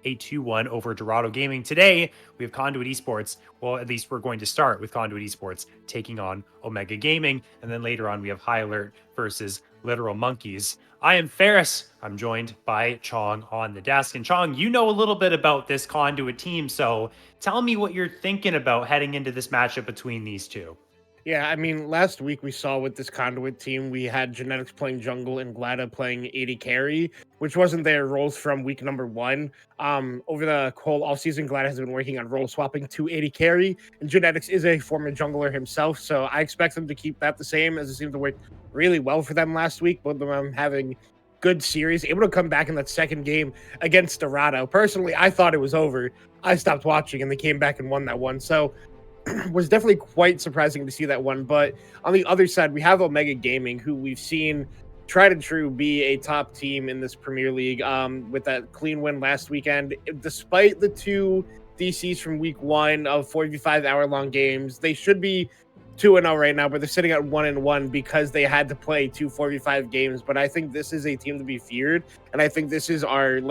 a 2-1 over Dorado Gaming. Today, we have Conduit Esports. Well, at least we're going to start with Conduit Esports taking on Omega Gaming. And then later on, we have High Alert versus Literal Monkeys. I am Ferris. I'm joined by Chong on the desk. And Chong, you know a little bit about this Conduit team. So tell me what you're thinking about heading into this matchup between these two. Yeah, I mean, last week we saw with this Conduit team, we had Genetics playing jungle and Glada playing AD carry, which wasn't their roles from week number one. Over the whole offseason, Glada has been working on role swapping to AD carry, and Genetics is a former jungler himself, so I expect them to keep that the same, as it seemed to work really well for them last week. Both of them having good series, able to come back in that second game against Dorado. Personally, I thought it was over. I stopped watching, and they came back and won that one. So was definitely quite surprising to see that one. But on the other side, we have Omega Gaming, who we've seen tried and true be a top team in this Premier League with that clean win last weekend. Despite the two DCs from week one of 45 hour-long games, they should be 2-0 right now, but they're sitting at 1-1 because they had to play 245 games. But I think this is a team to be feared, and I think this is our,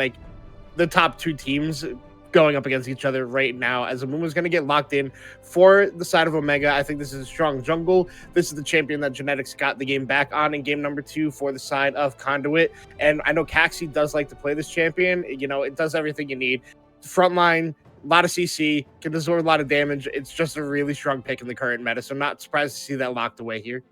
the top two teams going up against each other right now, as Amumu is going to get locked in for the side of Omega. I think this is a strong jungle. This is the champion that Genetics got the game back on in game number 2 for the side of Conduit. And I know Caxi does like to play this champion. You know, it does everything you need. Frontline, a lot of CC, can absorb a lot of damage. It's just a really strong pick in the current meta, so I'm not surprised to see that locked away here.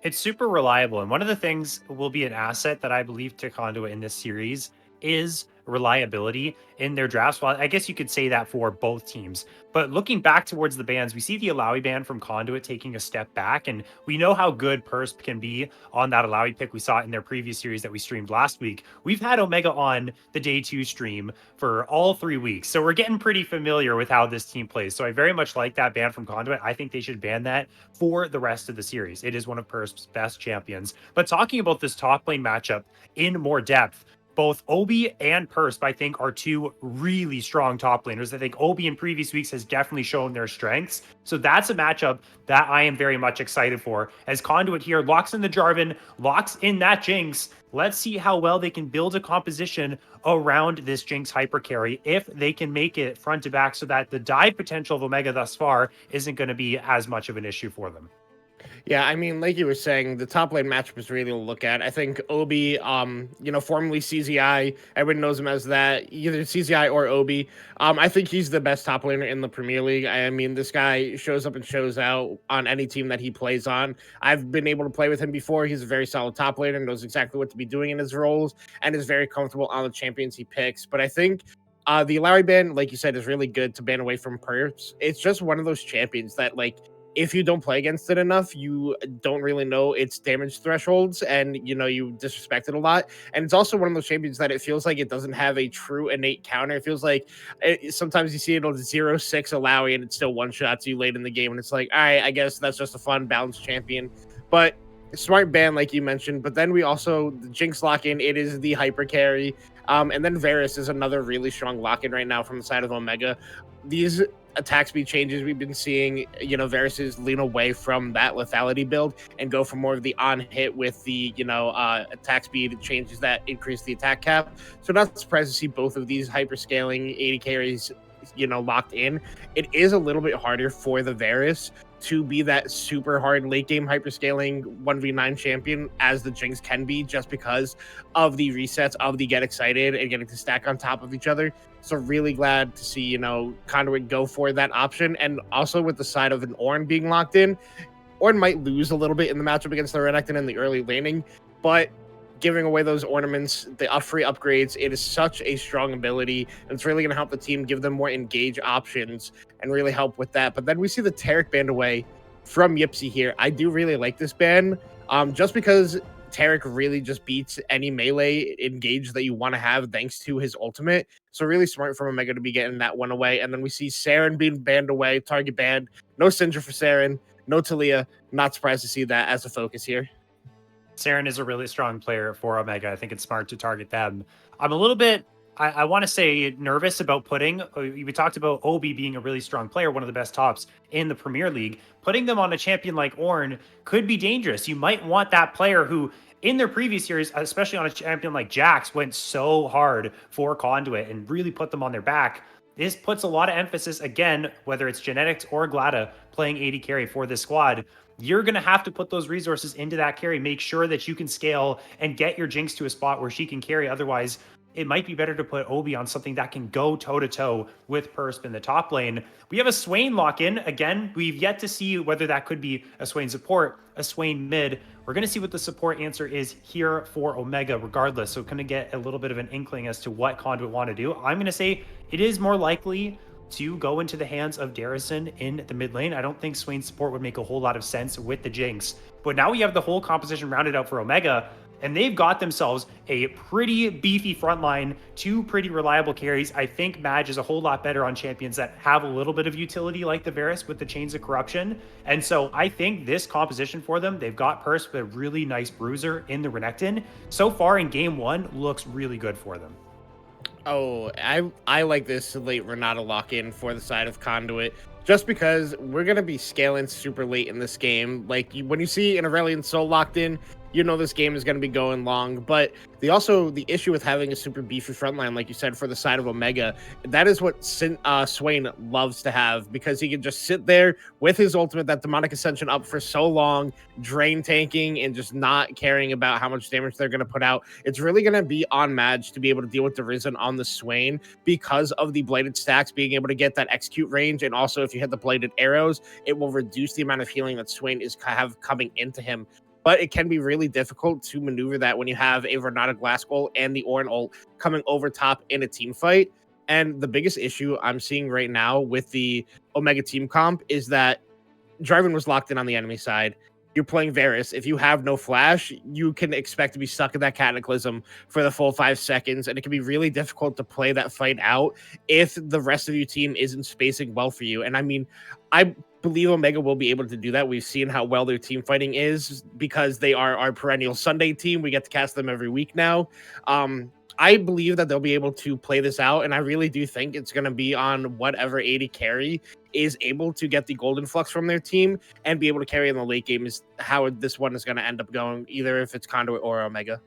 It's super reliable. And one of the things will be an asset that I believe to Conduit in this series is reliability in their drafts. Well, I guess you could say that for both teams. But looking back towards the bans, we see the Alawi ban from Conduit taking a step back, and we know how good Persp can be on that Alawi pick. We saw it in their previous series that we streamed last week. We've had Omega on the day 2 stream for all 3 weeks, so we're getting pretty familiar with how this team plays. So I very much like that ban from Conduit. I think they should ban that for the rest of the series. It is one of Persp's best champions. But talking about this top lane matchup in more depth, both Obi and Persp, I think, are two really strong top laners. I think Obi in previous weeks has definitely shown their strengths. So that's a matchup that I am very much excited for. As Conduit here locks in the Jarvan, locks in that Jinx. Let's see how well they can build a composition around this Jinx hyper carry, if they can make it front to back, so that the dive potential of Omega thus far isn't going to be as much of an issue for them. Yeah, I mean, like you were saying, the top lane matchup is really to look at. I think Obi, formerly CZI, everyone knows him as that, either CZI or Obi. I think he's the best top laner in the Premier League. I mean, this guy shows up and shows out on any team that he plays on. I've been able to play with him before. He's a very solid top laner, knows exactly what to be doing in his roles, and is very comfortable on the champions he picks. But I think the Larry ban, like you said, is really good to ban away from Perps. It's just one of those champions that, if you don't play against it enough, you don't really know its damage thresholds, and you disrespect it a lot. And it's also one of those champions that it feels like it doesn't have a true innate counter. It feels like sometimes you see it on 0-6 Alawi and it still one shots you late in the game, and it's like, all right, I guess that's just a fun balanced champion. But smart ban, like you mentioned. But then we also the Jinx lock in. It is the hyper carry. And then Varus is another really strong lock in right now from the side of Omega. These attack speed changes we've been seeing, Varus is lean away from that lethality build and go for more of the on hit with the, attack speed changes that increase the attack cap. So not surprised to see both of these hyper scaling 80 carries, locked in. It is a little bit harder for the Varus to be that super hard late game hyperscaling 1v9 champion as the Jinx can be, just because of the resets of the get excited and getting to stack on top of each other. So really glad to see, Conduit go for that option. And also with the side of an Ornn being locked in, Ornn might lose a little bit in the matchup against the Renekton in the early laning, but giving away those ornaments, the free upgrades, it is such a strong ability, and it's really going to help the team, give them more engage options and really help with that. But then we see the Taric banned away from Yipsy here. I do really like this ban, just because Taric really just beats any melee engage that you want to have thanks to his ultimate. So really smart from Omega to be getting that one away. And then we see Saren being banned away, target banned. No Syndra for Saren, no Talia. Not surprised to see that as a focus here. Saren is a really strong player for Omega. I think it's smart to target them. I'm a little bit, I want to say, nervous about putting, we talked about Obi being a really strong player, one of the best tops in the Premier League. Putting them on a champion like Ornn could be dangerous. You might want that player who in their previous years, especially on a champion like Jax, went so hard for Conduit and really put them on their back. This puts a lot of emphasis, again, whether it's Genetics or Glada playing AD carry for this squad. You're going to have to put those resources into that carry. Make sure that you can scale and get your Jinx to a spot where she can carry. Otherwise, it might be better to put Obi on something that can go toe-to-toe with Persp in the top lane. We have a Swain lock-in. Again, we've yet to see whether that could be a Swain support, a Swain mid. We're going to see what the support answer is here for Omega regardless. So going to get a little bit of an inkling as to what Conduit want to do. I'm going to say it is more likely to go into the hands of Darrison in the mid lane. I don't think Swain's support would make a whole lot of sense with the Jinx. But now we have the whole composition rounded out for Omega, and they've got themselves a pretty beefy front line, two pretty reliable carries. I think Madge is a whole lot better on champions that have a little bit of utility like the Varus with the Chains of Corruption. And so I think this composition for them, they've got Persp with a really nice bruiser in the Renekton. So far in game one, looks really good for them. Oh, I like this late Renata lock-in for the side of Conduit, just because we're going to be scaling super late in this game. Like, when you see an Aurelion Soul locked in, you know this game is going to be going long. But the issue with having a super beefy frontline, like you said, for the side of Omega, that is what Swain loves to have, because he can just sit there with his ultimate, that Demonic Ascension, up for so long, drain tanking and just not caring about how much damage they're going to put out. It's really going to be on Madge to be able to deal with the Risen on the Swain because of the Bladed stacks, being able to get that execute range. And also, if you hit the Bladed arrows, it will reduce the amount of healing that Swain is coming into him. But it can be really difficult to maneuver that when you have a Renata Glass ult and the Orin ult coming over top in a team fight. And the biggest issue I'm seeing right now with the Omega team comp is that Jarvan was locked in on the enemy side. You're playing Varus. If you have no flash, you can expect to be stuck in that Cataclysm for the full 5 seconds. And it can be really difficult to play that fight out if the rest of your team isn't spacing well for you. And I mean, I believe Omega will be able to do that. We've seen how well their team fighting is because they are our perennial Sunday team. We get to cast them every week now. I believe that they'll be able to play this out, and I really do think it's going to be on whatever AD carry is able to get the golden flux from their team and be able to carry in the late game is how this one is going to end up going, either if it's Conduit or Omega.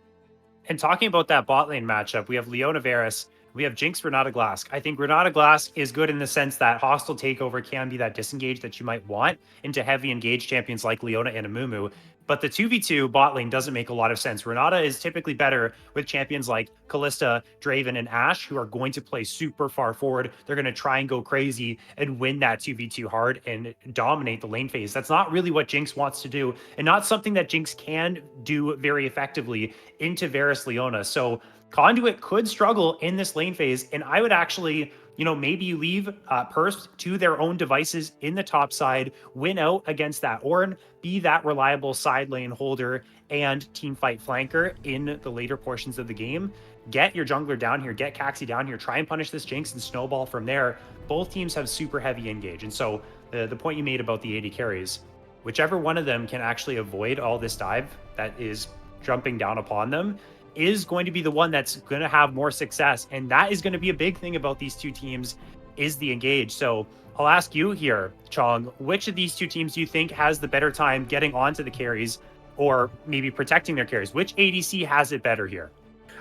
And talking about that bot lane matchup, we have Leona Varus, we have Jinx Renata Glass. I think Renata Glass is good in the sense that hostile takeover can be that disengage that you might want into heavy engaged champions like Leona and Amumu. But the 2v2 bot lane doesn't make a lot of sense. Renata is typically better with champions like Kalista, Draven, and Ashe, who are going to play super far forward. They're going to try and go crazy and win that 2v2 hard and dominate the lane phase. That's not really what Jinx wants to do, and not something that Jinx can do very effectively into Varus Leona. So Conduit could struggle in this lane phase, and I would actually, maybe you leave Persp to their own devices in the top side, win out against that Ornn, be that reliable side lane holder and team fight flanker in the later portions of the game. Get your jungler down here, get Caxi down here, try and punish this Jinx and snowball from there. Both teams have super heavy engage, and so the point you made about the AD carries, whichever one of them can actually avoid all this dive that is jumping down upon them, is going to be the one that's going to have more success. And that is going to be a big thing about these two teams, is the engage. So I'll ask you here, Chong, which of these two teams do you think has the better time getting onto the carries or maybe protecting their carries? Which ADC has it better here?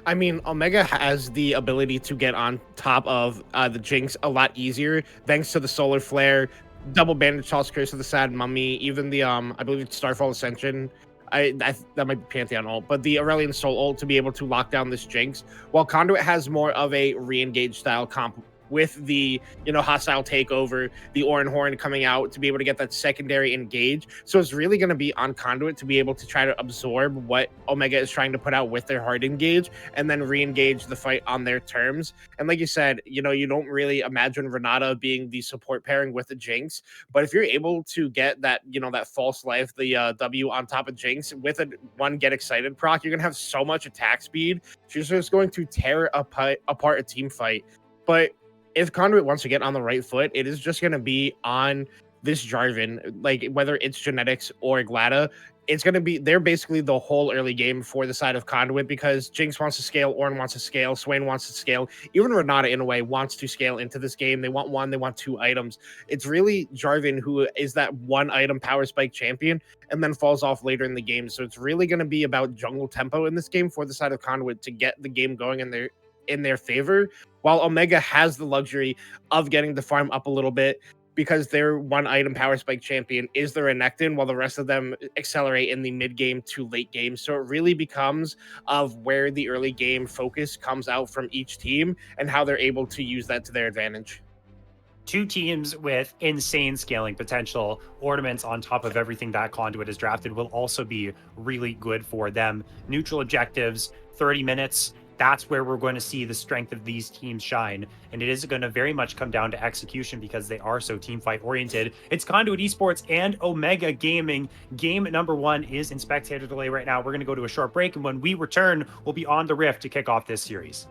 I mean, Omega has the ability to get on top of the Jinx a lot easier, thanks to the Solar Flare, double Bandage Toss, Curse of the Sad Mummy, even the, I believe it's Starfall Ascension. That might be Pantheon ult, but the Aurelion Soul ult to be able to lock down this Jinx, while Conduit has more of a re-engage style comp with the, hostile takeover, the Orin Horn coming out to be able to get that secondary engage. So it's really going to be on Conduit to be able to try to absorb what Omega is trying to put out with their hard engage and then re-engage the fight on their terms. And like you said, you don't really imagine Renata being the support pairing with the Jinx, but if you're able to get that, that false life, the W on top of Jinx with a one get excited proc, you're going to have so much attack speed. She's just going to tear apart a team fight. But if Conduit wants to get on the right foot, it is just going to be on this Jarvan, like whether it's genetics or Glada, it's going to be they're basically the whole early game for the side of Conduit because Jinx wants to scale, Ornn wants to scale, Swain wants to scale, even Renata in a way wants to scale into this game. They want two items. It's really Jarvan who is that one item power spike champion and then falls off later in the game. So it's really going to be about jungle tempo in this game for the side of Conduit to get the game going in their favor, while Omega has the luxury of getting the farm up a little bit because their one item power spike champion is the Renekton, while the rest of them accelerate in the mid game to late game. So it really becomes of where the early game focus comes out from each team and how they're able to use that to their advantage. Two teams with insane scaling potential, ornaments on top of everything that Conduit has drafted will also be really good for them. Neutral objectives, 30 minutes. That's where we're going to see the strength of these teams shine. And it is going to very much come down to execution because they are so team fight oriented. It's Conduit Esports and Omega Gaming. Game number 1 is in spectator delay right now. We're going to go to a short break. And when we return, we'll be on the Rift to kick off this series.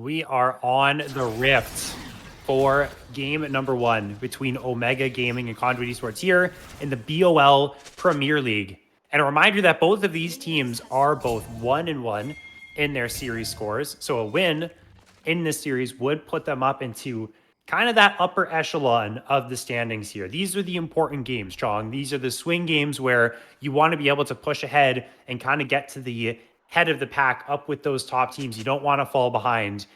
We are on the Rift for game number 1 between Omega Gaming and Conduit Esports here in the BOL Premier League. And a reminder that both of these teams are both 1-1 in their series scores. So a win in this series would put them up into kind of that upper echelon of the standings here. These are the important games, Chong. These are the swing games where you want to be able to push ahead and kind of get to the head of the pack up with those top teams. You don't want to fall behind,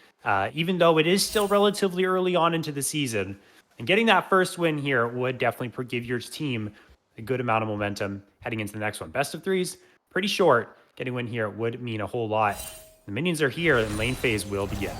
even though it is still relatively early on into the season. And getting that first win here would definitely give your team a good amount of momentum heading into the next one. Best of threes, pretty short. Getting a win here would mean a whole lot. The minions are here and lane phase will begin.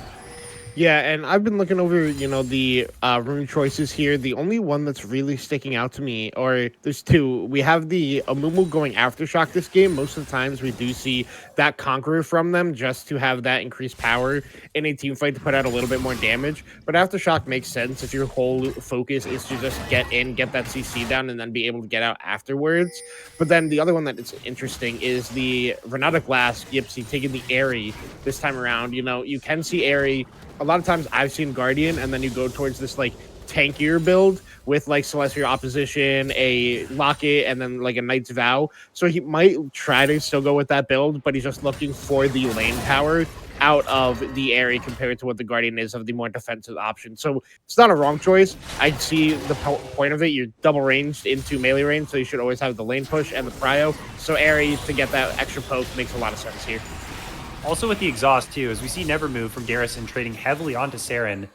Yeah, and I've been looking over, the rune choices here. The only one that's really sticking out to me, or there's two. We have the Amumu going Aftershock this game. Most of the times we do see that Conqueror from them just to have that increased power in a team fight to put out a little bit more damage. But Aftershock makes sense if your whole focus is to just get in, get that CC down, and then be able to get out afterwards. But then the other one that is interesting is the Renata Glass Gypsy taking the Airy this time around. You can see Airy. A lot of times I've seen Guardian, and then you go towards this like tankier build with like Celestial Opposition, a Locket, and then like a Knight's Vow. So he might try to still go with that build, but he's just looking for the lane power out of the area compared to what the Guardian is of the more defensive option. So it's not a wrong choice. I see the point of it. You're double ranged into melee range, so you should always have the lane push and the prio. So Airy to get that extra poke makes a lot of sense here. Also with the exhaust too, as we see Never Move from Darrison trading heavily onto Saren,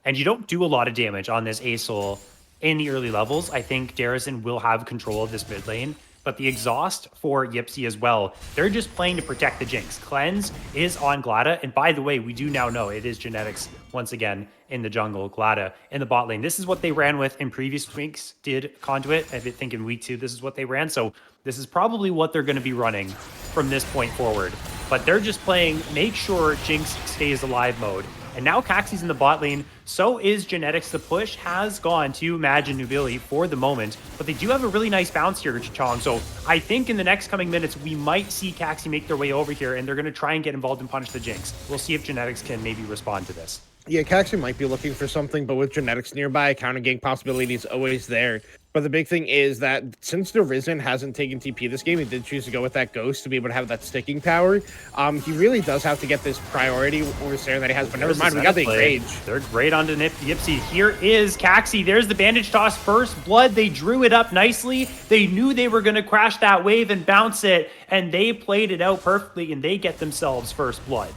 and you don't do a lot of damage on this Asol in the early levels. I think Darrison will have control of this mid lane, but the exhaust for Yipsy as well, they're just playing to protect the Jinx. Cleanse is on Glada, and by the way, we do now know it is Genetics once again in the jungle, Glada in the bot lane. This is what they ran with in previous weeks, did Conduit. I think in week 2, this is what they ran, so this is probably what they're going to be running from this point forward. But they're just playing make sure Jinx stays alive mode. And now Caxie's in the bot lane, so is Genetics. The push has gone to Maj and Nubili for the moment, but they do have a really nice bounce here, Chong. So I think in the next coming minutes, we might see Caxie make their way over here, and they're going to try and get involved and punish the Jinx. We'll see if Genetics can maybe respond to this. Yeah, Caxie might be looking for something, but with Genetics nearby, counter gank possibility is always there. But the big thing is that since the Risen hasn't taken TP this game, he did choose to go with that Ghost to be able to have that sticking power. He really does have to get this priority over Saren that he has, but never mind, we got the Enrage. They're great onto Yipsy. Here is Caxie. There's the bandage toss, first blood. They drew it up nicely. They knew they were going to crash that wave and bounce it, and they played it out perfectly, and they get themselves first blood.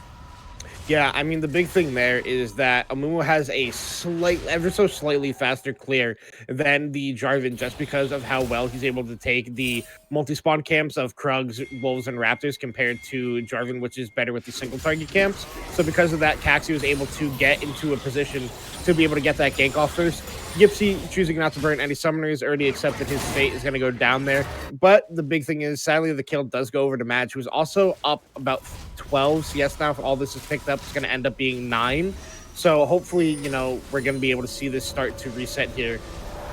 Yeah, I mean, the big thing there is that Amumu has a ever so slightly faster clear than the Jarvan just because of how well he's able to take the multi-spawn camps of Krugs, Wolves, and Raptors compared to Jarvan, which is better with the single target camps. So because of that, Caxie was able to get into a position to be able to get that gank off first. Gipsy choosing not to burn any summoners, already accepted his fate is going to go down there. But the big thing is, sadly, the kill does go over to Maj, who's also up about 12 CS now. If all this is picked up, it's going to end up being 9. So hopefully, we're going to be able to see this start to reset here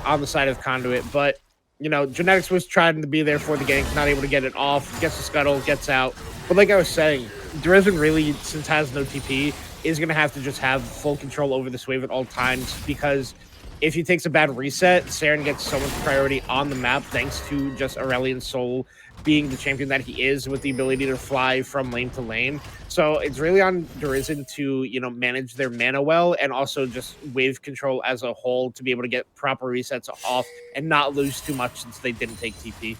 on the side of Conduit. But, Genetics was trying to be there for the gank, not able to get it off, gets the scuttle, gets out. But like I was saying, Dresden really, since has no TP, is going to have to just have full control over this wave at all times, because if he takes a bad reset, Saren gets so much priority on the map thanks to just Aurelion Sol being the champion that he is with the ability to fly from lane to lane. So it's really on Derizen to, manage their mana well and also just wave control as a whole to be able to get proper resets off and not lose too much since they didn't take TP.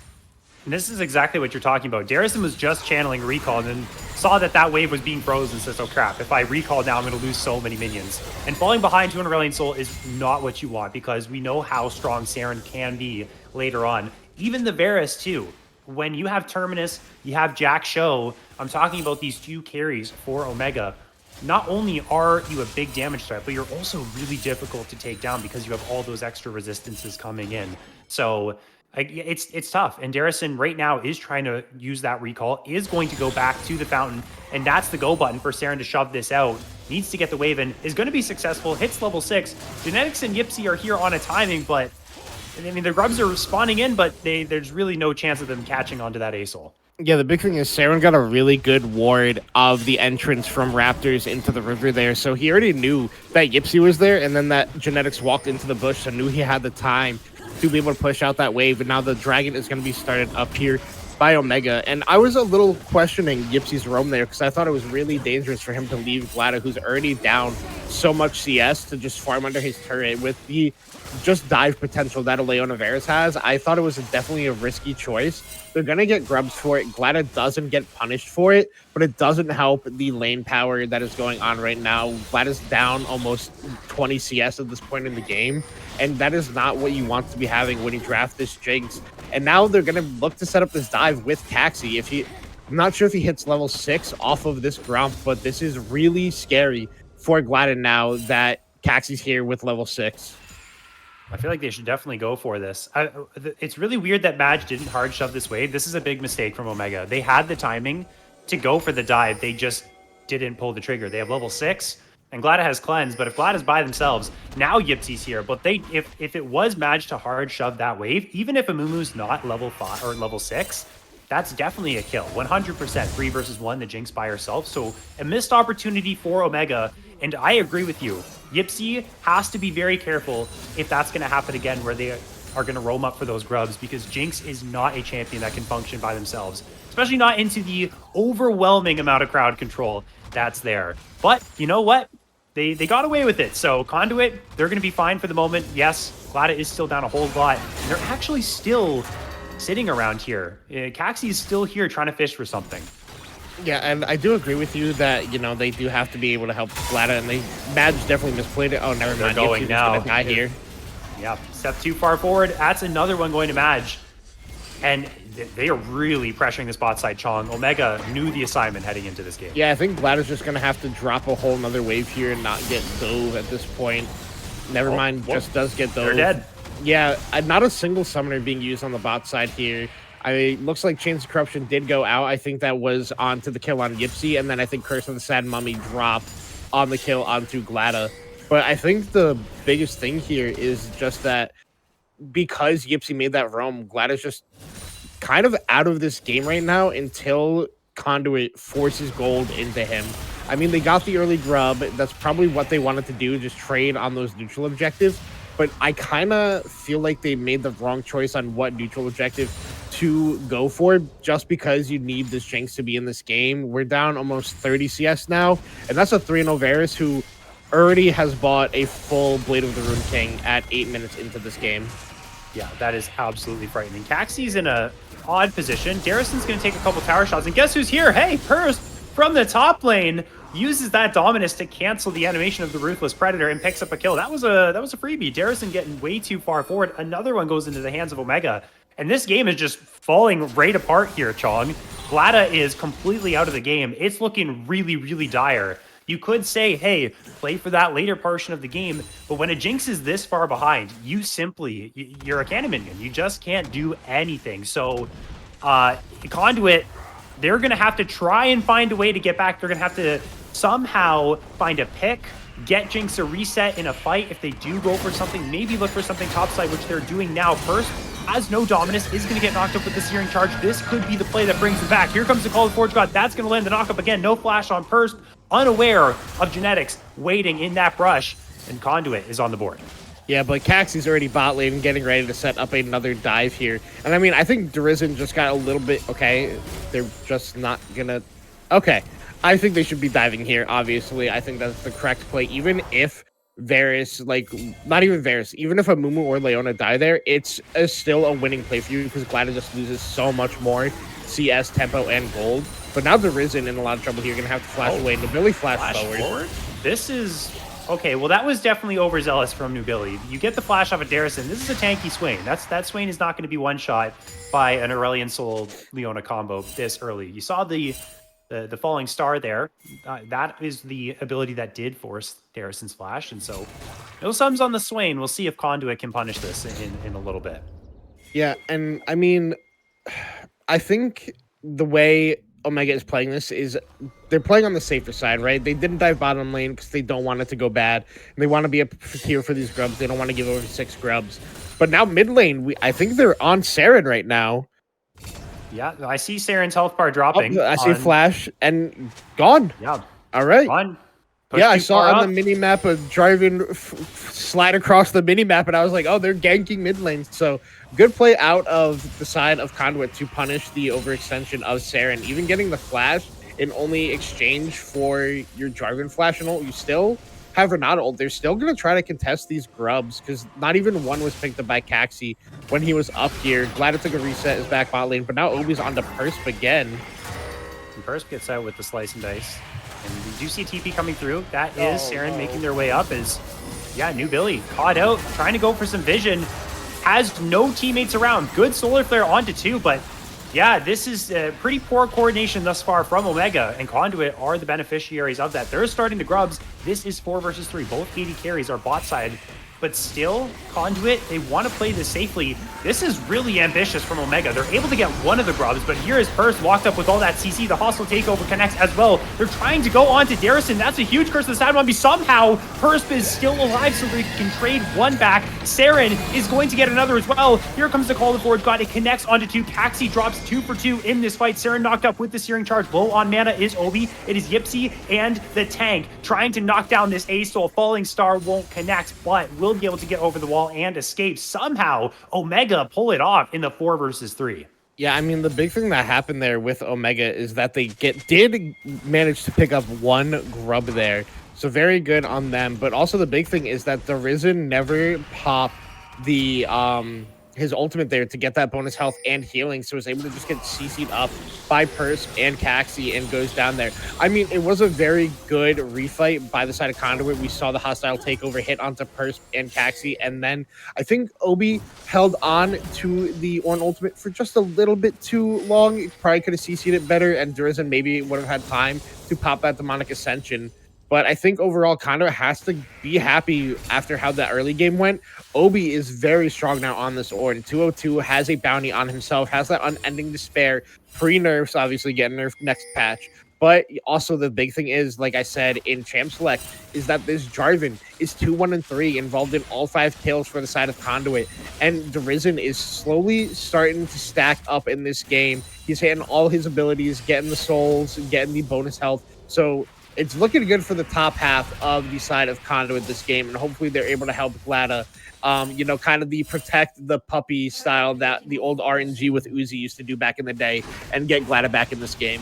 And this is exactly what you're talking about. Darrison was just channeling recall and then saw that wave was being frozen and says, oh crap, if I recall now, I'm going to lose so many minions. And falling behind to an Aurelion Sol is not what you want, because we know how strong Saren can be later on. Even the Varus too. When you have Terminus, you have Jack Show, I'm talking about these 2 carries for Omega. Not only are you a big damage threat, but you're also really difficult to take down because you have all those extra resistances coming in. So it's tough. And Darrison right now is trying to use that recall, is going to go back to the fountain, and that's the go button for Saren to shove this out. Needs to get the wave in, is going to be successful, hits level 6. Genetics and Yipsy are here on a timing, but I mean, the grubs are spawning in, but there's really no chance of them catching onto that Asol. Yeah, the big thing is Saren got a really good ward of the entrance from Raptors into the river there, so he already knew that Yipsy was there, and then that Genetics walked into the bush, so knew he had the time to be able to push out that wave, and now the Dragon is going to be started up here by Omega, and I was a little questioning Yipsy's roam there, because I thought it was really dangerous for him to leave Glada, who's already down so much CS, to just farm under his turret with the just dive potential that a Leona Varus has. I thought it was definitely a risky choice. They're going to get grubs for it. Glada doesn't get punished for it, but it doesn't help the lane power that is going on right now. Glada's down almost 20 CS at this point in the game, and that is not what you want to be having when you draft this Jinx. And now they're going to look to set up this dive with Taxi. I'm not sure if he hits level 6 off of this Grump, but this is really scary for Glada now that Taxi's here with level 6. I feel like they should definitely go for this. It's really weird that Madge didn't hard shove this wave. This is a big mistake from Omega. They had the timing to go for the dive. They just didn't pull the trigger. They have level 6, and Glada has cleanse, but if Glada's by themselves, now Yipsy's here. But if it was Madge to hard shove that wave, even if Amumu's not level 5 or level 6, that's definitely a kill. 100% 3 versus 1, the Jinx by herself. So a missed opportunity for Omega, and I agree with you. Yipsy has to be very careful if that's going to happen again, where they are going to roam up for those grubs, because Jinx is not a champion that can function by themselves, especially not into the overwhelming amount of crowd control that's there. But you know what? They got away with it. So Conduit, they're going to be fine for the moment. Yes, Glada is still down a whole lot. And they're actually still sitting around here. Caxi is still here trying to fish for something. Yeah, and I do agree with you that, you know, they do have to be able to help Glada, and Madge definitely misplayed it. Oh, never mind. They're going now. Gonna die here. Yeah, step too far forward. That's another one going to Madge. And they are really pressuring this bot side, Chong. Omega knew the assignment heading into this game. Yeah, I think Glada's just going to have to drop a whole nother wave here and not get dove at this point. Never mind, just does get dove. They're dead. Yeah, not a single summoner being used on the bot side here. Looks like Chains of Corruption did go out. I think that was onto the kill on Yipsy, and then I think Curse of the Sad Mummy dropped on the kill onto Glada. But I think the biggest thing here is just that because Yipsy made that roam, Glada's just kind of out of this game right now until Conduit forces gold into him. I mean, they got the early grub. That's probably what they wanted to do, just trade on those neutral objectives. But I kind of feel like they made the wrong choice on what neutral objective to go for, just because you need this Jinx to be in this game. We're down almost 30 CS now, and that's a 3-0 Varus who already has bought a full Blade of the Rune King at 8 minutes into this game. Yeah, that is absolutely frightening. Caxi's in a odd position. Darison's going to take a couple tower shots, and guess who's here? Hey, Purse from the top lane uses that Dominus to cancel the animation of the Ruthless Predator and picks up a kill. That was a freebie. Darison getting way too far forward. Another one goes into the hands of Omega. And this game is just falling right apart here, Chong. Glada is completely out of the game. It's looking really, really dire. You could say, hey, play for that later portion of the game, but when a Jinx is this far behind, you're a cannon minion. You just can't do anything. So Conduit, they're going to have to try and find a way to get back. They're going to have to somehow find a pick, get Jinx a reset in a fight. If they do go for something, maybe look for something topside, which they're doing now. First, has no Dominus, is going to get knocked up with the Searing Charge. This could be the play that brings him back. Here comes the Call of Forge God. That's going to land the knock up again. No flash on Purse, unaware of Genetics waiting in that brush, and Conduit is on the board. Yeah, but Caxi's already bot lane and getting ready to set up another dive here. And I mean, I think Derizen just got a little bit, okay, they're just not gonna, okay. I think they should be diving here, obviously. I think that's the correct play, even if Varus, like, not even Varus, even if Amumu or Leona die there, it's still a winning play for you because Glada just loses so much more CS, tempo, and gold. But now the Risen in a lot of trouble here. You're going to have to flash away. Nubili flash forward. This is... Okay, well, that was definitely overzealous from Nubili. You get the flash off of Darison. This is a tanky Swain. That Swain is not going to be one-shot by an Aurelion Soul Leona combo this early. You saw the falling star there. That is the ability that did force Darison's flash. And so no sums on the Swain. We'll see if Conduit can punish this in a little bit. Yeah, and I mean, I think the way Omega is playing this is they're playing on the safer side, right? They didn't dive bottom lane because they don't want it to go bad. And they want to be up here for these grubs. They don't want to give over 6 grubs. But now mid lane, I think they're on Saren right now. Yeah, I see Saren's health bar Oh, dropping. I see flash and gone. Yeah, All right. gone. Yeah, Pushed I too saw far on up. the mini map a driving slide across the mini map, and I was like, oh, they're ganking mid lane. So good play out of the side of Conduit to punish the overextension of Saren, even getting the flash in only exchange for your Jarvan flash and ult. You still have Renata ult. They're still going to try to contest these grubs because not even one was picked up by Caxi when he was up here. Glad it took a reset, is back bot lane, but now Obi's on to Persp again. And Persp gets out with the slice and dice. And we do see TP coming through. That is Oh, Saren no. making their way up as, yeah, New Billy caught out, trying to go for some vision. Has no teammates around. Good solar flare onto 2, but yeah, this is pretty poor coordination thus far from Omega, and Conduit are the beneficiaries of that. They're starting the grubs. This is 4 versus 3. Both AD carries are bot side, but still, Conduit, they want to play this safely. This is really ambitious from Omega. They're able to get one of the grubs, but here is Purse walked up with all that CC. The hostile takeover connects as well. They're trying to go on to Darrison. That's a huge curse to the side one. Somehow, Purse is still alive, so they can trade one back. Saren is going to get another as well. Here comes the call to forward god. It connects onto 2. Caxi drops 2 for 2 in this fight. Saren knocked up with the Searing Charge. Low on mana is Obi. It is Yipsy and the tank trying to knock down this A-Soul. Falling Star won't connect, but will be able to get over the wall and escape. Somehow, Omega pull it off in the 4 versus 3. Yeah, I mean, the big thing that happened there with Omega is that they did manage to pick up one grub there. So very good on them. But also the big thing is that the Risen never popped the his ultimate there to get that bonus health and healing, so was able to just get CC'd up by Purse and Caxi and goes down there. I mean, it was a very good refight by the side of Conduit. We saw the hostile takeover hit onto Purse and Caxi, and then I think Obi held on to the Ornn ultimate for just a little bit too long. He probably could have CC'd it better, and Drizzen maybe would have had time to pop that demonic ascension. But I think overall, Conduit has to be happy after how that early game went. Obi is very strong now on this Ornn. 202 has a bounty on himself, has that unending despair. Pre-nerfs, obviously, get nerfed next patch. But also the big thing is, like I said, in Champ Select, is that this Jarvan is 2-1-3, involved in all 5 kills for the side of Conduit. And the Risen is slowly starting to stack up in this game. He's hitting all his abilities, getting the souls, getting the bonus health. So it's looking good for the top half of the side of Conduit this game, and hopefully they're able to help Glada, kind of the protect the puppy style that the old RNG with Uzi used to do back in the day, and get Glada back in this game.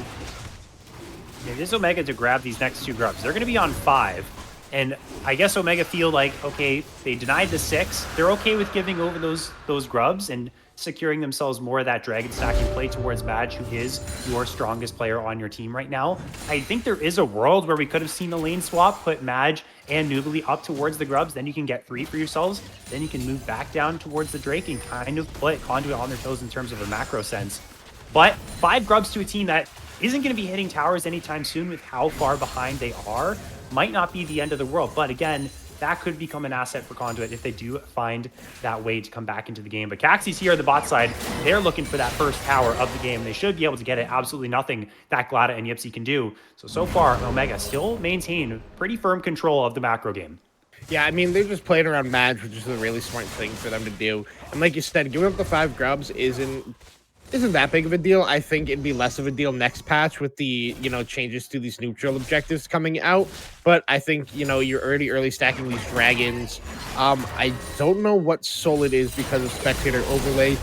Yeah, this Omega to grab these next 2 grubs. They're going to be on 5, and I guess Omega feel like, okay, they denied the 6. They're okay with giving over those grubs and securing themselves more of that dragon stacking play towards Madge, who is your strongest player on your team right now. I think there is a world where we could have seen the lane swap, put Madge and Nubly up towards the grubs, then you can get 3 for yourselves, then you can move back down towards the Drake and kind of put Conduit on their toes in terms of a macro sense. But 5 grubs to a team that isn't going to be hitting towers anytime soon with how far behind they are might not be the end of the world. But again, that could become an asset for Conduit if they do find that way to come back into the game. But Caxi's here on the bot side. They're looking for that first tower of the game. They should be able to get it. Absolutely nothing that Glada and Yipsy can do. So far, Omega still maintain pretty firm control of the macro game. Yeah, I mean, they're just playing around Madge, which is a really smart thing for them to do. And like you said, giving up the 5 grubs isn't that big of a deal. I think it'd be less of a deal next patch with the, changes to these neutral objectives coming out. But I think, you're early stacking these dragons. I don't know what soul it is because of spectator overlay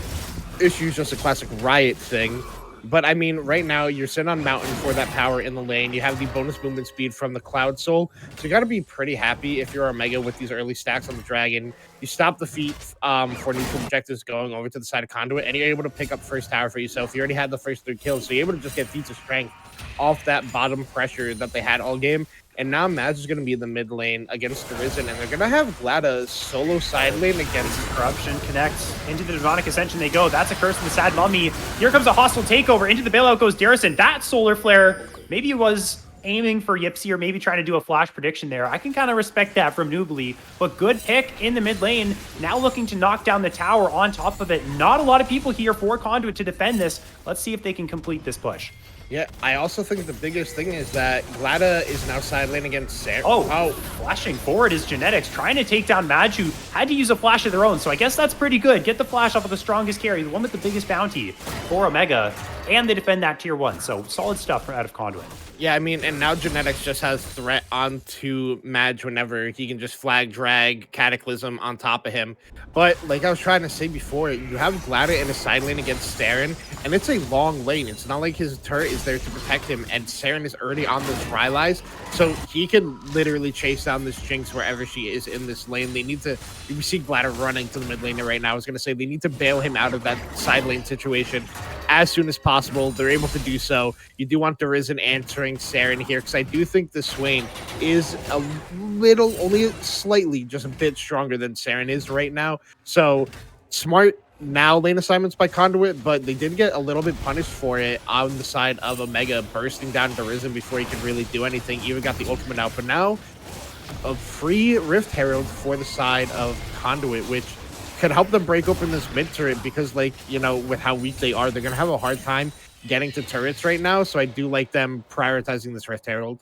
issues, just a classic Riot thing. But I mean, right now you're sitting on Mountain for that power in the lane. You have the bonus movement speed from the Cloud Soul. So you got to be pretty happy if you're Omega with these early stacks on the Dragon. You stop the feat for neutral objectives going over to the side of Conduit, and you're able to pick up first tower for yourself. You already had the first 3 kills, so you're able to just get feats of strength off that bottom pressure that they had all game. And now Madge is going to be in the mid lane against the Risen, and they're going to have Glada solo side lane against Corruption connects into the Demonic Ascension. They go. That's a curse from the Sad Mummy. Here comes a hostile takeover. Into the bailout goes Darrison. That solar flare maybe was aiming for Yipsy or maybe trying to do a flash prediction there. I can kind of respect that from Nubly, but good pick in the mid lane. Now looking to knock down the tower on top of it. Not a lot of people here for Conduit to defend this. Let's see if they can complete this push. Yeah, I also think the biggest thing is that Glada is now side lane against Saren. Oh, flashing forward is Genetics, trying to take down Madge, who had to use a flash of their own. So I guess that's pretty good. Get the flash off of the strongest carry, the one with the biggest bounty for Omega. and they defend that tier 1. So solid stuff out of Conduit. Yeah, I mean, and now Genetics just has threat onto Madge whenever he can just flag, drag, Cataclysm on top of him. But like I was trying to say before, you have Glada in a side lane against Saren, and it's a long lane. It's not like his turret is there to protect him, and Saren is already on this Rylai's, so he can literally chase down this Jinx wherever she is in this lane. They need to, we see Glada running to the mid lane right now. I was going to say they need to bail him out of that side lane situation as soon as possible. They're able to do so. You do want the Risen answering Saren here, because I do think the Swain is a little, only slightly, just a bit stronger than Saren is right now. So smart now lane assignments by Conduit, but they did get a little bit punished for it on the side of Omega bursting down to Risen before he could really do anything. Even got the ultimate out, but now a free Rift Herald for the side of Conduit, which could help them break open this mid turret, because, like, you know, with how weak they are, they're going to have a hard time getting to turrets right now. So I do like them prioritizing this Rift Herald.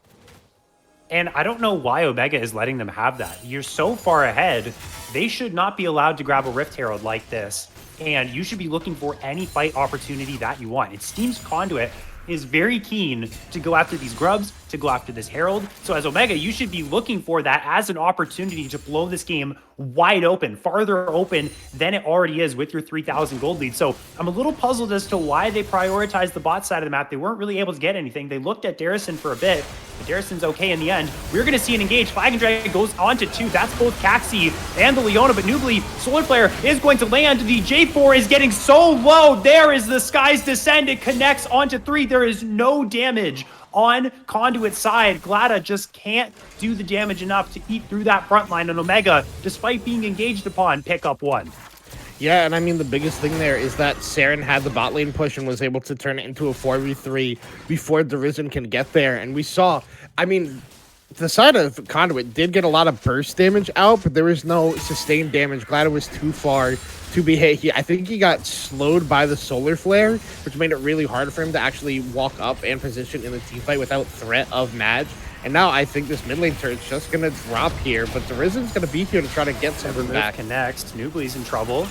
And I don't know why Omega is letting them have that. You're so far ahead, they should not be allowed to grab a Rift Herald like this. And you should be looking for any fight opportunity that you want. It seems Conduit is very keen to go after these grubs, to go after this Herald. So as Omega, you should be looking for that as an opportunity to blow this game wide open, farther open than it already is with your 3,000 gold lead. So I'm a little puzzled as to why they prioritized the bot side of the map. They weren't really able to get anything. They looked at Darrison for a bit, but Darrison's okay in the end. We're going to see an engage. Flag and Dragon goes on to 2. That's both Caxi and the Leona, but Nubly, Solar Flare is going to land. The J4 is getting so low. There is the Sky's Descent. It connects onto 3. There is no damage on Conduit's side. Glada just can't do the damage enough to eat through that front line, and Omega, despite being engaged upon, pick up 1. Yeah, and I mean, the biggest thing there is that Saren had the bot lane push and was able to turn it into a 4v3 before the Risen can get there. And we saw, I mean, the side of Conduit did get a lot of burst damage out, but there was no sustained damage. Glada was too far to be hit. I think he got slowed by the Solar Flare, which made it really hard for him to actually walk up and position in the teamfight without threat of Madge. And now I think this mid lane turret's just going to drop here, but the Risen's going to be here to try to get something back. Connects. Nubly's in trouble.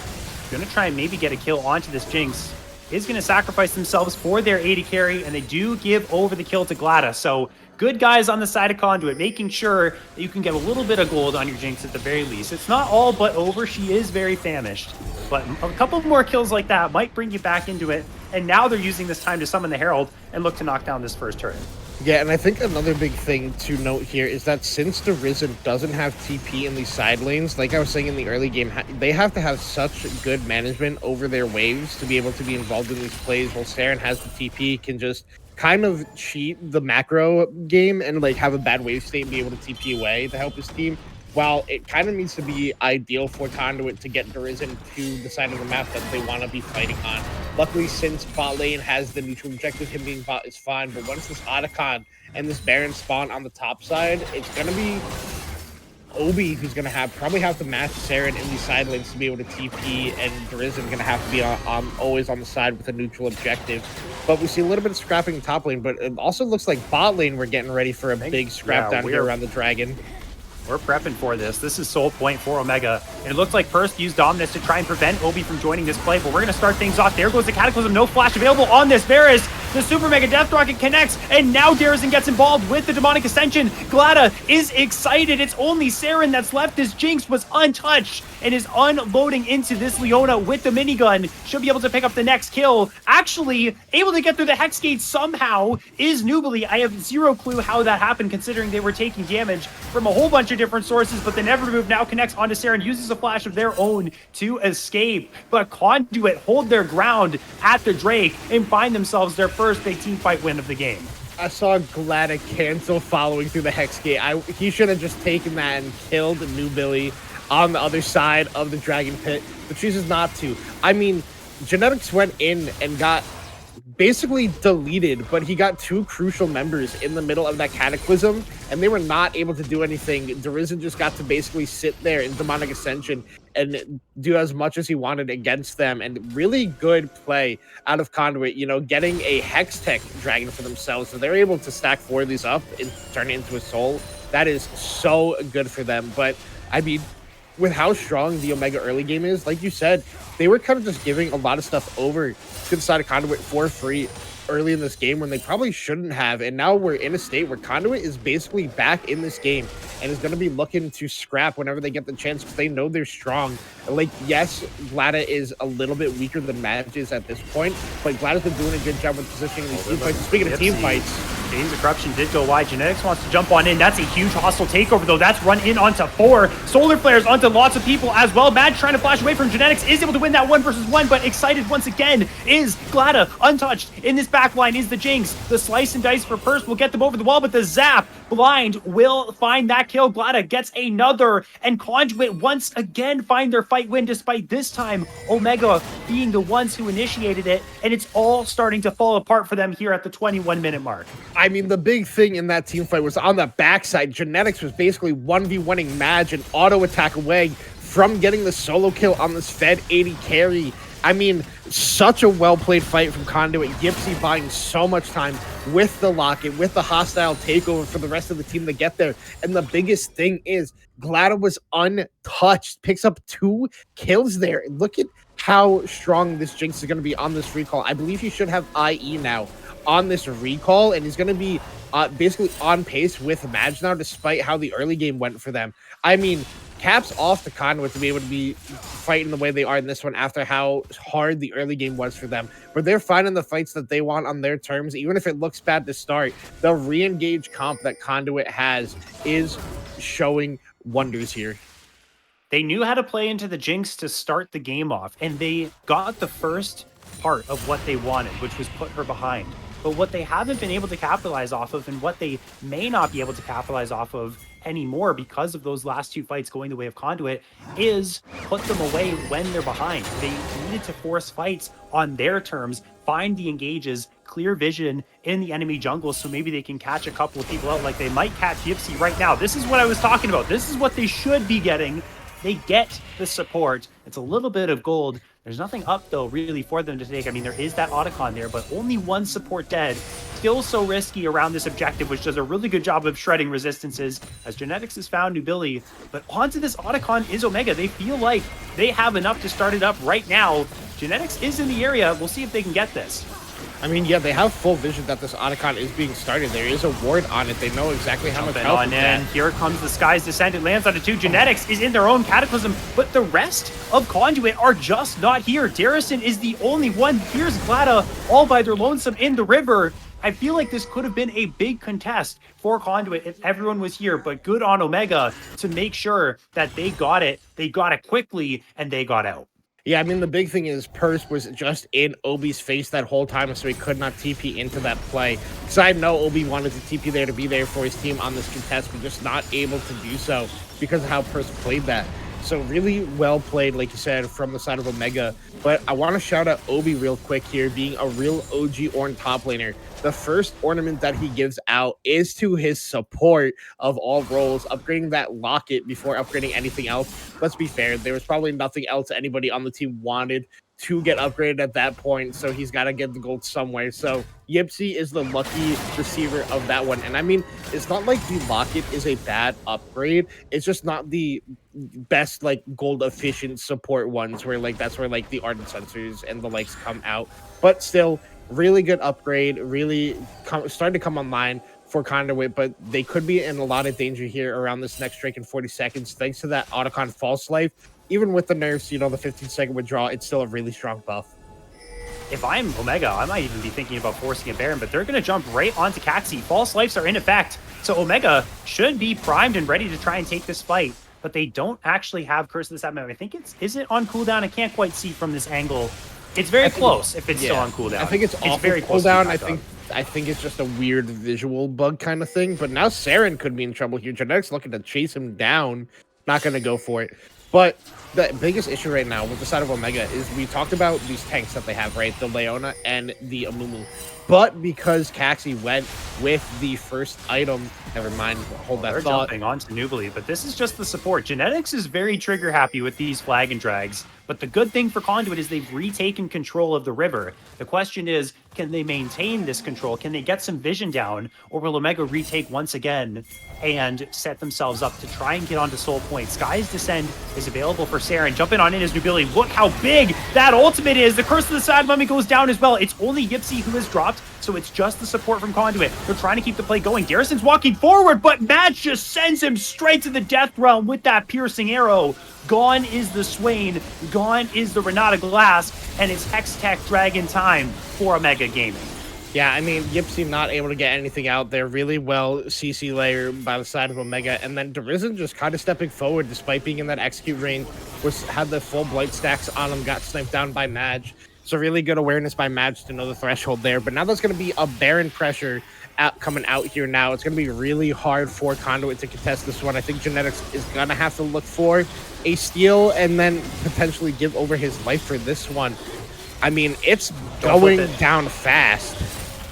Going to try and maybe get a kill onto this Jinx. Is going to sacrifice themselves for their AD carry, and they do give over the kill to Glada. So good guys on the side of Conduit, making sure that you can get a little bit of gold on your Jinx at the very least. It's not all but over. She is very famished, but a couple more kills like that might bring you back into it. And now they're using this time to summon the Herald and look to knock down this first turret. Yeah, and I think another big thing to note here is that since the Risen doesn't have TP in these side lanes, like I was saying in the early game, they have to have such good management over their waves to be able to be involved in these plays, while Saren has the TP, can just kind of cheat the macro game and like have a bad wave state and be able to TP away to help his team. While it kind of needs to be ideal for Conduit to get Risen to the side of the map that they want to be fighting on. Luckily, since bot lane has the neutral objective, him being bot is fine. But once this Otacon and this Baron spawn on the top side, it's going to be Obi who's going to probably have to match Saren in these side lanes to be able to TP, and Risen going to have to be always on the side with a neutral objective. But we see a little bit of scrapping top lane, but it also looks like bot lane we're getting ready for a big scrap down here around the Dragon. We're prepping for this. This is Soul Point for Omega. And it looks like Perst used Dominus to try and prevent Obi from joining this play, but we're going to start things off. There goes the Cataclysm. No flash available on this Varus. The Super Mega Death Rocket connects, and now Darrison gets involved with the Demonic Ascension. Glada is excited. It's only Saren that's left. This Jinx was untouched and is unloading into this Leona with the minigun. Should be able to pick up the next kill. Actually, able to get through the Hex Gate somehow is Nubly. I have zero clue how that happened, considering they were taking damage from a whole bunch of different sources, but the Never Move now connects onto Saren, uses a flash of their own to escape. But Conduit hold their ground at the Drake and find themselves their first big team fight win of the game. I saw Glada cancel following through the Hex Gate. He should have just taken that and killed Nubly on the other side of the Dragon Pit, but chooses not to. I mean, Genetics went in and got basically deleted, but he got 2 crucial members in the middle of that Cataclysm, and they were not able to do anything. Risen just got to basically sit there in Demonic Ascension and do as much as he wanted against them, and really good play out of Conduit, you know, getting a Hextech Dragon for themselves, so they're able to stack 4 of these up and turn it into a soul. That is so good for them. But I mean, with how strong the Omega early game is, like you said, they were kind of just giving a lot of stuff over to the side of Conduit for free early in this game when they probably shouldn't have. And now we're in a state where Conduit is basically back in this game and is going to be looking to scrap whenever they get the chance because they know they're strong. Like, yes, Glada is a little bit weaker than Madge is at this point, but Glada's been doing a good job with positioning these team fights. Speaking of team fights, James of Corruption did go wide. Genetics wants to jump on in. That's a huge hostile takeover, though. That's run in onto 4. Solar Flares onto lots of people as well. Madge trying to flash away from Genetics, is able to win that 1 versus 1, but excited once again is Glada. Untouched in this back line is the Jinx. The slice and dice for Purse will get them over the wall, but the zap blind will find that kill. Glada gets another, and Conduit once again find their fight win, despite this time Omega being the ones who initiated it, and it's all starting to fall apart for them here at the 21-minute mark. I mean, the big thing in that team fight was on the backside. Genetics was basically 1v1ing Madge and auto attack away from getting the solo kill on this Fed 80 carry. I mean, such a well-played fight from Conduit. Yipsy buying so much time with the locket, with the hostile takeover for the rest of the team to get there. And the biggest thing is Glada was untouched, picks up 2 kills there. Look at how strong this Jinx is going to be on this recall. I believe he should have IE now on this recall, and he's going to be basically on pace with Madge now, despite how the early game went for them. I mean, caps off to Conduit to be able to be fighting the way they are in this one after how hard the early game was for them. But they're finding the fights that they want on their terms, even if it looks bad to start. The re-engage comp that Conduit has is showing wonders here. They knew how to play into the Jinx to start the game off, and they got the first part of what they wanted, which was put her behind. But what they haven't been able to capitalize off of, and what they may not be able to capitalize off of anymore because of those last 2 fights going the way of Conduit, is put them away when they're behind. They needed to force fights on their terms, find the engages, clear vision in the enemy jungle, so maybe they can catch a couple of people out like they might catch Yipsy right now. This is what I was talking about. This is what they should be getting. They get the support. It's a little bit of gold. There's nothing up, though, really, for them to take. I mean, there is that Otacon there, but only 1 support dead. Still so risky around this objective, which does a really good job of shredding resistances, as Genetics has found Nubili. But onto this Otacon is Omega. They feel like they have enough to start it up right now. Genetics is in the area. We'll see if they can get this. I mean, yeah, they have full vision that this Otacon is being started. There is a ward on it. They know exactly how much health on in. Here comes the Sky's Descent. It lands onto 2. Genetics is in their own Cataclysm, but the rest of Conduit are just not here. Darrison is the only one. Here's Glada all by their lonesome in the river. I feel like this could have been a big contest for Conduit if everyone was here, but good on Omega to make sure that they got it quickly, and they got out. Yeah, I mean, the big thing is Purse was just in Obi's face that whole time, so he could not TP into that play. Because I know Obi wanted to TP there to be there for his team on this contest, but just not able to do so because of how Purse played that. So really well played, like you said, from the side of Omega. But I want to shout out Obi real quick here, being a real OG Ornn top laner. The first ornament that he gives out is to his support of all roles, upgrading that locket before upgrading anything else. Let's be fair, there was probably nothing else anybody on the team wanted to get upgraded at that point, so he's got to get the gold somewhere. So Yipsy is the lucky receiver of that one. And I mean, it's not like the locket is a bad upgrade, it's just not the best like gold efficient support ones where like that's where like the ardent sensors and the likes come out. But still, really good upgrade, really starting to come online for Conduit, but they could be in a lot of danger here around this next Drake in 40 seconds thanks to that Otacon False Life. Even with the nerfs, you know, the 15-second withdrawal, it's still a really strong buff. If I'm Omega, I might even be thinking about forcing a Baron, but they're going to jump right onto Caxi. False Lives are in effect, so Omega should be primed and ready to try and take this fight, but they don't actually have Curse of the Sapphire. I think is it on cooldown? I can't quite see from this angle. It's very close if it's still on cooldown. I think it's very close cooldown. I think it's just a weird visual bug kind of thing, but now Saren could be in trouble here. Genetics looking to chase him down. Not going to go for it. But the biggest issue right now with the side of Omega is we talked about these tanks that they have, right? The Leona and the Amumu. But because Caxi went with the first item, never mind, hold Well, that they're thought. jumping onto Nubly, but this is just the support. Genetics is very trigger happy with these flag and drags, but the good thing for Conduit is they've retaken control of the river. The question is, can they maintain this control? Can they get some vision down, or will Omega retake once again and set themselves up to try and get onto Soul Point? Sky's Descent is available for Saren. Jumping on in is Nubili. Look how big that ultimate is. The Curse of the Sad Mummy goes down as well. It's only Yipsy who has dropped, so it's just the support from Conduit. They're trying to keep the play going. Garrison's walking forward, but Madge just sends him straight to the death realm with that piercing arrow. Gone is the Swain, gone is the Renata Glass, and it's Hextech Dragon time for Omega Gaming. Yeah, I mean, Yipsy not able to get anything out there. Really well CC layer by the side of Omega. And then Derizen just kind of stepping forward despite being in that execute range. Had the full blight stacks on him, got sniped down by Madge. So really good awareness by Madge to know the threshold there. But now there's going to be a Baron pressure coming out here now. It's going to be really hard for Conduit to contest this one. I think Genetics is going to have to look for a steal and then potentially give over his life for this one. I mean, it's going down fast.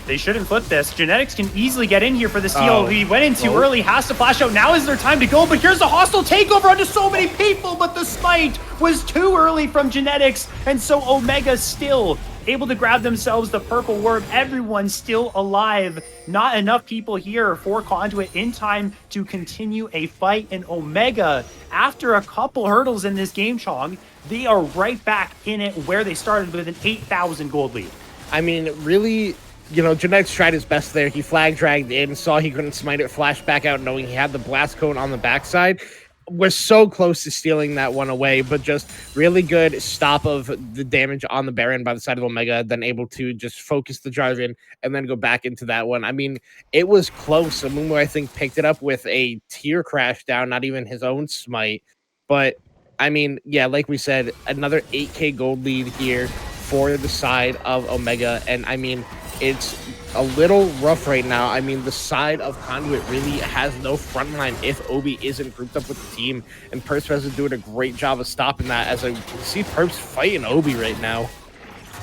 They shouldn't flip this. Genetics can easily get in here for the steal. He went in too early, has to flash out. Now is their time to go, but here's a hostile takeover onto so many people, but the smite was too early from Genetics, and so Omega still able to grab themselves the purple worm. Everyone still alive. Not enough people here for Conduit in time to continue a fight, and Omega, after a couple hurdles in this game, Chong, they are right back in it where they started with an 8,000 gold lead. I mean, really, you know, Genetics tried his best there. He flag dragged in, saw he couldn't smite it, flashed back out knowing he had the blast cone on the backside. Was so close to stealing that one away, but just really good stop of the damage on the Baron by the side of Omega, then able to just focus the drive in and then go back into that one. I mean, it was close. Amumu, I think, picked it up with a tear crash down, not even his own smite. But, I mean, yeah, like we said, another 8K gold lead here for the side of Omega. And, I mean, it's a little rough right now. I mean, the side of Conduit really has no front line if Obi isn't grouped up with the team, and Perspez is doing a great job of stopping that, as I see Perps fighting Obi right now.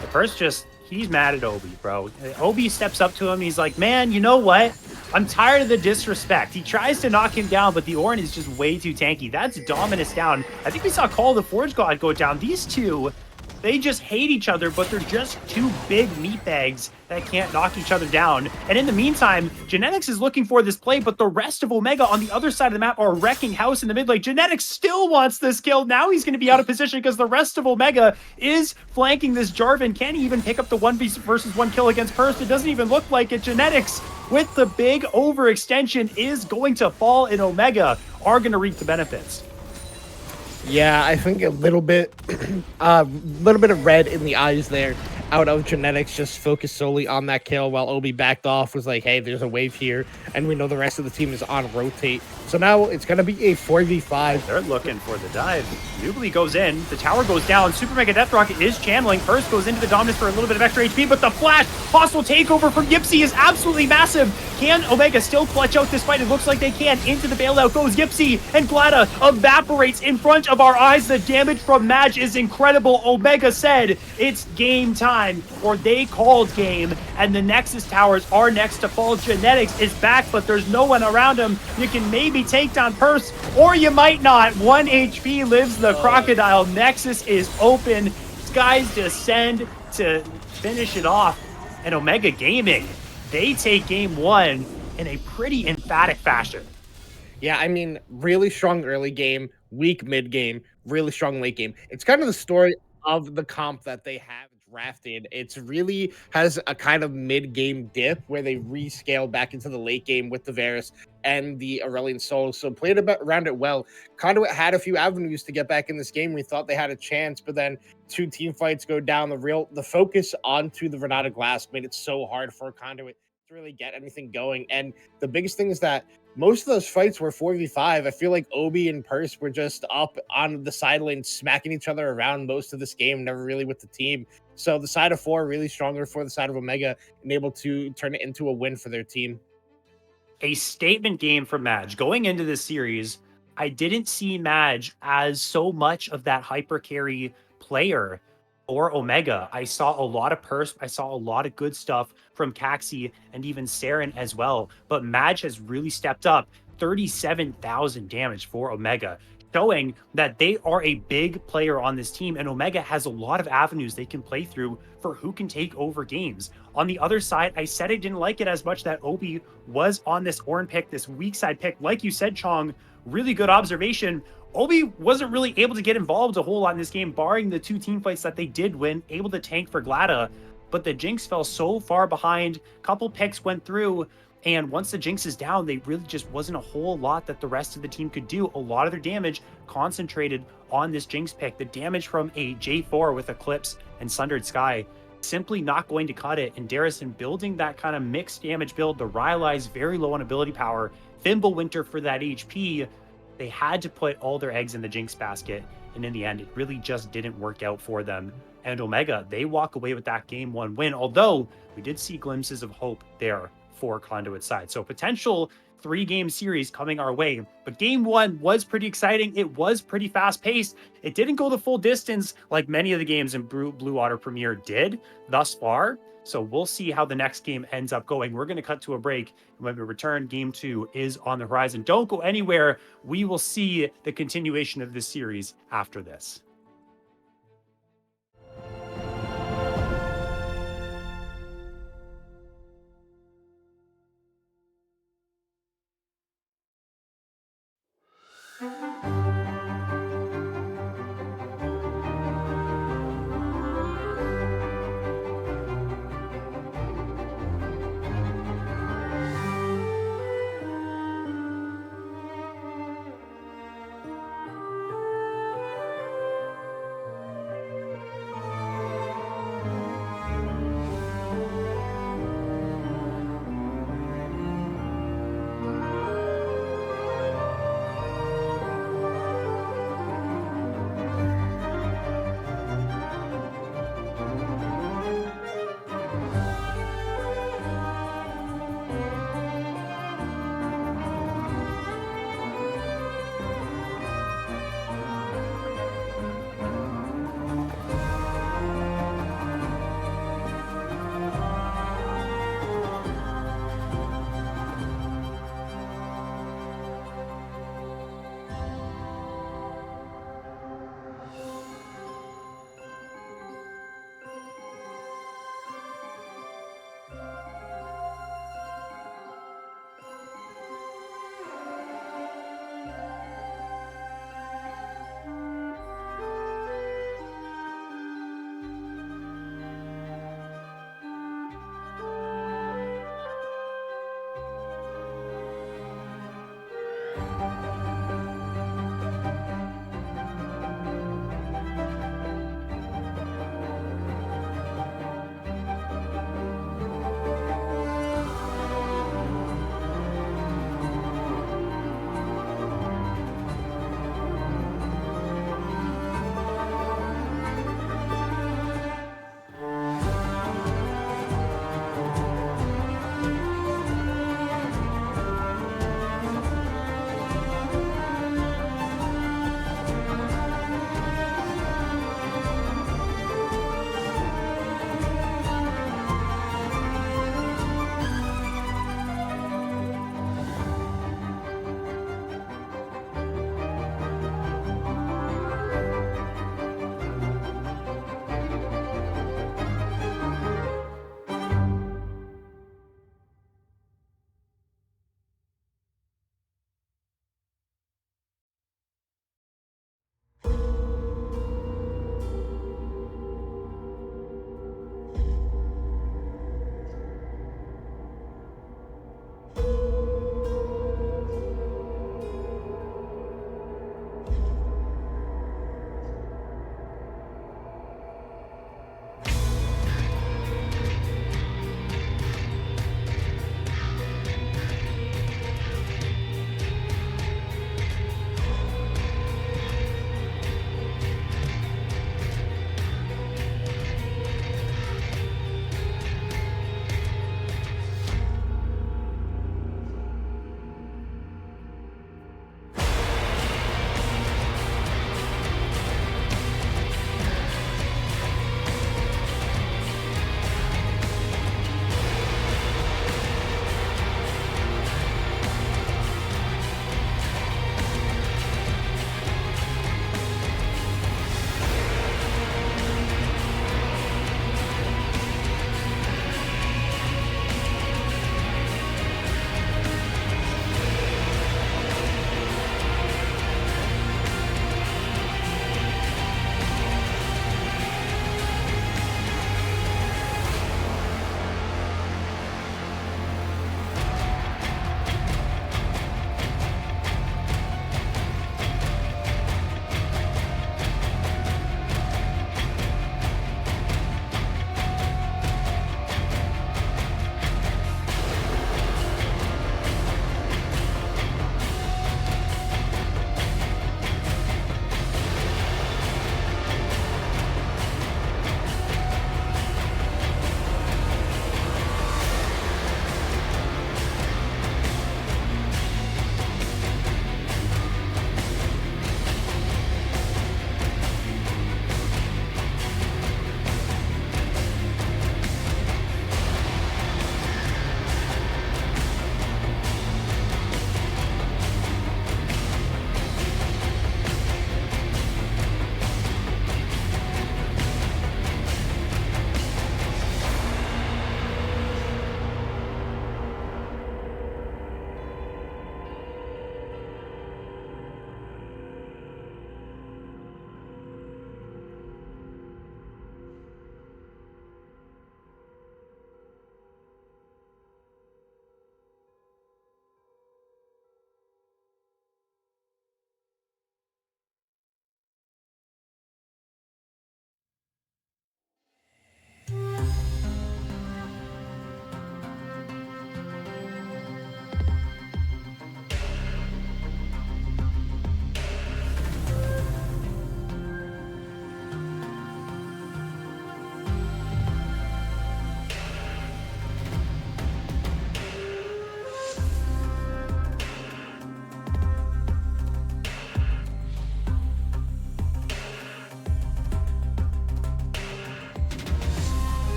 The Perps just, he's mad at Obi, bro. Obi steps up to him, he's like, man, you know what? I'm tired of the disrespect. He tries to knock him down, but the Ornn is just way too tanky. That's Dominus down. I think we saw Call of the Forge God go down. These two, they just hate each other, but they're just two big meatbags that can't knock each other down. And in the meantime, Genetics is looking for this play, but the rest of Omega on the other side of the map are wrecking house in the mid lane. Genetics still wants this kill. Now he's going to be out of position because the rest of Omega is flanking this Jarvan. Can he even pick up the 1v1 kill against Perst? It doesn't even look like it. Genetics, with the big overextension, is going to fall, and Omega are going to reap the benefits. Yeah, I think a little bit of red in the eyes there out of Genetics, just focused solely on that kill, while Obi backed off, was like, hey, there's a wave here, and we know the rest of the team is on rotate. So now it's going to be a 4v5. They're looking for the dive. Nubly goes in, the tower goes down, Super Mega Death Rocket is channeling. First goes into the Dominus for a little bit of extra HP, but the flash, hostile takeover from Yipsy is absolutely massive. Can Omega still clutch out this fight? It looks like they can. Into the bailout goes Yipsy, and Glada evaporates in front of our eyes. The damage from Madge is incredible. Omega said it's game time, or they called game, and the Nexus towers are next to fall. Genetics is back, but there's no one around him. You can maybe take down Purse, or you might not. 1 HP lives the Crocodile. Nexus is open. Skies descend to finish it off, and Omega Gaming, they take game one in a pretty emphatic fashion. Yeah, I mean, really strong early game, weak mid game, really strong late game. It's kind of the story of the comp that they have drafted. It's really has a kind of mid-game dip where they rescale back into the late game with the Varus and the Aurelion Soul. So played around it well. Conduit had a few avenues to get back in this game. We thought they had a chance, but then two team fights go down. The focus onto the Renata Glass made it so hard for Conduit to really get anything going. And the biggest thing is that most of those fights were 4v5. I feel like Obi and Purse were just up on the side lane, smacking each other around most of this game, never really with the team. So the side of 4 really stronger for the side of Omega, and able to turn it into a win for their team. A statement game for Madge. Going into this series, I didn't see Madge as so much of that hyper carry player or Omega. I saw a lot of I saw a lot of good stuff from Caxi and even Saren as well. But Madge has really stepped up. 37,000 damage for Omega, showing that they are a big player on this team. And Omega has a lot of avenues they can play through for who can take over games. On the other side, I said I didn't like it as much that Obi was on this Ornn pick, this weak side pick. Like you said, Chong, really good observation. Obi wasn't really able to get involved a whole lot in this game, barring the 2 team fights that they did win, able to tank for Glada. But the Jinx fell so far behind. Couple picks went through. And once the Jinx is down, they really just wasn't a whole lot that the rest of the team could do. A lot of their damage concentrated on this Jinx pick. The damage from a J4 with Eclipse and Sundered Sky simply not going to cut it. And Darrison building that kind of mixed damage build, the Rylai's very low on ability power, Winter for that HP. They had to put all their eggs in the Jinx basket. And in the end, it really just didn't work out for them. And Omega, they walk away with that game 1 win, although we did see glimpses of hope there for Conduit side. So potential 3-game series coming our way. But game 1 was pretty exciting. It was pretty fast paced. It didn't go the full distance like many of the games in Blue Water Premier did thus far. So we'll see how the next game ends up going. We're going to cut to a break. And when we return, game 2 is on the horizon. Don't go anywhere. We will see the continuation of this series after this.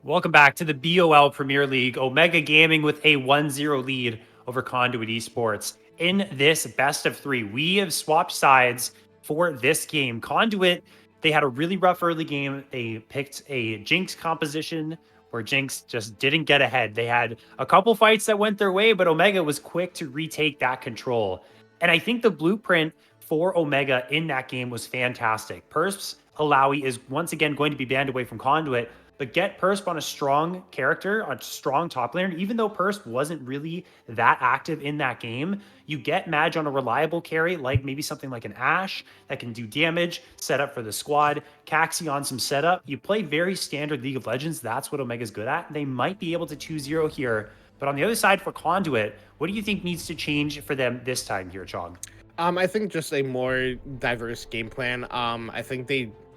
Welcome back to the BOL Premier League. Omega Gaming with a 1-0 lead over Conduit Esports. In this best of three, we have swapped sides for this game. Conduit, they had a really rough early game. They picked a Jinx composition where Jinx just didn't get ahead. They had a couple fights that went their way, but Omega was quick to retake that control. And I think the blueprint for Omega in that game was fantastic. Persps Alawi is once again going to be banned away from Conduit, but get Persp on a strong character, a strong top laner. Even though Persp wasn't really that active in that game, you get Madge on a reliable carry, like maybe something like an Ashe that can do damage, set up for the squad, Caxi on some setup. You play very standard League of Legends. That's what Omega's good at. They might be able to 2-0 here. But on the other side for Conduit, what do you think needs to change for them this time here, Chong? I think just a more diverse game plan.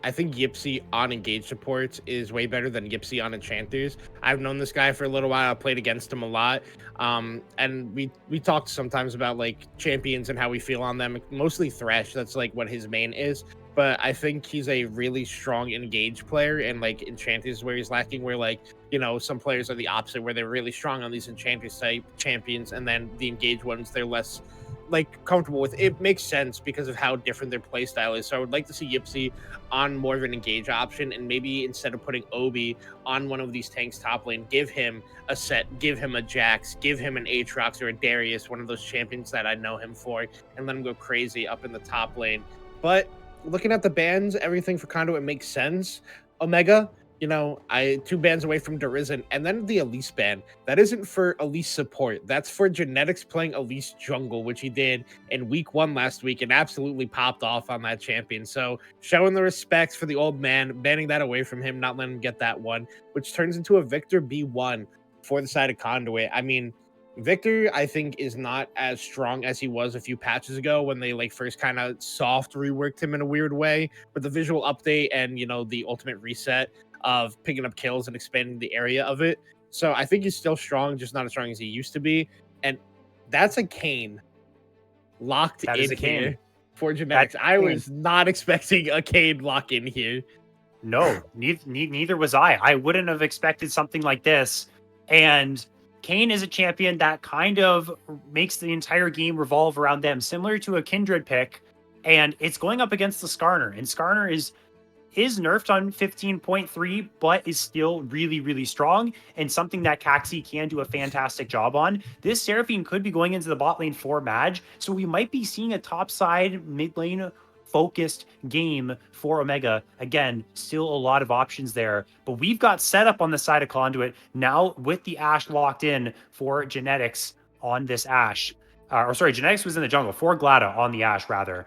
I think Yipsy on engage supports is way better than Yipsy on enchanters. I've known this guy for a little while. I played against him a lot. And we talked sometimes about like champions and how we feel on them. Mostly Thresh. That's like what his main is. But I think he's a really strong engage player, and like enchanters where he's lacking, where like, you know, some players are the opposite, where they're really strong on these enchanters type champions, and then the engage ones they're less like comfortable with. It makes sense because of how different their play style is. So I would like to see Yipsy on more of an engage option, and maybe instead of putting Obi on one of these tanks top lane, give him a set, give him a Jax, give him an Aatrox or a Darius, one of those champions that I know him for, and let him go crazy up in the top lane. But looking at the bans, everything for Conduit makes sense. Omega, you know, I 2 bans away from Derizen, and then the Elise ban. That isn't for Elise support. That's for Genetics playing Elise jungle, which he did in week 1 last week and absolutely popped off on that champion. So showing the respects for the old man, banning that away from him, not letting him get that one, which turns into a Victor B1 for the side of Conduit. I mean, Victor, I think, is not as strong as he was a few patches ago when they like first kind of soft reworked him in a weird way with the visual update and, you know, the ultimate reset of picking up kills and expanding the area of it. So I think he's still strong, just not as strong as he used to be. And that's a Kane locked That is in a Kane. here for Genetics. I was not expecting a Kane lock in here. No, neither was I. I wouldn't have expected something like this. And Kane is a champion that kind of makes the entire game revolve around them, similar to a Kindred pick. And it's going up against the Skarner. And Skarner is nerfed on 15.3, but is still really, really strong and something that Caxi can do a fantastic job on. This Seraphine could be going into the bot lane for Madge, so we might be seeing a top side mid lane focused game for Omega. Again, still a lot of options there, but we've got setup on the side of Conduit now with the Ashe locked in for Genetics on this Ashe. Genetics was in the jungle for Glada on the Ashe, rather.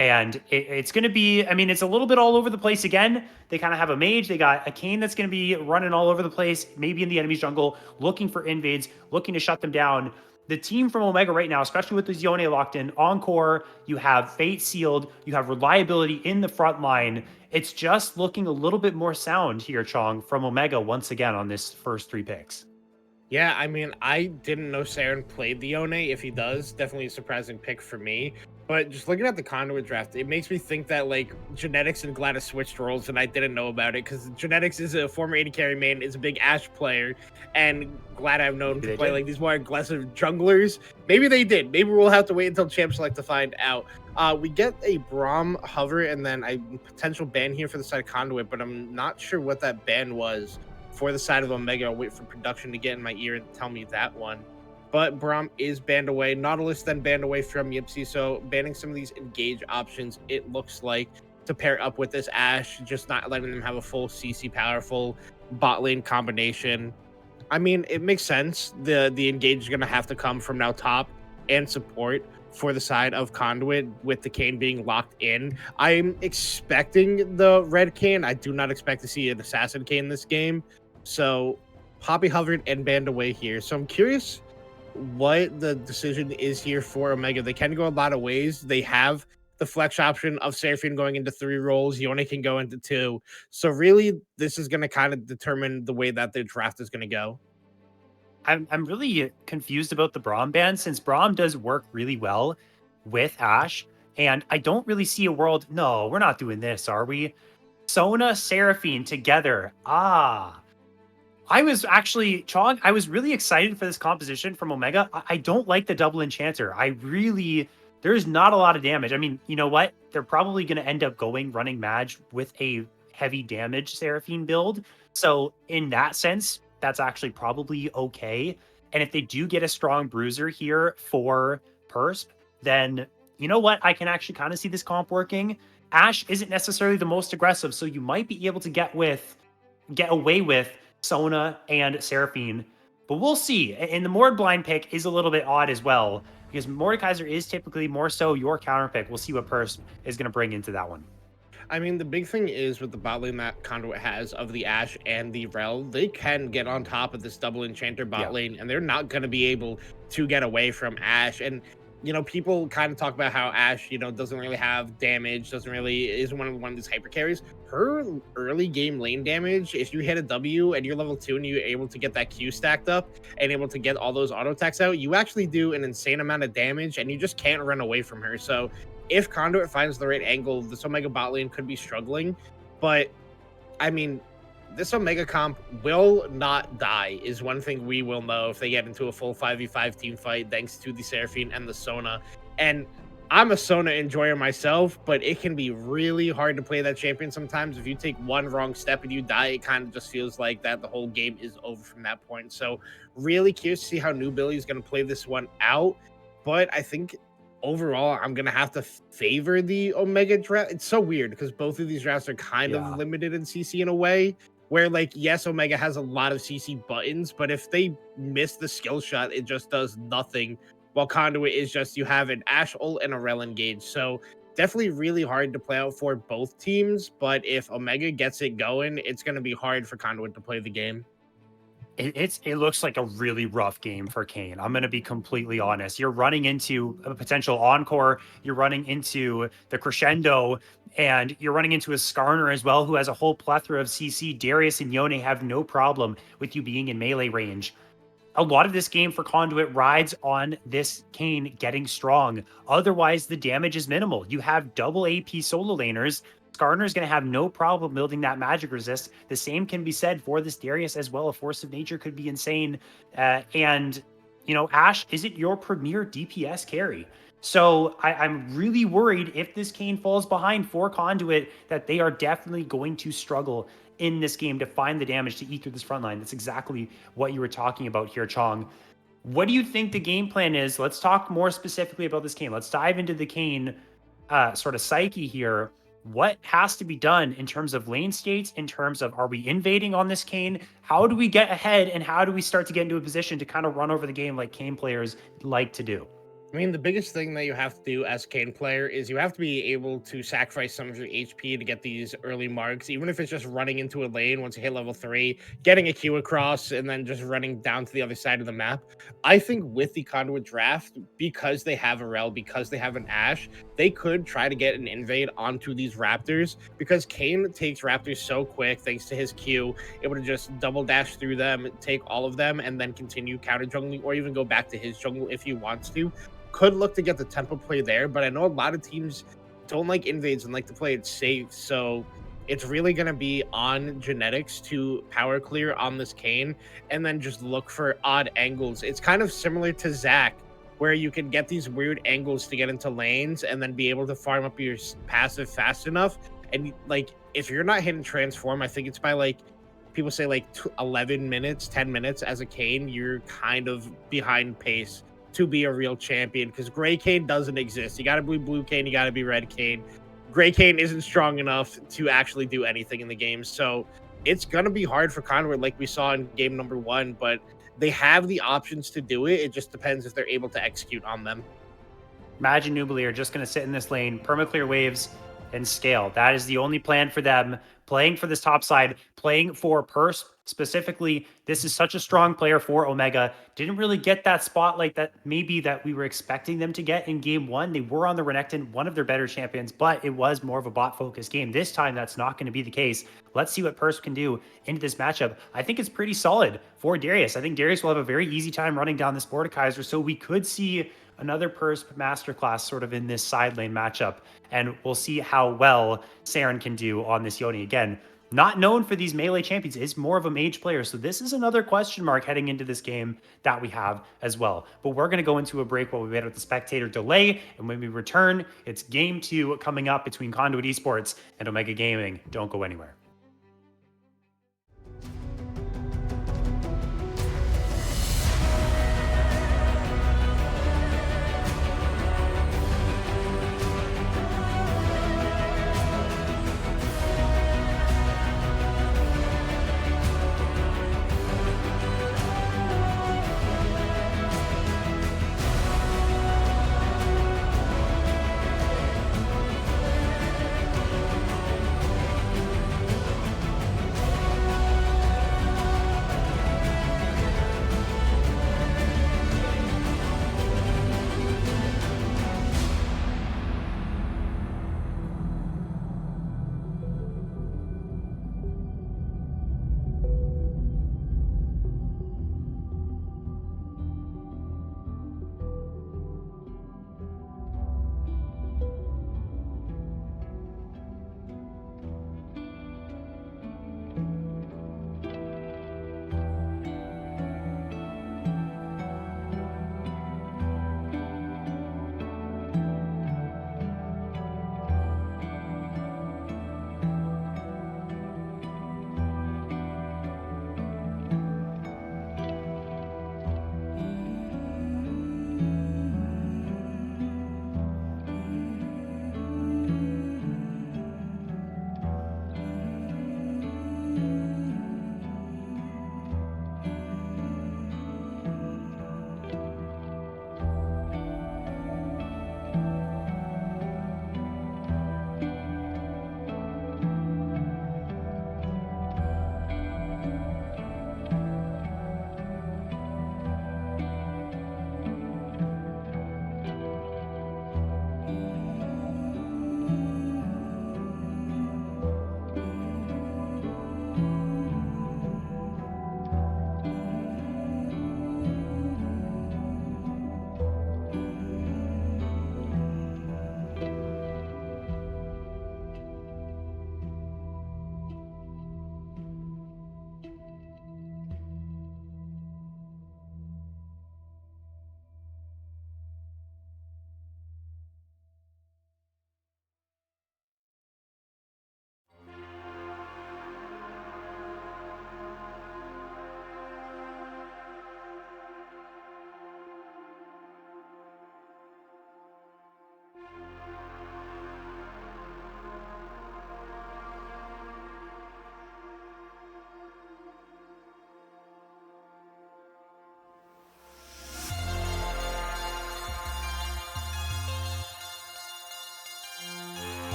And it's going to be, I mean, it's a little bit all over the place again. They kind of have a mage. They got a Kane that's going to be running all over the place, maybe in the enemy's jungle, looking for invades, looking to shut them down. The team from Omega right now, especially with the Zione locked in, Encore, you have Fate sealed, you have reliability in the front line. It's just looking a little bit more sound here, Chong, from Omega once again on this first 3 picks. Yeah, I mean, I didn't know Saren played the Yone. If he does, definitely a surprising pick for me. But just looking at the Conduit draft, it makes me think that like Genetics and Gladys switched roles, and I didn't know about it because Genetics is a former AD carry main, is a big Ashe player, and Glad I've known to play like these more aggressive junglers. Maybe they did. Maybe we'll have to wait until Champ Select to find out. We get a Braum hover and then a potential ban here for the side of Conduit, but I'm not sure what that ban was for the side of Omega. I'll wait for production to get in my ear and tell me that one. But Braum is banned away. Nautilus then banned away from Yipsy. So banning some of these engage options, it looks like, to pair up with this Ashe, just not letting them have a full CC powerful bot lane combination. I mean, it makes sense. The engage is going to have to come from now top and support for the side of Conduit with the Kane being locked in. I'm expecting the red Kane. I do not expect to see an assassin Kane this game. So Poppy hovered and banned away here. So I'm curious what the decision is here for Omega. They can go a lot of ways. They have the flex option of Seraphine going into 3 roles. You only can go into 2. So really, this is going to kind of determine the way that their draft is going to go. I'm really confused about the Braum ban, since Braum does work really well with Ashe, and I don't really see a world. No, we're not doing this, are we? Sona, Seraphine together. I was actually, Chong, I was really excited for this composition from Omega. I don't like the double enchanter. There's not a lot of damage. I mean, you know what? They're probably going to end up running Mage with a heavy damage Seraphine build. So, in that sense, that's actually probably okay. And if they do get a strong bruiser here for Persp, then you know what? I can actually kind of see this comp working. Ashe isn't necessarily the most aggressive, so you might be able to get away with Sona and Seraphine. But we'll see. And the Mord blind pick is a little bit odd as well, because Mordekaiser is typically more so your counter pick. We'll see what Purse is going to bring into that one. I mean, the big thing is with the bot lane that Conduit has of the Ashe and the Rel, they can get on top of this double enchanter bot lane, and they're not going to be able to get away from Ashe. And people kind of talk about how Ashe, doesn't really have damage, isn't one of these hyper carries. Her early game lane damage, if you hit a W and you're level 2 and you're able to get that Q stacked up and able to get all those auto attacks out, you actually do an insane amount of damage and you just can't run away from her. So if Conduit finds the right angle, this Omega bot lane could be struggling. But I mean, this Omega comp will not die, is one thing we will know if they get into a full 5v5 team fight, thanks to the Seraphine and the Sona. And I'm a Sona enjoyer myself, but it can be really hard to play that champion sometimes. If you take one wrong step and you die, it kind of just feels like that the whole game is over from that point. So really curious to see how New Billy is going to play this one out. But I think overall, I'm going to have to favor the Omega draft. It's so weird because both of these drafts are kind of limited in CC in a way where, like, yes, Omega has a lot of CC buttons, but if they miss the skill shot, it just does nothing. While Conduit is just, you have an Ashe ult and a Rel engage. So definitely really hard to play out for both teams. But if Omega gets it going, it's going to be hard for Conduit to play the game. It looks like a really rough game for Kane. I'm going to be completely honest. You're running into a potential encore. You're running into the crescendo, and you're running into a Skarner as well, who has a whole plethora of CC. Darius and Yone have no problem with you being in melee range. A lot of this game for Conduit rides on this Kane getting strong. Otherwise, the damage is minimal. You have double AP solo laners. Skarner is going to have no problem building that magic resist. The same can be said for this Darius as well. A force of nature could be insane. And, Ashe isn't your premier DPS carry. So I'm really worried if this Kane falls behind for Conduit that they are definitely going to struggle in this game to find the damage to eat through this front line. That's exactly what you were talking about here, Chong. What do you think the game plan is? Let's talk more specifically about this Kane. Let's dive into the Kane sort of psyche here. What has to be done in terms of lane states, in terms of, are we invading on this Kane? How do we get ahead, and how do we start to get into a position to kind of run over the game like Kane players like to do? I mean, the biggest thing that you have to do as Kane player is you have to be able to sacrifice some of your HP to get these early marks, even if it's just running into a lane once you hit level 3, getting a Q across, and then just running down to the other side of the map. I think with the Conduit draft, because they have a Rel, because they have an Ashe, they could try to get an invade onto these Raptors, because Kane takes Raptors so quick thanks to his Q, able to just double dash through them, take all of them, and then continue counter jungling, or even go back to his jungle if he wants to. Could look to get the tempo play there, but I know a lot of teams don't like invades and like to play it safe, so it's really going to be on genetics to power clear on this Kane and then just look for odd angles. It's kind of similar to Zac, where you can get these weird angles to get into lanes and then be able to farm up your passive fast enough. And like, if you're not hitting transform, I think it's by like, people say like 11 minutes, 10 minutes as a Kane, you're kind of behind pace to be a real champion, because Gray Kane doesn't exist. You got to be Blue Kane, you got to be Red Kane. Gray Kane isn't strong enough to actually do anything in the game, so it's going to be hard for Conduit like we saw in game number 1, but they have the options to do it. It just depends if they're able to execute on them. Imagine Nubly are just going to sit in this lane, permaclear waves, and scale. That is the only plan for them. Playing for this top side, playing for Purse specifically. This is such a strong player for Omega. Didn't really get that spotlight that maybe that we were expecting them to get in game 1. They were on the Renekton, one of their better champions, but it was more of a bot-focused game. This time, that's not going to be the case. Let's see what Purse can do into this matchup. I think it's pretty solid for Darius. I think Darius will have a very easy time running down this Mordekaiser, so we could see another Purse masterclass sort of in this side lane matchup, and we'll see how well Saren can do on this Yone. Again, not known for these melee champions, is more of a mage player. So this is another question mark heading into this game that we have as well. But we're going to go into a break while we wait with the spectator delay. And when we return, it's game 2 coming up between Conduit Esports and Omega Gaming. Don't go anywhere.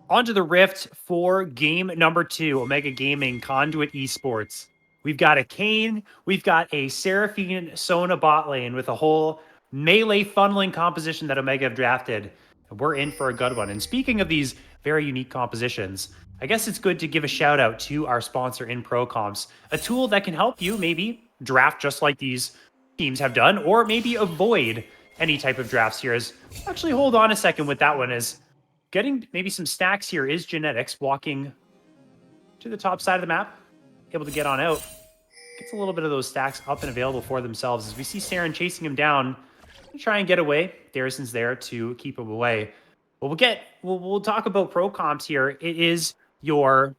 Onto the Rift for game number 2, Omega Gaming, Conduit Esports. We've got a Kayn. We've got a Seraphine Sona bot lane with a whole melee funneling composition that Omega have drafted. We're in for a good one. And speaking of these very unique compositions, I guess it's good to give a shout out to our sponsor in Pro Comps, a tool that can help you maybe draft just like these teams have done, or maybe avoid any type of drafts here. Is actually hold on a second with that one. Is getting maybe some stacks here is Genetics walking to the top side of the map, able to get on out. Gets a little bit of those stacks up and available for themselves as we see Saren chasing him down. Try and get away. Darison's there to keep him away. But we'll talk about pro comps here. It is our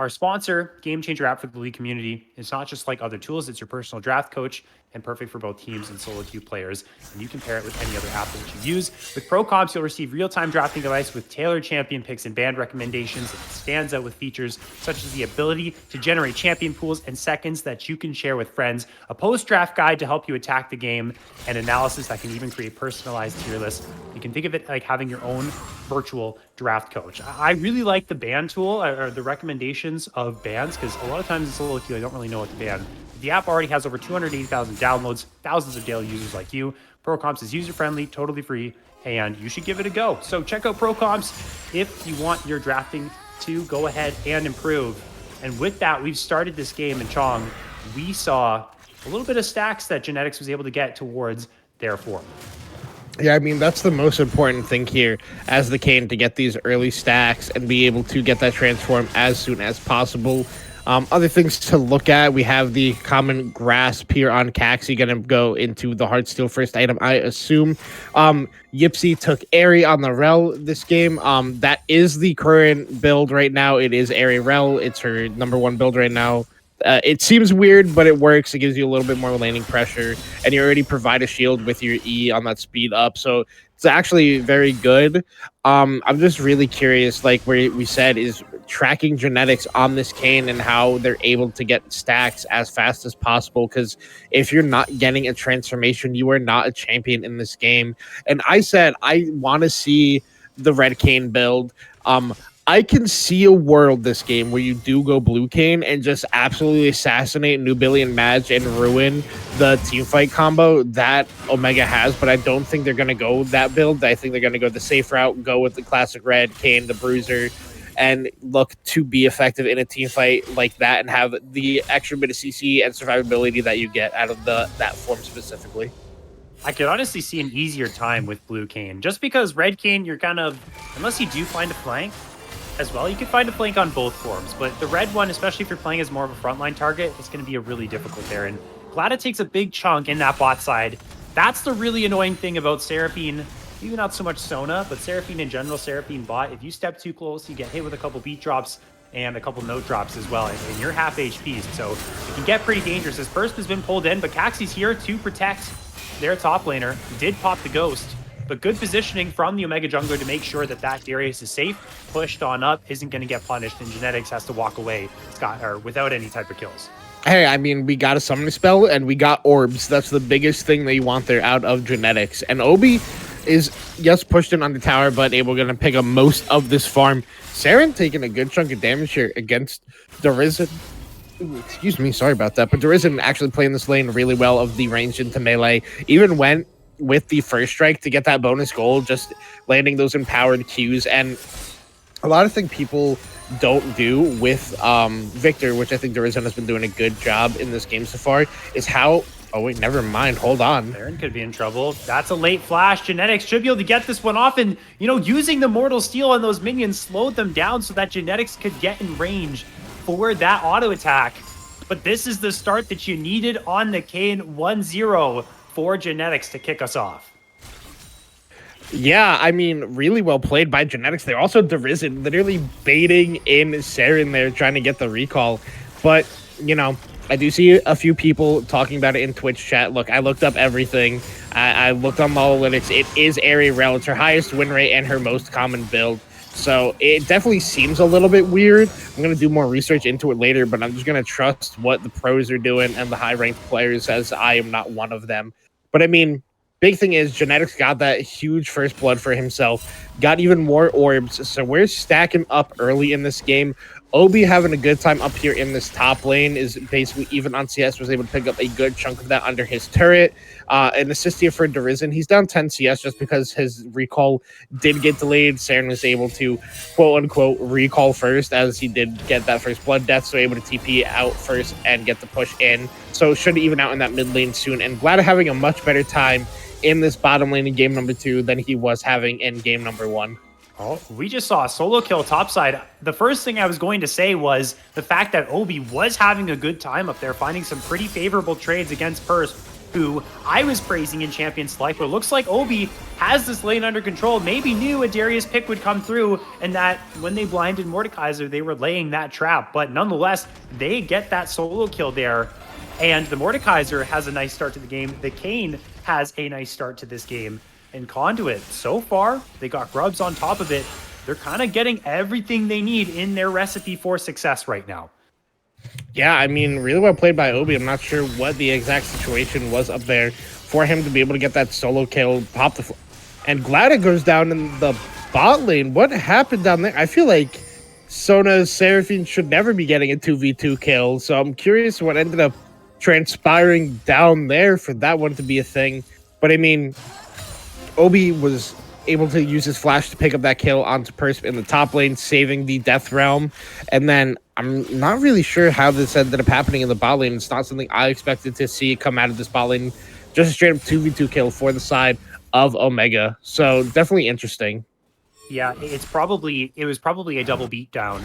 sponsor, Game Changer app for the league community. It's not just like other tools, it's your personal draft coach and perfect for both teams and solo queue players. And you can pair it with any other app that you use. With Pro Comps, you'll receive real-time drafting advice with tailored champion picks and band recommendations. It stands out with features such as the ability to generate champion pools in seconds that you can share with friends, a post-draft guide to help you attack the game, and analysis that can even create personalized tier lists. You can think of it like having your own virtual draft coach. I really like the band tool or the recommendations of bands because a lot of times in solo queue, I don't really know what to ban. The app already has over 280,000 downloads, thousands of daily users like you. ProComps is user-friendly, totally free, and you should give it a go. So check out ProComps if you want your drafting to go ahead and improve. And with that, we've started this game in Chong. We saw a little bit of stacks that Genetics was able to get towards their form. Yeah, I mean, that's the most important thing here as the Kayn, to get these early stacks and be able to get that transform as soon as possible. Other things to look at, we have the common grasp here on Caxi, going to go into the Heartsteel first item, I assume. Yipsy took Airy on the Rel this game. That is the current build right now. It is Airy Rel. It's her #1 build right now. It seems weird, but it works. It gives you a little bit more laning pressure, and you already provide a shield with your E on that speed up. So it's actually very good. I'm just really curious, like where we said, is tracking Genetics on this Kayn and how they're able to get stacks as fast as possible. Because if you're not getting a transformation, you are not a champion in this game. And I said I want to see the red Kayn build. I can see a world this game where you do go blue Kayn and just absolutely assassinate Nubilian Madge and ruin the team fight combo that Omega has, but I don't think they're going to go that build. I think they're going to go the safe route, go with the classic red Kayn, the bruiser, and look to be effective in a team fight like that and have the extra bit of CC and survivability that you get out of that form specifically. I could honestly see an easier time with blue Kayn, just because red Kayn, you're kind of, unless you do find a flank, as well. You could find a flank on both forms, but the red one, especially if you're playing as more of a frontline target, is going to be a really difficult there. And glad it takes a big chunk in that bot side. That's the really annoying thing about Seraphine, maybe not so much Sona, but Seraphine in general, Seraphine bot. If you step too close, you get hit with a couple beat drops and a couple note drops as well, and you're half HP, so it can get pretty dangerous. His burst has been pulled in, but Caxi's here to protect their top laner. He did pop the ghost, but good positioning from the Omega jungler to make sure that Darius is safe, pushed on up, isn't going to get punished, and Genetics has to walk away without any type of kills. Hey, I mean, we got a summoning spell and we got orbs. That's the biggest thing that you want there out of Genetics. And Obi is, yes, pushed in on the tower, but able to pick up most of this farm. Saren taking a good chunk of damage here against Darius. Excuse me, sorry about that. But Darius actually playing this lane really well of the range into melee. Even went with the first strike to get that bonus goal, just landing those empowered Qs. And a lot of things people don't do with Victor, which I think Darius has been doing a good job in this game so far, is how... Oh, wait, never mind. Hold on. Aaron could be in trouble. That's a late flash. Genetics should be able to get this one off, and, you know, using the Mortal Steel on those minions slowed them down so that Genetics could get in range for that auto attack. But this is the start that you needed on the Kayn. 1-0 for Genetics to kick us off. Yeah, I mean, really well played by Genetics. They're also Derisen, literally baiting in Saren there, trying to get the recall. But, you know, I do see a few people talking about it in Twitch chat. Look, I looked up everything. I looked on the analytics. It is Airy Rel. It's her highest win rate and her most common build. So it definitely seems a little bit weird. I'm going to do more research into it later, but I'm just going to trust what the pros are doing and the high-ranked players, as I am not one of them. But I mean, big thing is Genetics got that huge first blood for himself, got even more orbs, so we're stacking up early in this game. Obi having a good time up here in this top lane is basically even on CS, was able to pick up a good chunk of that under his turret. An assist here for Derizen. He's down 10 CS just because his recall did get delayed. Saren was able to quote unquote recall first, as he did get that first blood death, so able to TP out first and get the push in. So should even out in that mid lane soon. And Glad having a much better time in this bottom lane in game number 2 than he was having in game number 1. Oh, we just saw a solo kill topside. The first thing I was going to say was the fact that Obi was having a good time up there, finding some pretty favorable trades against Persp, who I was praising in Champion Select, but it looks like Obi has this lane under control. Maybe knew a Darius pick would come through, and that when they blinded Mordekaiser, they were laying that trap. But nonetheless, they get that solo kill there, and the Mordekaiser has a nice start to the game. The Kayn has a nice start to this game. And Conduit, so far, they got Grubs on top of it. They're kind of getting everything they need in their recipe for success right now. Yeah, I mean, really well played by Obi. I'm not sure what the exact situation was up there for him to be able to get that solo kill, pop the... And Glad goes down in the bot lane. What happened down there? I feel like Sona's Seraphine should never be getting a 2v2 kill, so I'm curious what ended up transpiring down there for that one to be a thing. But I mean, Obi was able to use his flash to pick up that kill onto Persp in the top lane, saving the Death Realm. And then I'm not really sure how this ended up happening in the bot lane. It's not something I expected to see come out of this bot lane. Just a straight up 2v2 kill for the side of Omega. So definitely interesting. Yeah, it was probably a double beat drop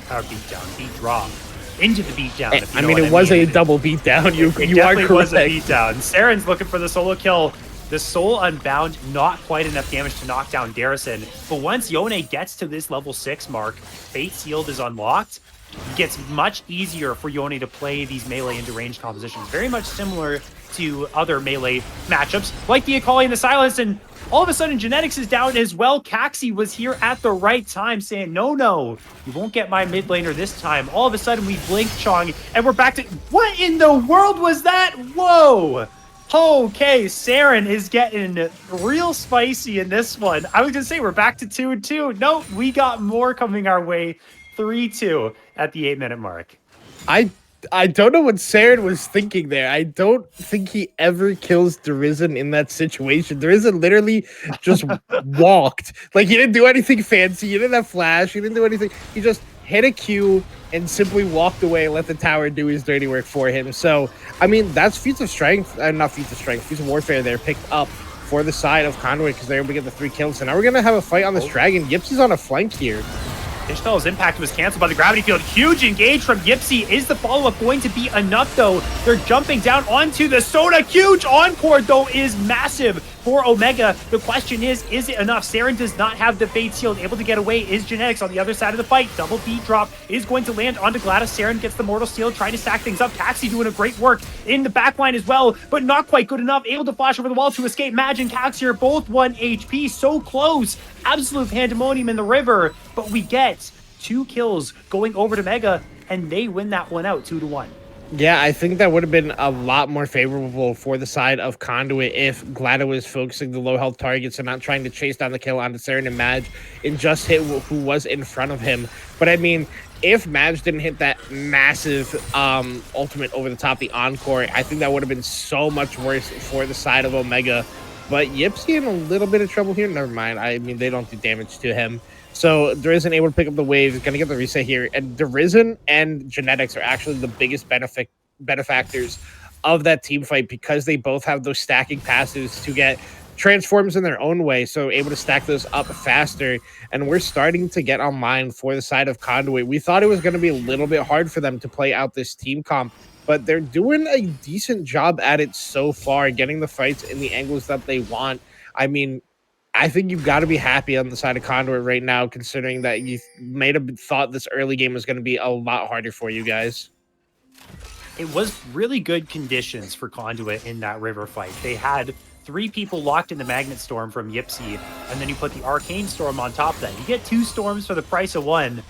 into the beatdown. I mean, it was a double beatdown. You are correct. Was a beatdown. Saren's looking for the solo kill. The Soul Unbound, not quite enough damage to knock down Darrison. But once Yone gets to this level 6 mark, Fate Sealed is unlocked. It gets much easier for Yone to play these melee into ranged compositions. Very much similar to other melee matchups, like the Akali and the Silence. And all of a sudden, Genetics is down as well. Caxi was here at the right time saying, no, you won't get my mid laner this time. All of a sudden, we blink Chong, and we're back to... What in the world was that? Whoa! Okay, Saren is getting real spicy in this one. I was going to say we're back to 2-2. No, we got more coming our way. 3-2 at the 8-minute mark. I don't know what Saren was thinking there. I don't think he ever kills Derizen in that situation. Derizen literally just walked. Like, he didn't do anything fancy. He didn't have flash. He didn't do anything. He just hit a Q and simply walked away and let the tower do his dirty work for him. So, I mean, that's feats of strength. Not feats of strength. Feats of warfare there picked up for the side of Conduit because they're able to get the 3 kills. So now we're going to have a fight on this dragon. Yipsy's on a flank here. Ishtal's impact was canceled by the gravity field. Huge engage from Yipsy. Is the follow-up going to be enough, though? They're jumping down onto the Soda. Huge encore, though, is massive for Omega. The question is it enough? Saren does not have the Fate Shield. Able to get away is Genetics on the other side of the fight. Double beat drop is going to land onto Gladys. Saren gets the Mortal Steel, trying to stack things up. Caxi doing a great work in the backline as well, but not quite good enough. Able to flash over the wall to escape. Madge and Caxi are both 1 HP. So close. Absolute pandemonium in the river, but we get 2 kills going over to Mega, and they win that one out 2-1. Yeah, I think that would have been a lot more favorable for the side of Conduit if Glada was focusing the low health targets and not trying to chase down the kill onto Saren and Madge and just hit who was in front of him. But I mean, if Madge didn't hit that massive ultimate over the top, the encore, I think that would have been so much worse for the side of Omega. But Yipsy in a little bit of trouble here. Never mind. I mean, they don't do damage to him. So Derizen able to pick up the wave. He's going to get the reset here. And Derizen and Genetics are actually the biggest benefactors of that team fight because they both have those stacking passes to get transforms in their own way. So able to stack those up faster. And we're starting to get online for the side of Conduit. We thought it was going to be a little bit hard for them to play out this team comp, but they're doing a decent job at it so far, getting the fights in the angles that they want. I mean, I think you've got to be happy on the side of Conduit right now, considering that you may have thought this early game was going to be a lot harder for you guys. It was really good conditions for Conduit in that river fight. They had 3 people locked in the Magnet Storm from Yipsy, and then you put the Arcane Storm on top of that. You get 2 storms for the price of 1.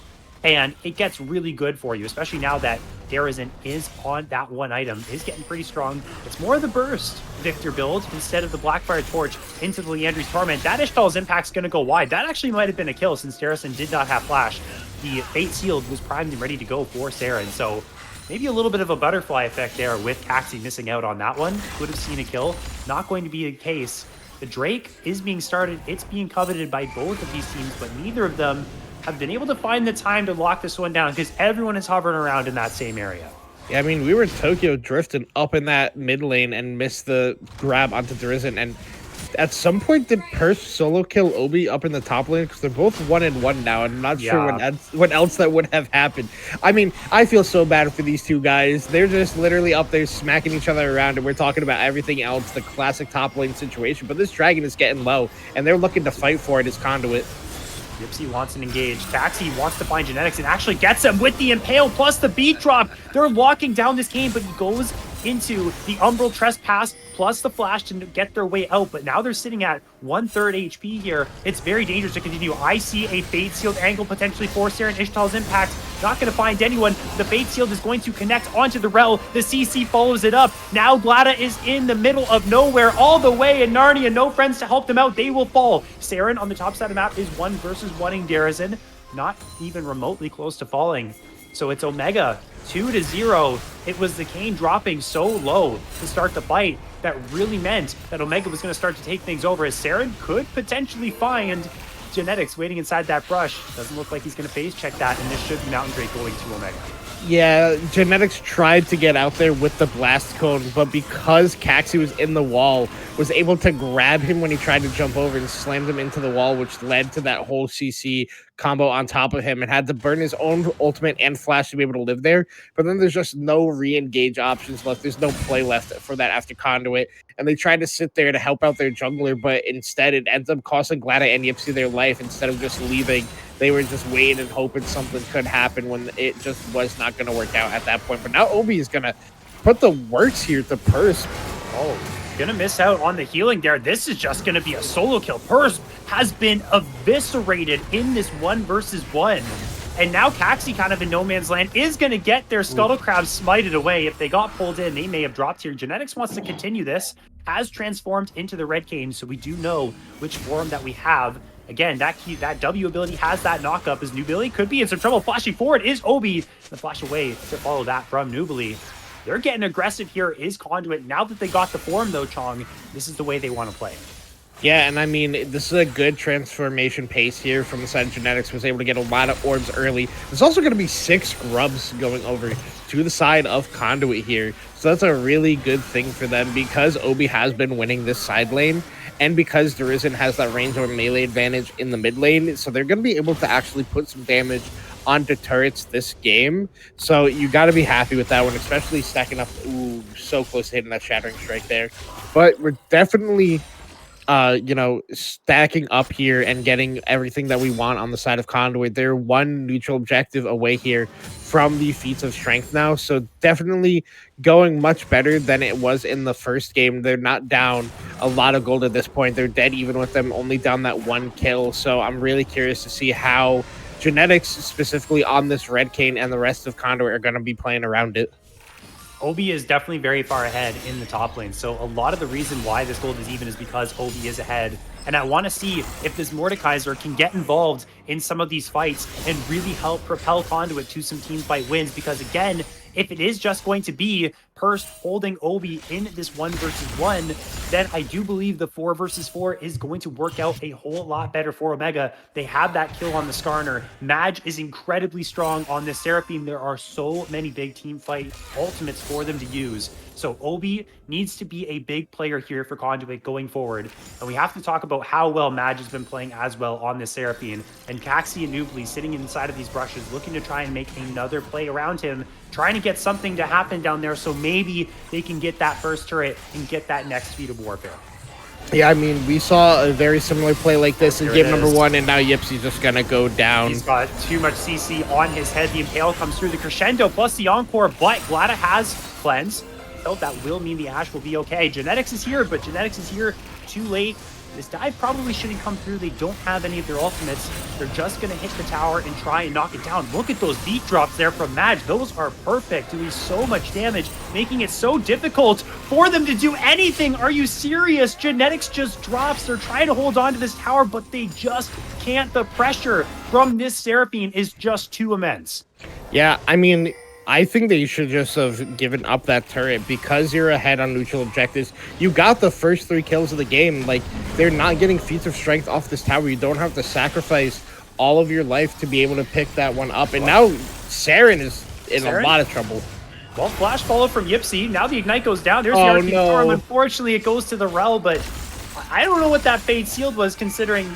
And it gets really good for you, especially now that Darizen is on that one item, is getting pretty strong. It's more of the burst Victor build instead of the Blackfire Torch into the Leandri's Torment. That Ishtal's Impact's going to go wide. That actually might have been a kill since Darizen did not have Flash. The Fate Sealed was primed and ready to go for Saren, so maybe a little bit of a butterfly effect there with Caxi missing out on that one. Could have seen a kill. Not going to be the case. The Drake is being started. It's being coveted by both of these teams, but neither of them have been able to find the time to lock this one down because everyone is hovering around in that same area. Yeah, I mean, we were Tokyo drifting up in that mid lane and missed the grab onto Darizen. And at some point, did Purse solo kill Obi up in the top lane? Because they're both 1-1 now. And I'm not sure what else that would have happened. I mean, I feel so bad for these two guys. They're just literally up there smacking each other around. And we're talking about everything else, the classic top lane situation. But this dragon is getting low. And they're looking to fight for it as Conduit. Gypsy wants an engage. Taxi wants to find Genetics and actually gets him with the Impale plus the beat drop. They're locking down this game, but he goes into the Umbral Trespass plus the Flash to get their way out. But now they're sitting at 1/3 HP here. It's very dangerous to continue. I see a Fate Sealed angle potentially for Saren. Ishtal's Impact not going to find anyone. The Fate Sealed is going to connect onto the Rel. The CC follows it up. Now Glada is in the middle of nowhere all the way, and Narnia, no friends to help them out. They will fall. Saren on the top side of the map is 1 versus 1ing Darizen. Not even remotely close to falling. So it's Omega 2-0. It was the Kane dropping so low to start the fight that really meant that Omega was going to start to take things over, as Saren could potentially find Genetics waiting inside that brush. Doesn't look like he's going to phase check that, and this should be Mountain Drake going to Omega. Yeah, Genetics tried to get out there with the blast cone, but because Caxi was in the wall, was able to grab him when he tried to jump over and slammed him into the wall, which led to that whole CC combo on top of him, and had to burn his own ultimate and flash to be able to live there. But then there's just no re-engage options left. There's no play left for that after Conduit, and they tried to sit there to help out their jungler, but instead it ends up costing Glada and Yipsy their life. Instead of just leaving, they were just waiting and hoping something could happen when it just was not going to work out at that point. But now Obi is going to put the works here to Purse. Oh, gonna miss out on the healing there. This is just gonna be a solo kill. Purse has been eviscerated in this 1 versus 1. And now Caxi, kind of in no man's land, is gonna get their Scuttle Crab smited away. If they got pulled in, they may have dropped here. Genetics wants to continue this, has transformed into the Red Cane, so we do know which form that we have. Again, that W ability has that knockup, as Nubili could be in some trouble. Flashing forward is Obi. The flash away to follow that from Nubili. They're getting aggressive here, is Conduit. Now that they got the form, though, Chong, this is the way they want to play. Yeah, and I mean, this is a good transformation pace here from the side of Genetics. Was able to get a lot of orbs early. There's also going to be 6 grubs going over to the side of Conduit here. So that's a really good thing for them, because Obi has been winning this side lane, and because Darizen has that range or melee advantage in the mid lane. So they're going to be able to actually put some damage onto turrets this game. So you got to be happy with that one, especially stacking up. Ooh, so close to hitting that Shattering Strike there. But we're definitely stacking up here and getting everything that we want on the side of Conduit. They're 1 neutral objective away here from the feats of strength now, so definitely going much better than it was in the first game. They're not down a lot of gold at this point. They're dead even with them only down that 1 kill, so I'm really curious to see how Genetics, specifically on this Red Cane, and the rest of Conduit are going to be playing around it. Obi is definitely very far ahead in the top lane. So a lot of the reason why this gold is even is because Obi is ahead. And I want to see if this Mordekaiser can get involved in some of these fights and really help propel Conduit to some team fight wins. Because again, if it is just going to be Purse holding Obi in this 1 versus 1, then I do believe the 4 versus 4 is going to work out a whole lot better for Omega. They have that kill on the Skarner. Maj is incredibly strong on this Seraphine. There are so many big team fight ultimates for them to use. So Obi needs to be a big player here for Conduit going forward. And we have to talk about how well Maj has been playing as well on this Seraphine. And Caxi and Nubli sitting inside of these brushes, looking to try and make another play around him, trying to get something to happen down there, so maybe they can get that first turret and get that next feat of warfare. Yeah, I mean, we saw a very similar play like this in game number 1, and now Yipsy's just going to go down. He's got too much CC on his head. The Impale comes through, the Crescendo plus the Encore, but Glada has Cleanse. That will mean the Ashe will be okay. Genetics is here, but Genetics is here too late. This dive probably shouldn't come through. They don't have any of their ultimates. They're just going to hit the tower and try and knock it down. Look at those beat drops there from Madge. Those are perfect, doing so much damage, making it so difficult for them to do anything. Are you serious? Genetics just drops. They're trying to hold on to this tower, but they just can't. The pressure from this Seraphine is just too immense. Yeah, I mean, I think they should just have given up that turret because you're ahead on neutral objectives. You got the first 3 kills of the game. Like, they're not getting feats of strength off this tower. You don't have to sacrifice all of your life to be able to pick that one up. And now Saren is in a lot of trouble. Well, flash follow from Yipsy. Now the Ignite goes down. There's the Arcane Storm. Unfortunately, it goes to the Rel, but I don't know what that Fade Sealed was, considering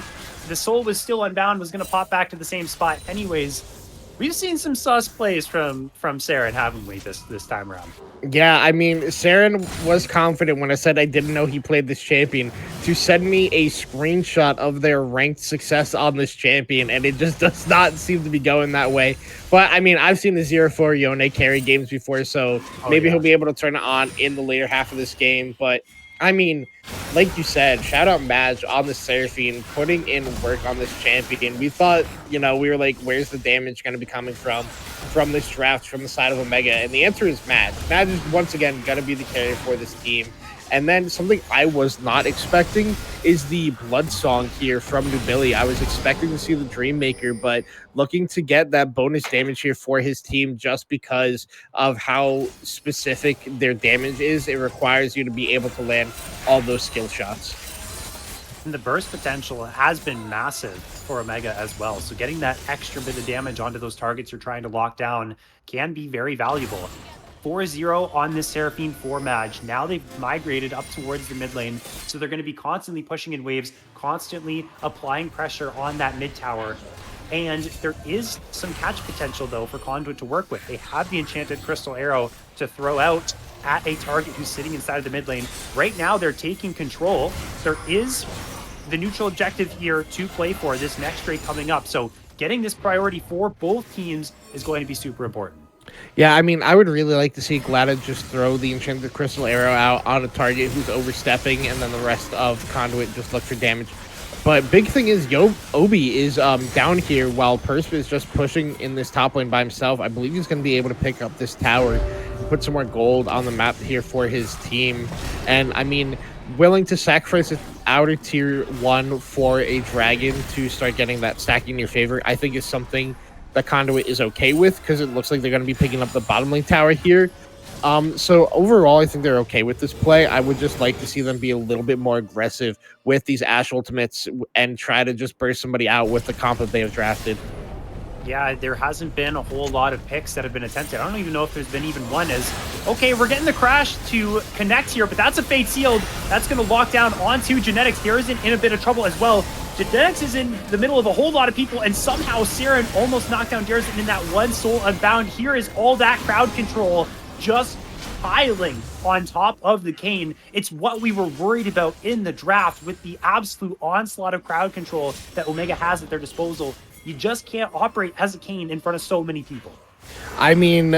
the Soul was still unbound, was going to pop back to the same spot anyways. We've seen some sus plays from Saren, haven't we, this time around? Yeah, I mean, Saren was confident when I said I didn't know he played this champion to send me a screenshot of their ranked success on this champion, and it just does not seem to be going that way. But, I mean, I've seen the 0-4 Yone carry games before, so maybe he'll be able to turn it on in the later half of this game. But, I mean, like you said, shout out Madge on the Seraphine, putting in work on this champion. We thought, you know, we were like, where's the damage going to be coming from this draft, from the side of Omega? And the answer is Madge. Madge is once again going to be the carrier for this team. And then something I was not expecting is the Blood Song here from Nubili. I was expecting to see the Dreammaker, but looking to get that bonus damage here for his team just because of how specific their damage is. It requires you to be able to land all those skill shots. And the burst potential has been massive for Omega as well. So getting that extra bit of damage onto those targets you're trying to lock down can be very valuable. 4-0 on this Seraphine for Madge. Now they've migrated up towards the mid lane, so they're going to be constantly pushing in waves, constantly applying pressure on that mid tower. And there is some catch potential, though, for Conduit to work with. They have the Enchanted Crystal Arrow to throw out at a target who's sitting inside of the mid lane. Right now, they're taking control. There is the neutral objective here to play for this next trade coming up. So getting this priority for both teams is going to be super important. Yeah, I mean, I would really like to see Glada just throw the Enchanted Crystal Arrow out on a target who's overstepping, and then the rest of Conduit just look for damage. But big thing is, Obi is down here while Persp is just pushing in this top lane by himself. I believe he's going to be able to pick up this tower and put some more gold on the map here for his team. And, I mean, willing to sacrifice an outer tier 1 for a dragon to start getting that stacking in your favor, I think is something that Conduit is okay with, because it looks like they're going to be picking up the bottom lane tower here. So overall, I think they're okay with this play. I would just like to see them be a little bit more aggressive with these Ashe ultimates and try to just burst somebody out with the comp that they have drafted. Yeah, there hasn't been a whole lot of picks that have been attempted. I don't even know if there's been even one as, okay, we're getting the crash to connect here, but that's a Fate Sealed. That's going to lock down onto Genetics. Garrison in a bit of trouble as well. Genetics is in the middle of a whole lot of people, and somehow Saren almost knocked down Garrison in that one soul unbound. Here is all that crowd control just piling on top of the Kayn. It's what we were worried about in the draft with the absolute onslaught of crowd control that Omega has at their disposal. You just can't operate as a Kayn in front of so many people. I mean,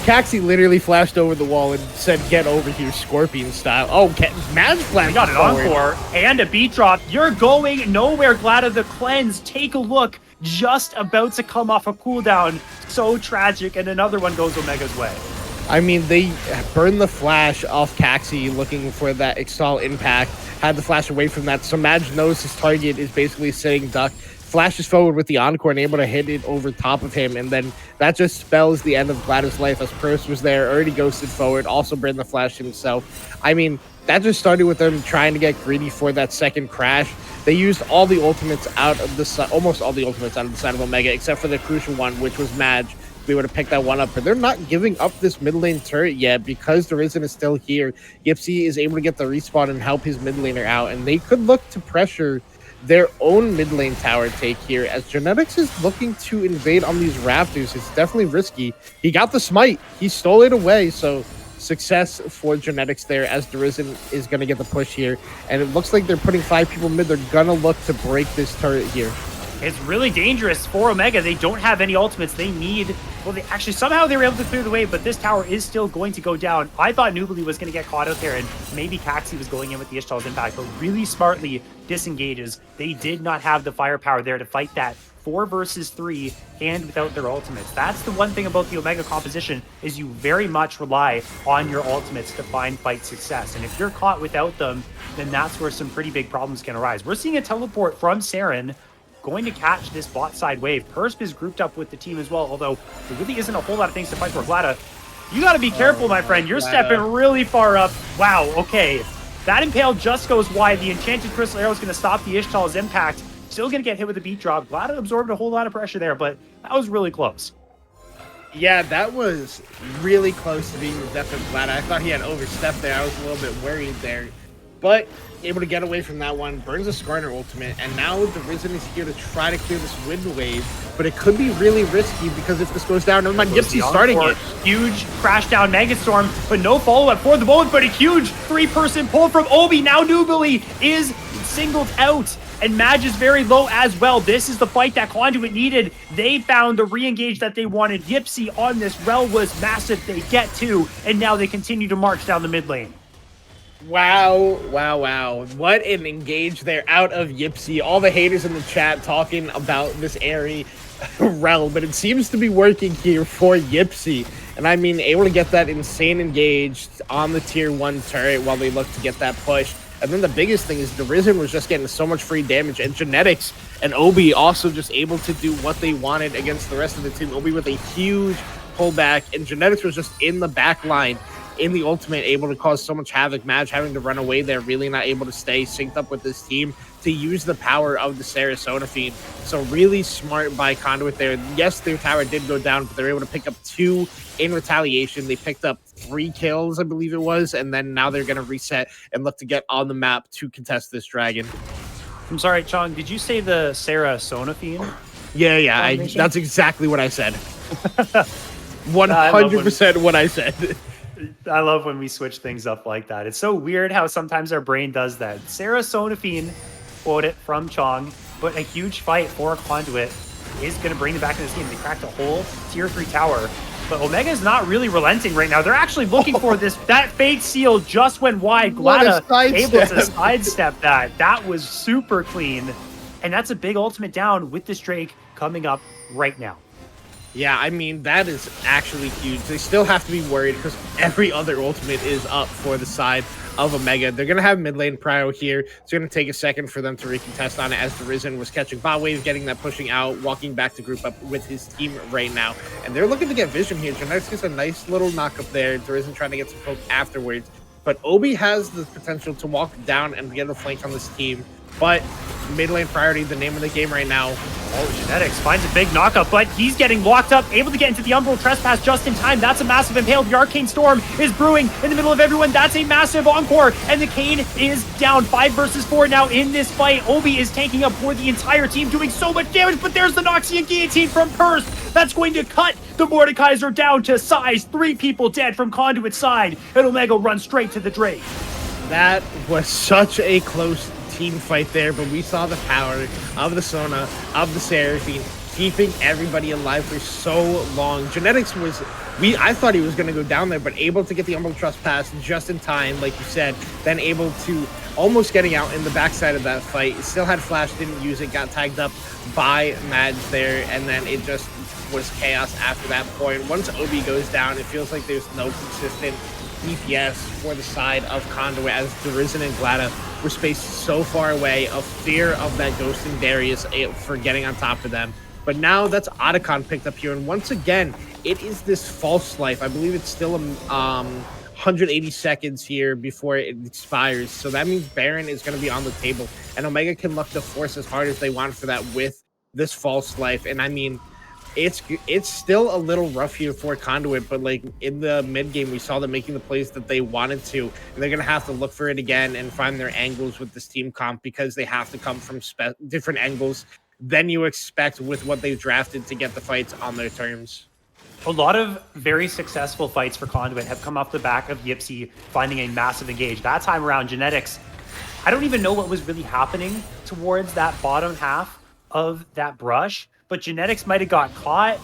Caxi literally flashed over the wall and said, "Get over here, Scorpion style." Oh, Madge flashed. We got an encore and a beat drop. You're going nowhere, Glada the Cleanse. Take a look. Just about to come off a cooldown. So tragic. And another one goes Omega's way. I mean, they burned the flash off Caxi looking for that Extol impact. Had the flash away from that. So Madge knows his target is basically sitting duck. Flashes forward with the encore and able to hit it over top of him, and then that just spells the end of Glada's life, as Purse was there, already ghosted forward, also burned the flash himself. I mean, that just started with them trying to get greedy for that second crash. They used all the ultimates out of the almost all the ultimates out of the side of Omega, except for the crucial one, which was Madge, to be able to pick that one up. But they're not giving up this mid lane turret yet because the Risen is still here. Yipsy is able to get the respawn and help his mid laner out, and they could look to pressure their own mid lane tower take here, as Genetics is looking to invade on these rafters. It's definitely risky. He got the smite. He stole it away, so success for Genetics there, as the Risen is going to get the push here. And it looks like they're putting 5 people mid. They're going to look to break this turret here. It's really dangerous for Omega. They don't have any ultimates. They need, well, they actually somehow they were able to clear the wave, but this tower is still going to go down. I thought Nubili was going to get caught out there, and maybe Caxi was going in with the Ishtal's impact, but really smartly disengages. They did not have the firepower there to fight that 4 versus 3 and without their ultimates. That's the one thing about the Omega composition, is you very much rely on your ultimates to find fight success. And if you're caught without them, then that's where some pretty big problems can arise. We're seeing a teleport from Saren going to catch this bot side wave. Persp is grouped up with the team as well, although there really isn't a whole lot of things to fight for. Glada, you got to be careful, my friend. You're stepping really far up. Wow, okay. That Impale just goes wide. The Enchanted Crystal Arrow is going to stop the Ishtal's impact. Still going to get hit with a beat drop. Glada absorbed a whole lot of pressure there, but that was really close. Yeah, that was really close to being the death of Glada. I thought he had overstepped there. I was a little bit worried there. But able to get away from that one, burns a Skarner ultimate, and now the Risen is here to try to clear this wind wave, but it could be really risky because if this goes down, never mind, Gypsy's starting it. Huge crash down Megastorm, but no follow-up for the moment, but a huge 3-person pull from Obi. Now Nubili is singled out, and Madge is very low as well. This is the fight that Conduit needed. They found the re-engage that they wanted. Gypsy on this Rel was massive. They get 2, and now they continue to march down the mid lane. Wow, wow, wow. What an engage there out of Yipsy. All the haters in the chat talking about this airy Rel, but it seems to be working here for Yipsy. And I mean, able to get that insane engage on the tier 1 turret while they look to get that push. And then the biggest thing is the Risen was just getting so much free damage, and Genetics and Obi also just able to do what they wanted against the rest of the team. Obi with a huge pullback, and Genetics was just in the back line in the ultimate, able to cause so much havoc. Madge having to run away there, really not able to stay synced up with this team to use the power of the Sarasota Fiend. So really smart by Conduit there. Yes, their tower did go down, but they're able to pick up 2 in retaliation. They picked up 3 kills, I believe it was, and then now they're going to reset and look to get on the map to contest this dragon. I'm sorry, Chong, did you say the Sarasota Fiend? Yeah, that's exactly what I said. 100% what I said. I love when we switch things up like that. It's so weird how sometimes our brain does that. Sarah Sonafine, quote it from Chong, but a huge fight for Conduit is going to bring them back in this game. They cracked a whole tier 3 tower, but Omega is not really relenting right now. They're actually looking for this. That Fate Seal just went wide. Glada able to sidestep that. That was super clean. And that's a big ultimate down with this Drake coming up right now. Yeah, I mean, that is actually huge. They still have to be worried because every other ultimate is up for the side of Omega. They're going to have mid lane prio here. It's going to take a second for them to recontest on it as the Risen was catching bot wave, getting that pushing out, walking back to group up with his team right now. And they're looking to get vision here. Genetics gets a nice little knock up there. The Risen trying to get some poke afterwards. But Obi has the potential to walk down and get a flank on this team. But mid lane priority, the name of the game right now. Oh, Genetics finds a big knockup, but he's getting locked up, able to get into the Umbral Trespass just in time. That's a massive impale. The Arcane Storm is brewing in the middle of everyone. That's a massive encore, and the Kane is down 5 versus 4 now in this fight. Obi is tanking up for the entire team, doing so much damage, but there's the Noxian Guillotine from Persp. That's going to cut the Mordekaiser down to size. 3 people dead from Conduit's side, and Omega runs straight to the Drake. That was such a close team fight there, but we saw the power of the Sona, of the Seraphine, keeping everybody alive for so long. Genetics was, I thought he was going to go down there, but able to get the Umbral Trespass just in time, like you said, then able to almost getting out in the backside of that fight. Still had flash, didn't use it, got tagged up by Madge there, and then it just was chaos after that point. Once Obi goes down, it feels like there's no consistent DPS for the side of Conduit as the Risen and Glada were spaced so far away of fear of that ghosting Darius for getting on top of them. But now that's Otacon picked up here, and once again, it is this false life. I believe it's still 180 seconds here before it expires, so that means Baron is going to be on the table, and Omega can look to force as hard as they want for that with this false life. And I mean, it's still a little rough here for Conduit, but like in the mid game, we saw them making the plays that they wanted to, and they're gonna have to look for it again and find their angles with this team comp because they have to come from different angles than you expect with what they've drafted to get the fights on their terms. A lot of very successful fights for Conduit have come off the back of Yipsy finding a massive engage. That time around, Genetics, I don't even know what was really happening towards that bottom half of that brush, but Genetics might have got caught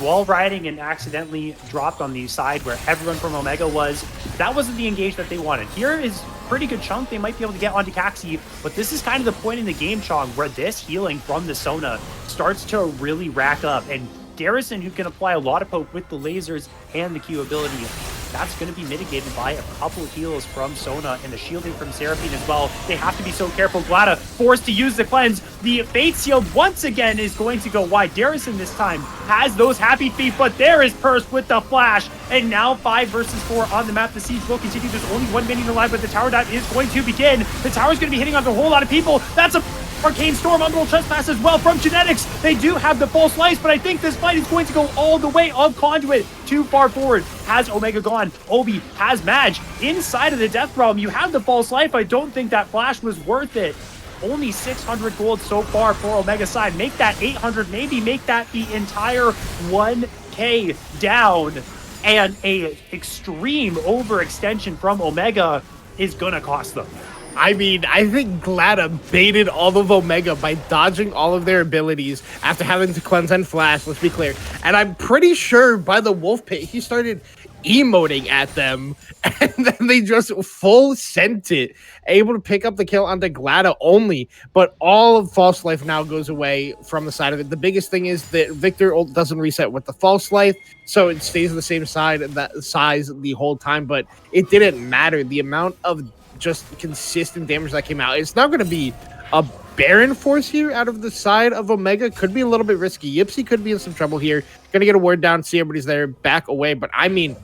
wall riding and accidentally dropped on the side where everyone from Omega was. That wasn't the engage that they wanted. Here is pretty good chunk they might be able to get onto Caxi, but this is kind of the point in the game, Chong, where this healing from the Sona starts to really rack up. And Garrison, who can apply a lot of poke with the lasers and the Q ability, that's going to be mitigated by a couple of heals from Sona and the shielding from Seraphine as well. They have to be so careful. Glada forced to use the cleanse. The Fate Seal once again is going to go wide. Garrison this time has those happy feet, but there is Purse with the flash. And now 5 versus 4 on the map. The siege will continue. There's only 1 minion alive, but the tower dive is going to begin. The tower is going to be hitting on a whole lot of people. That's a Arcane Storm, Unroll Trespass as well from Genetics. They do have the full slice, but I think this fight is going to go all the way of Conduit. Too far forward. Has Omega gone. Obi has Madge inside of the Death Realm. You have the false life. I don't think that flash was worth it. Only 600 gold so far for Omega side. Make that 800, maybe make that the entire 1K down. And a extreme overextension from Omega is gonna cost them. I mean, I think Glada baited all of Omega by dodging all of their abilities after having to cleanse and flash, let's be clear. And I'm pretty sure by the Wolf Pit, he started emoting at them, and then they just full sent it, able to pick up the kill onto Glada only, but all of False Life now goes away from the side of it. The biggest thing is that Victor ult doesn't reset with the False Life, so it stays the same side, that size the whole time, but it didn't matter. The amount of just consistent damage that came out. It's not going to be a Baron force here out of the side of Omega. Could be a little bit risky. Yipsy could be in some trouble here. Going to get a word down, see everybody's there, back away. But I mean,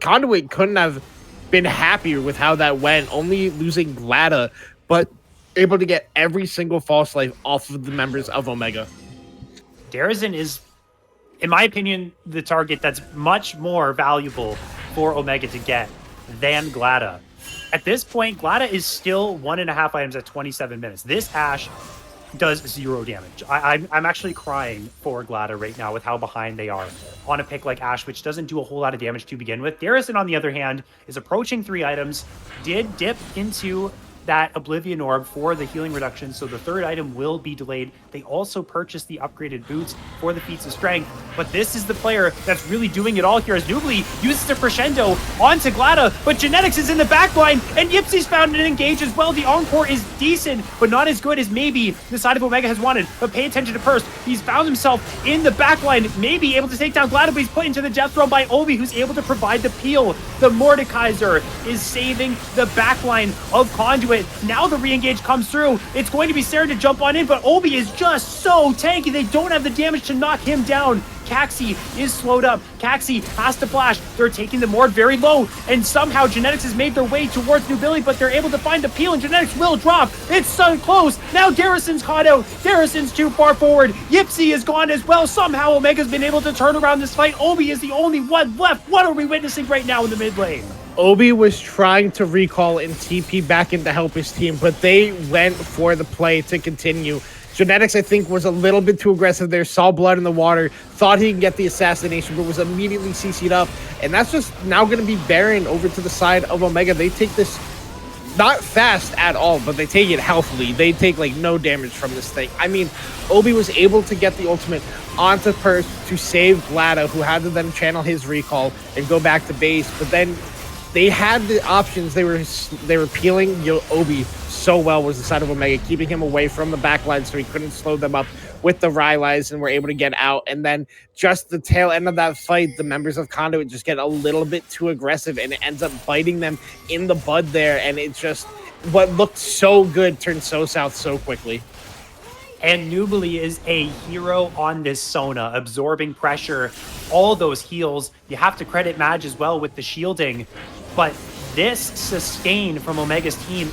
Conduit couldn't have been happier with how that went. Only losing Glada, but able to get every single false life off of the members of Omega. Darazin is, in my opinion, the target that's much more valuable for Omega to get than Glada. At this point, Glada is still 1.5 items at 27 minutes. This Ashe does 0 damage. I'm actually crying for Glada right now with how behind they are on a pick like Ashe, which doesn't do a whole lot of damage to begin with. Darrison, on the other hand, is approaching 3 items, did dip into that Oblivion Orb for the healing reduction, so the 3rd item will be delayed. They also purchased the upgraded boots for the feats of strength, but this is the player that's really doing it all here as Nubly uses the crescendo onto Glada, but Genetics is in the back line, and Yipsy's found an engage as well. The Encore is decent, but not as good as maybe the side of Omega has wanted, but pay attention to Purse. He's found himself in the back line, maybe able to take down Glada, but he's put into the death throw by Obi, who's able to provide the peel. The Mordekaiser is saving the back line of Conduit. Now the re-engage comes through. It's going to be Saren to jump on in, but Obi is just so tanky. They don't have the damage to knock him down. Caxi is slowed up. Caxi has to flash. They're taking the Mord very low, and somehow Genetics has made their way towards Nubilly, but they're able to find the peel, and Genetics will drop. It's so close. Now Garrison's caught out. Garrison's too far forward. Yipsy is gone as well. Somehow Omega's been able to turn around this fight. Obi is the only one left. What are we witnessing right now in the mid lane? Obi was trying to recall and TP back in to help his team, but they went for the play to continue. Genetics, I think, was a little bit too aggressive there, saw blood in the water, thought he could get the assassination, but was immediately CC'd up. And that's just now going to be Baron over to the side of Omega. They take this not fast at all, but they take it healthily. They take like no damage from this thing. I mean, Obi was able to get the ultimate onto Purse to save Glada, who had to then channel his recall and go back to base, but then they had the options. They were peeling Obi so well was the side of Omega, keeping him away from the backline so he couldn't slow them up with the Rylai's and were able to get out. And then just the tail end of that fight, the members of Conduit just get a little bit too aggressive, and it ends up biting them in the bud there. And it just, what looked so good turned so south so quickly. And Nubly is a hero on this Sona, absorbing pressure, all those heals. You have to credit Madge as well with the shielding. But this sustain from Omega's team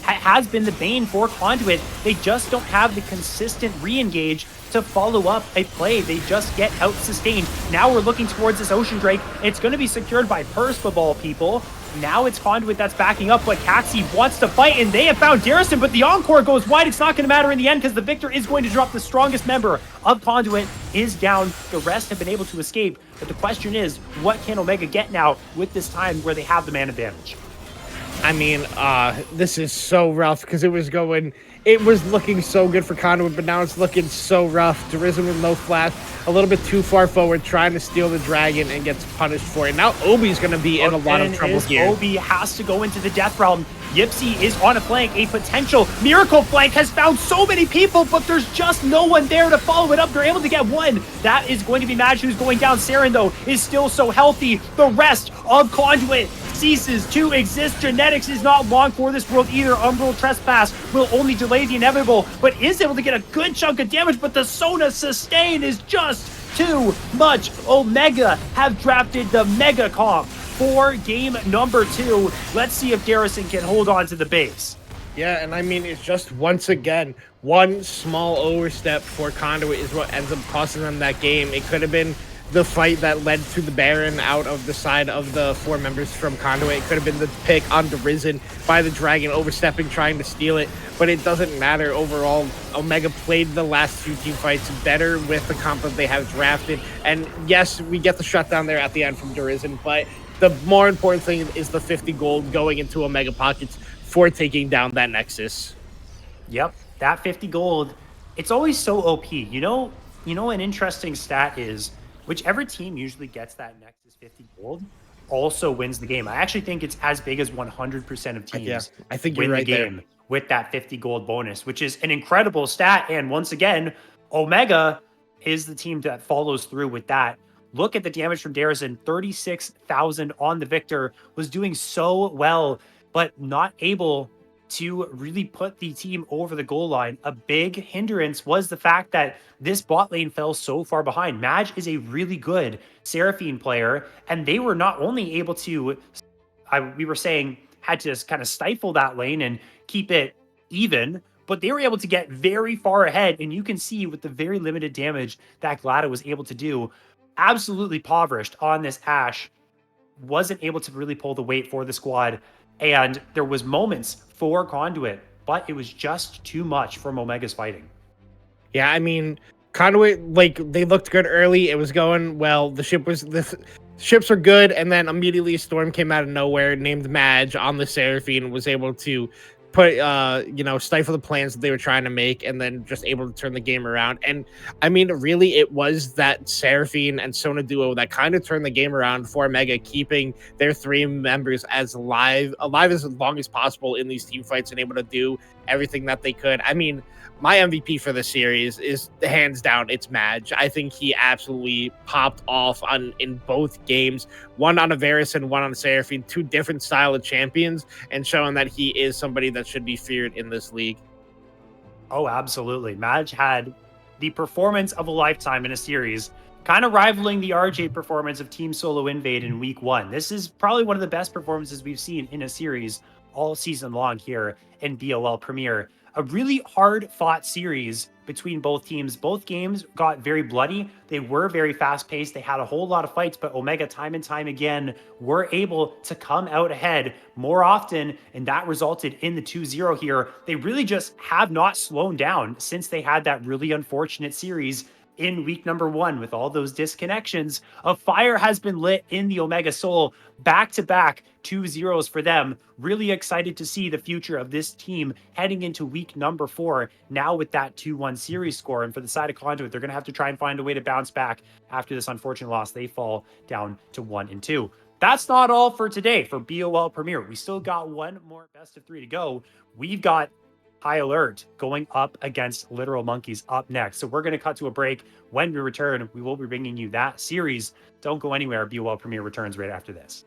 has been the bane for Conduit. They just don't have the consistent re-engage to follow up a play. They just get out-sustained. Now we're looking towards this Ocean Drake. It's going to be secured by Purse of all people. Now it's Conduit that's backing up, but Caxi wants to fight, and they have found Darrison, but the Encore goes wide. It's not going to matter in the end because the Victor is going to drop. The strongest member of Conduit is down. The rest have been able to escape, but the question is, what can Omega get now with this time where they have the man advantage? I mean, this is so rough because it was looking so good for Conduit, but now it's looking so rough. Derision with no flash, a little bit too far forward, trying to steal the dragon and gets punished for it. Now Obi's going to be in a lot of trouble here. Obi has to go into the death realm. Yipsy is on a flank, a potential miracle flank, has found so many people, but there's just no one there to follow it up. They're able to get one. That is going to be Madge who's going down. Saren, though, is still so healthy. The rest of Conduit ceases to exist. Genetics is not long for this world either. Umbral Trespass will only delay the inevitable, but is able to get a good chunk of damage, but the Sona sustain is just too much. Omega have drafted the Mega Comp for game number 2. Let's see if Garrison can hold on to the base. Yeah, and I mean, it's just once again, one small overstep for Conduit is what ends up costing them that game. It could have been the fight that led to the Baron out of the side of the 4 members from Conduit. It could have been the pick on Derision by the Dragon, overstepping, trying to steal it, but it doesn't matter. Overall, Omega played the last 2 team fights better with the comp that they have drafted, and yes, we get the shutdown there at the end from Derision, but the more important thing is the 50 gold going into Omega pockets for taking down that Nexus. Yep, that 50 gold, it's always so OP. You know, an interesting stat is whichever team usually gets that Nexus 50 gold also wins the game. I actually think it's as big as 100% of teams I think win you're right the game there with that 50 gold bonus, which is an incredible stat. And once again, Omega is the team that follows through with that. Look at the damage from Derision, 36,000 on the Victor, was doing so well, but not able to really put the team over the goal line. A big hindrance was the fact that this bot lane fell so far behind. Madge is a really good Seraphine player, and they were not only able to, we were saying, had to kind of stifle that lane and keep it even, but they were able to get very far ahead, and you can see with the very limited damage that Glada was able to do, absolutely impoverished on this Ashe, wasn't able to really pull the weight for the squad, and there was moments for Conduit, but it was just too much from Omega's fighting. Yeah, I mean, Conduit, like, they looked good early. It was going well. The ships are good, and then immediately a storm came out of nowhere named Madge on the Seraphine, was able to put stifle the plans that they were trying to make, and then just able to turn the game around. And I mean, really, it was that Seraphine and Sona duo that kind of turned the game around for Mega, keeping their 3 members as alive as long as possible in these team fights and able to do everything that they could. I mean, my MVP for the series is hands down, it's Madge. I think he absolutely popped off in both games, one on a Varus and one on a Seraphine, 2 different style of champions, and showing that he is somebody that should be feared in this league. Oh, absolutely. Madge had the performance of a lifetime in a series, kind of rivaling the RJ performance of Team Solo Invade in week 1. This is probably one of the best performances we've seen in a series all season long here in BOL Premier. A really hard-fought series between both teams. Both games got very bloody. They were very fast-paced. They had a whole lot of fights, but Omega, time and time again, were able to come out ahead more often, and that resulted in the 2-0 here. They really just have not slowed down since they had that really unfortunate series in week number 1 with all those disconnections. A fire has been lit in the Omega Soul. Back-to-back 2-0s for them. Really excited to see the future of this team heading into week number 4, now with that 2-1 series score. And for the side of Conduit, they're going to have to try and find a way to bounce back after this unfortunate loss. They fall down to 1-2. That's not all for today for BOL Premier. We still got one more best of 3 to go. We've got High Alert going up against Literal Monkeys up next. So we're going to cut to a break. When we return, we will be bringing you that series. Don't go anywhere. BOL Premier returns right after this.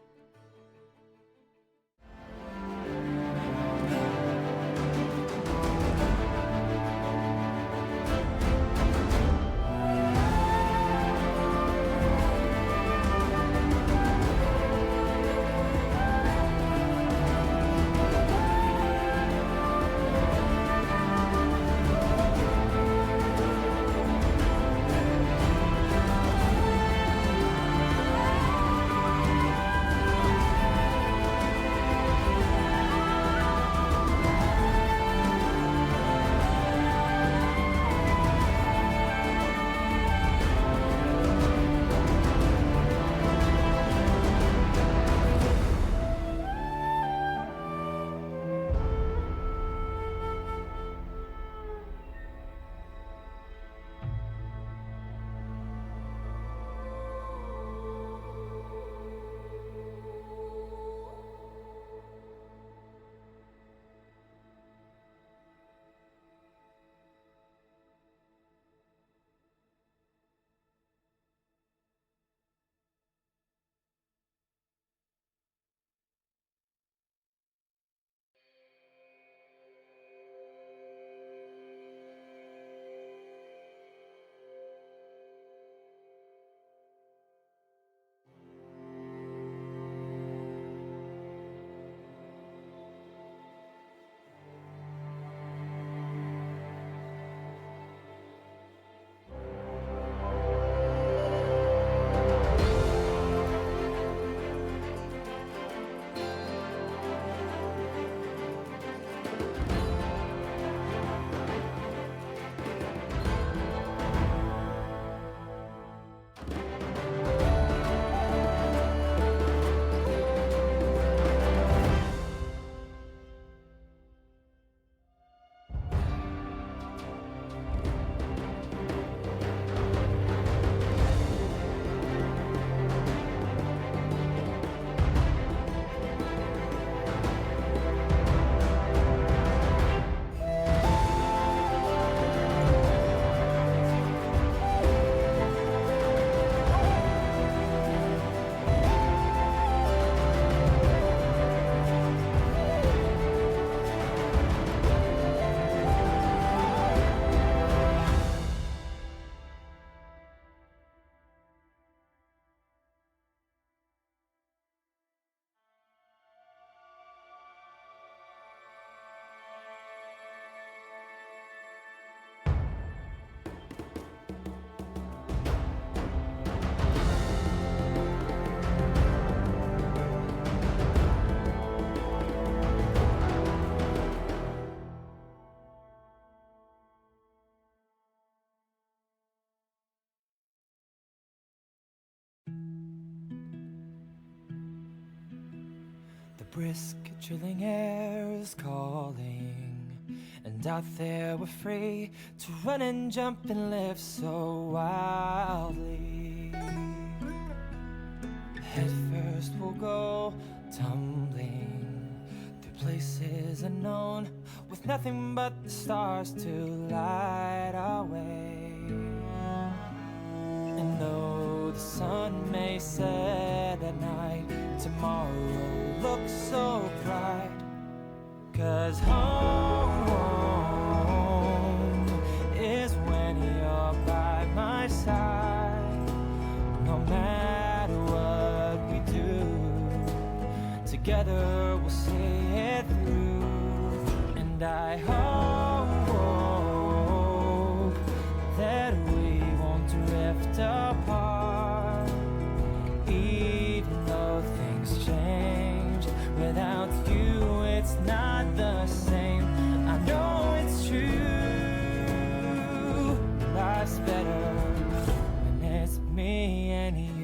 brisk, chilling air is calling, and out there we're free to run and jump and live so wildly. Head first we'll go tumbling through places unknown, with nothing but the stars to light our way. And though the sun may set at night, tomorrow looks so bright. 'Cause home is when you're by my side. No matter what we do, together we'll see it through. And I hope that we won't drift apart, even though things change. Without you, it's not the same. I know it's true. Life's better when it's me and you.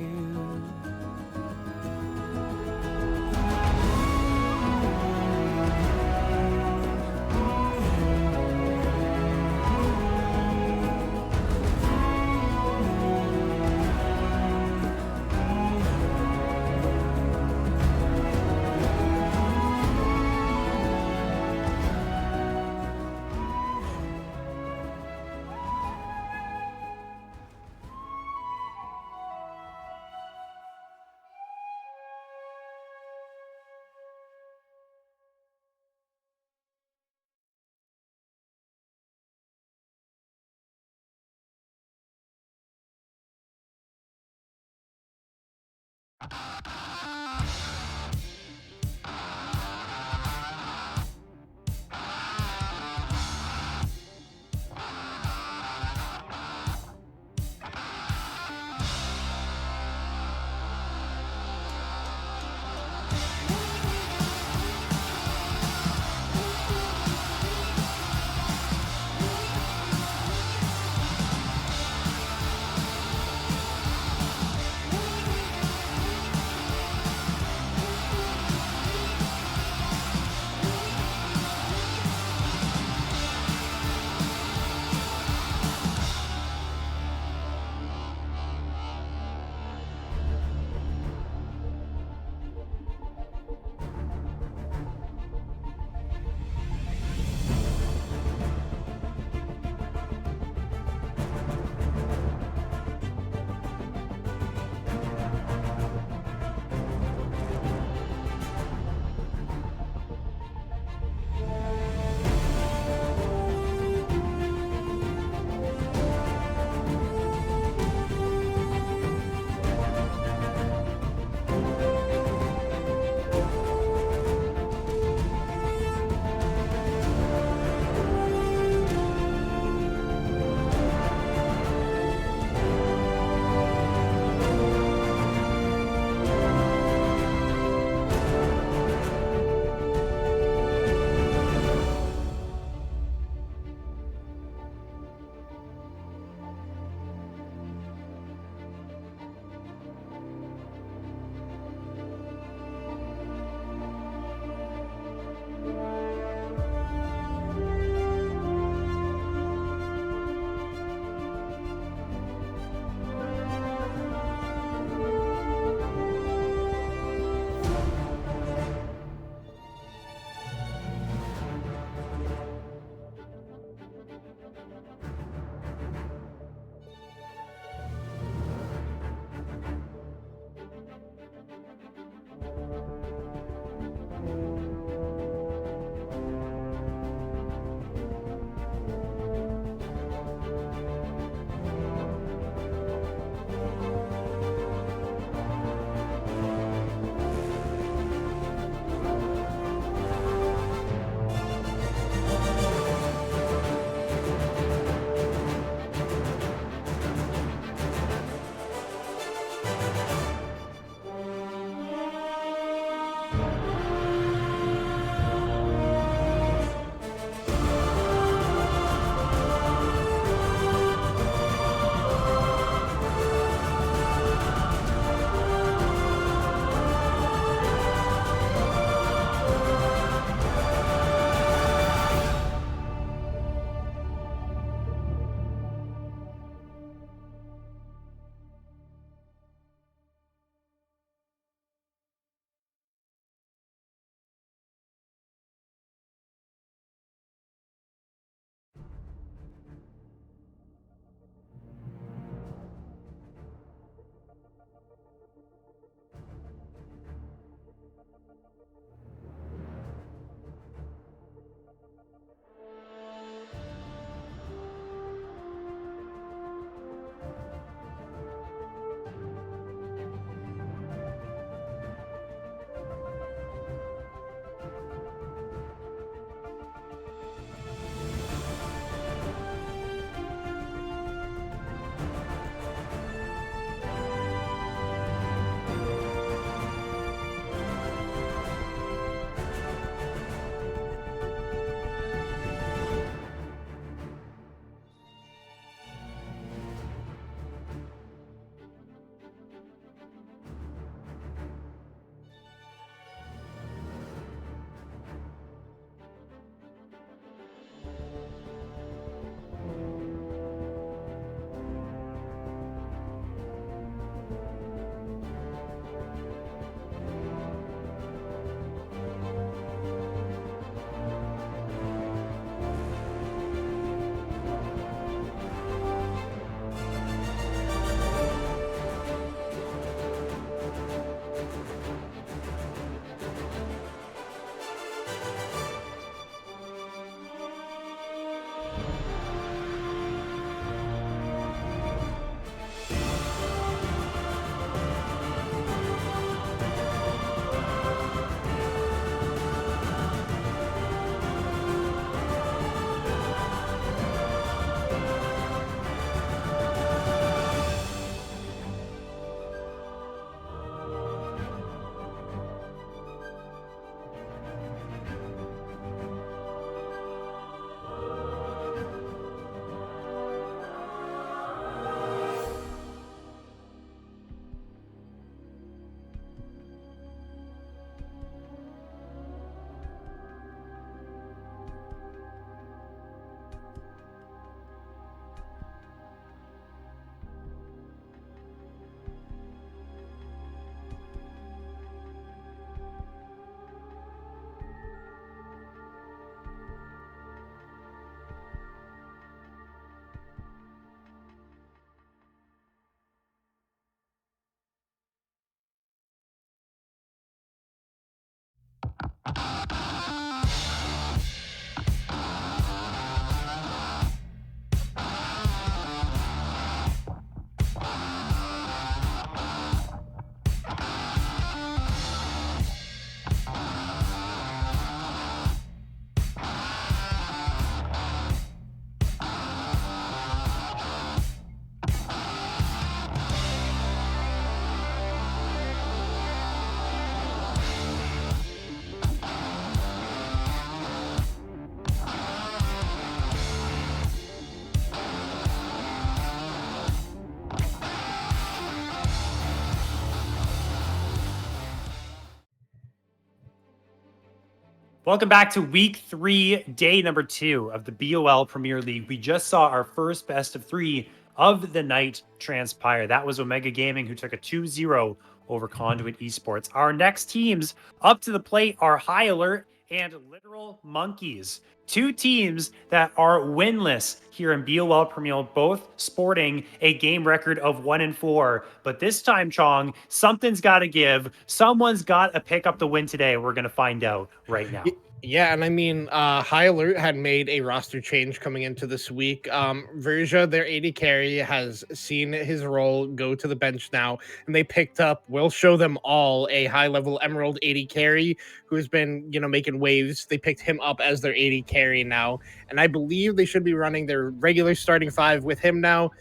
Welcome back to week 3, day number 2 of the BOL Premier League. We just saw our first best of 3 of the night transpire. That was Omega Gaming, who took a 2-0 over Conduit Esports. Our next teams up to the plate are High Alert and Literal Monkeys. 2 teams that are winless here in BOL Premier, both sporting a game record of 1-4. But this time, Chong, something's got to give. Someone's got to pick up the win today. We're going to find out right now. Yeah, and I mean, High Alert had made a roster change coming into this week. Verja, their AD carry, has seen his role go to the bench now, and they picked up, we'll show them all, a high-level Emerald AD carry who has been, making waves. They picked him up as their AD carry now, and I believe they should be running their regular starting 5 with him now,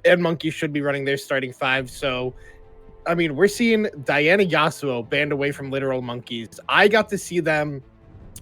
and Monkeys should be running their starting 5, so... I mean, we're seeing Diana Yasuo banned away from Literal Monkeys. I got to see them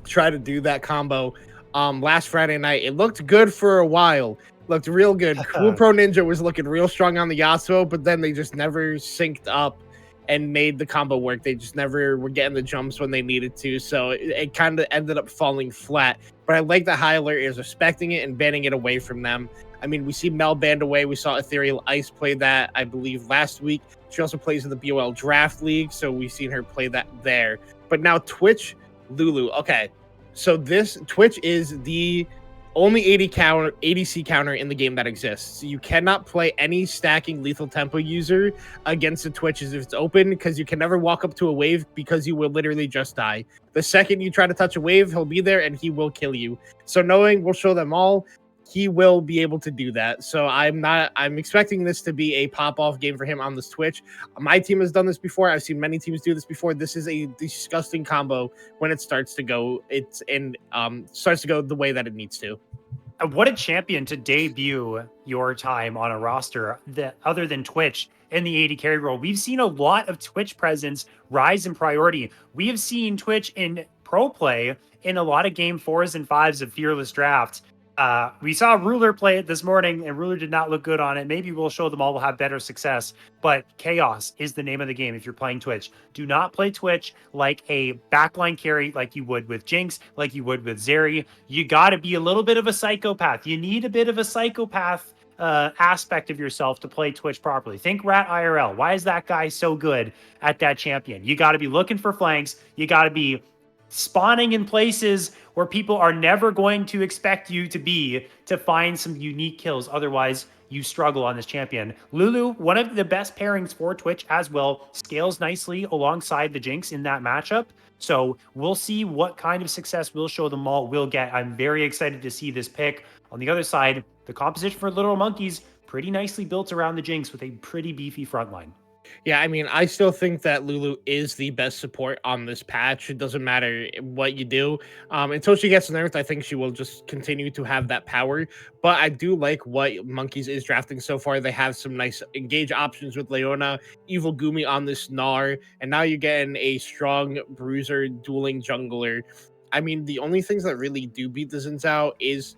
try to do that combo last Friday night. It looked good for a while. Looked real good. Cool Pro Ninja was looking real strong on the Yasuo, but then they just never synced up and made the combo work. They just never were getting the jumps when they needed to, so it kind of ended up falling flat. But I like that High Alert is respecting it and banning it away from them. I mean, we see Mel banned away. We saw Ethereal Ice play that, I believe, last week. She also plays in the BOL Draft League, so we've seen her play that there. But now Twitch, Lulu. Okay, so this Twitch is the only ADC counter in the game that exists. You cannot play any stacking lethal tempo user against the Twitches if it's open, because you can never walk up to a wave because you will literally just die. The second you try to touch a wave, he'll be there and he will kill you. So knowing we'll show them all, he will be able to do that. So I'm expecting this to be a pop-off game for him on this Twitch. My team has done this before. I've seen many teams do this before. This is a disgusting combo when it starts to go. Starts to go the way that it needs to. What a champion to debut your time on a roster that other than Twitch in the AD carry role. We've seen a lot of Twitch presence rise in priority. We have seen Twitch in pro play in a lot of game 4s and 5s of Fearless Draft. We saw Ruler play it this morning, and Ruler did not look good on it. Maybe we'll show them all will have better success, but chaos is the name of the game if you're playing Twitch. Do not play Twitch like a backline carry like you would with Jinx, like you would with Zeri. You got to be a little bit of a psychopath. You need a bit of a psychopath aspect of yourself to play Twitch properly. Think Rat IRL. Why is that guy so good at that champion? You got to be looking for flanks. You got to be spawning in places where people are never going to expect you to be to find some unique kills. Otherwise, you struggle on this champion. Lulu, one of the best pairings for Twitch as well, scales nicely alongside the Jinx in that matchup. So we'll see what kind of success we'll show them all will get. I'm very excited to see this pick. On the other side, the composition for Literal Monkeys, pretty nicely built around the Jinx with a pretty beefy front line. Yeah, I mean, I still think that Lulu is the best support on this patch. It doesn't matter what you do. Until she gets nerfed, I think she will just continue to have that power. But I do like what Monkeys is drafting so far. They have some nice engage options with Leona, Evil Gumi on this Gnar, and now you're getting a strong bruiser dueling jungler. I mean, the only things that really do beat the Zinzao is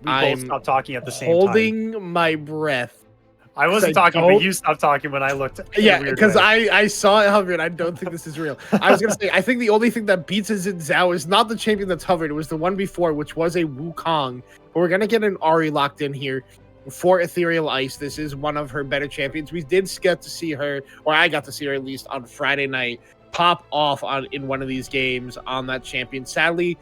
We both stopped talking at the same time. Holding my breath. I wasn't talking, but you stopped talking when I looked. Yeah, because I saw it hover, and I don't think this is real. I was going to say, I think the only thing that beats Xin Zhao is not the champion that's hovered. It was the one before, which was a Wukong. But we're going to get an Ahri locked in here for Ethereal Ice. This is one of her better champions. We did get to see her, or I got to see her at least on Friday night, pop off in one of these games on that champion. Sadly,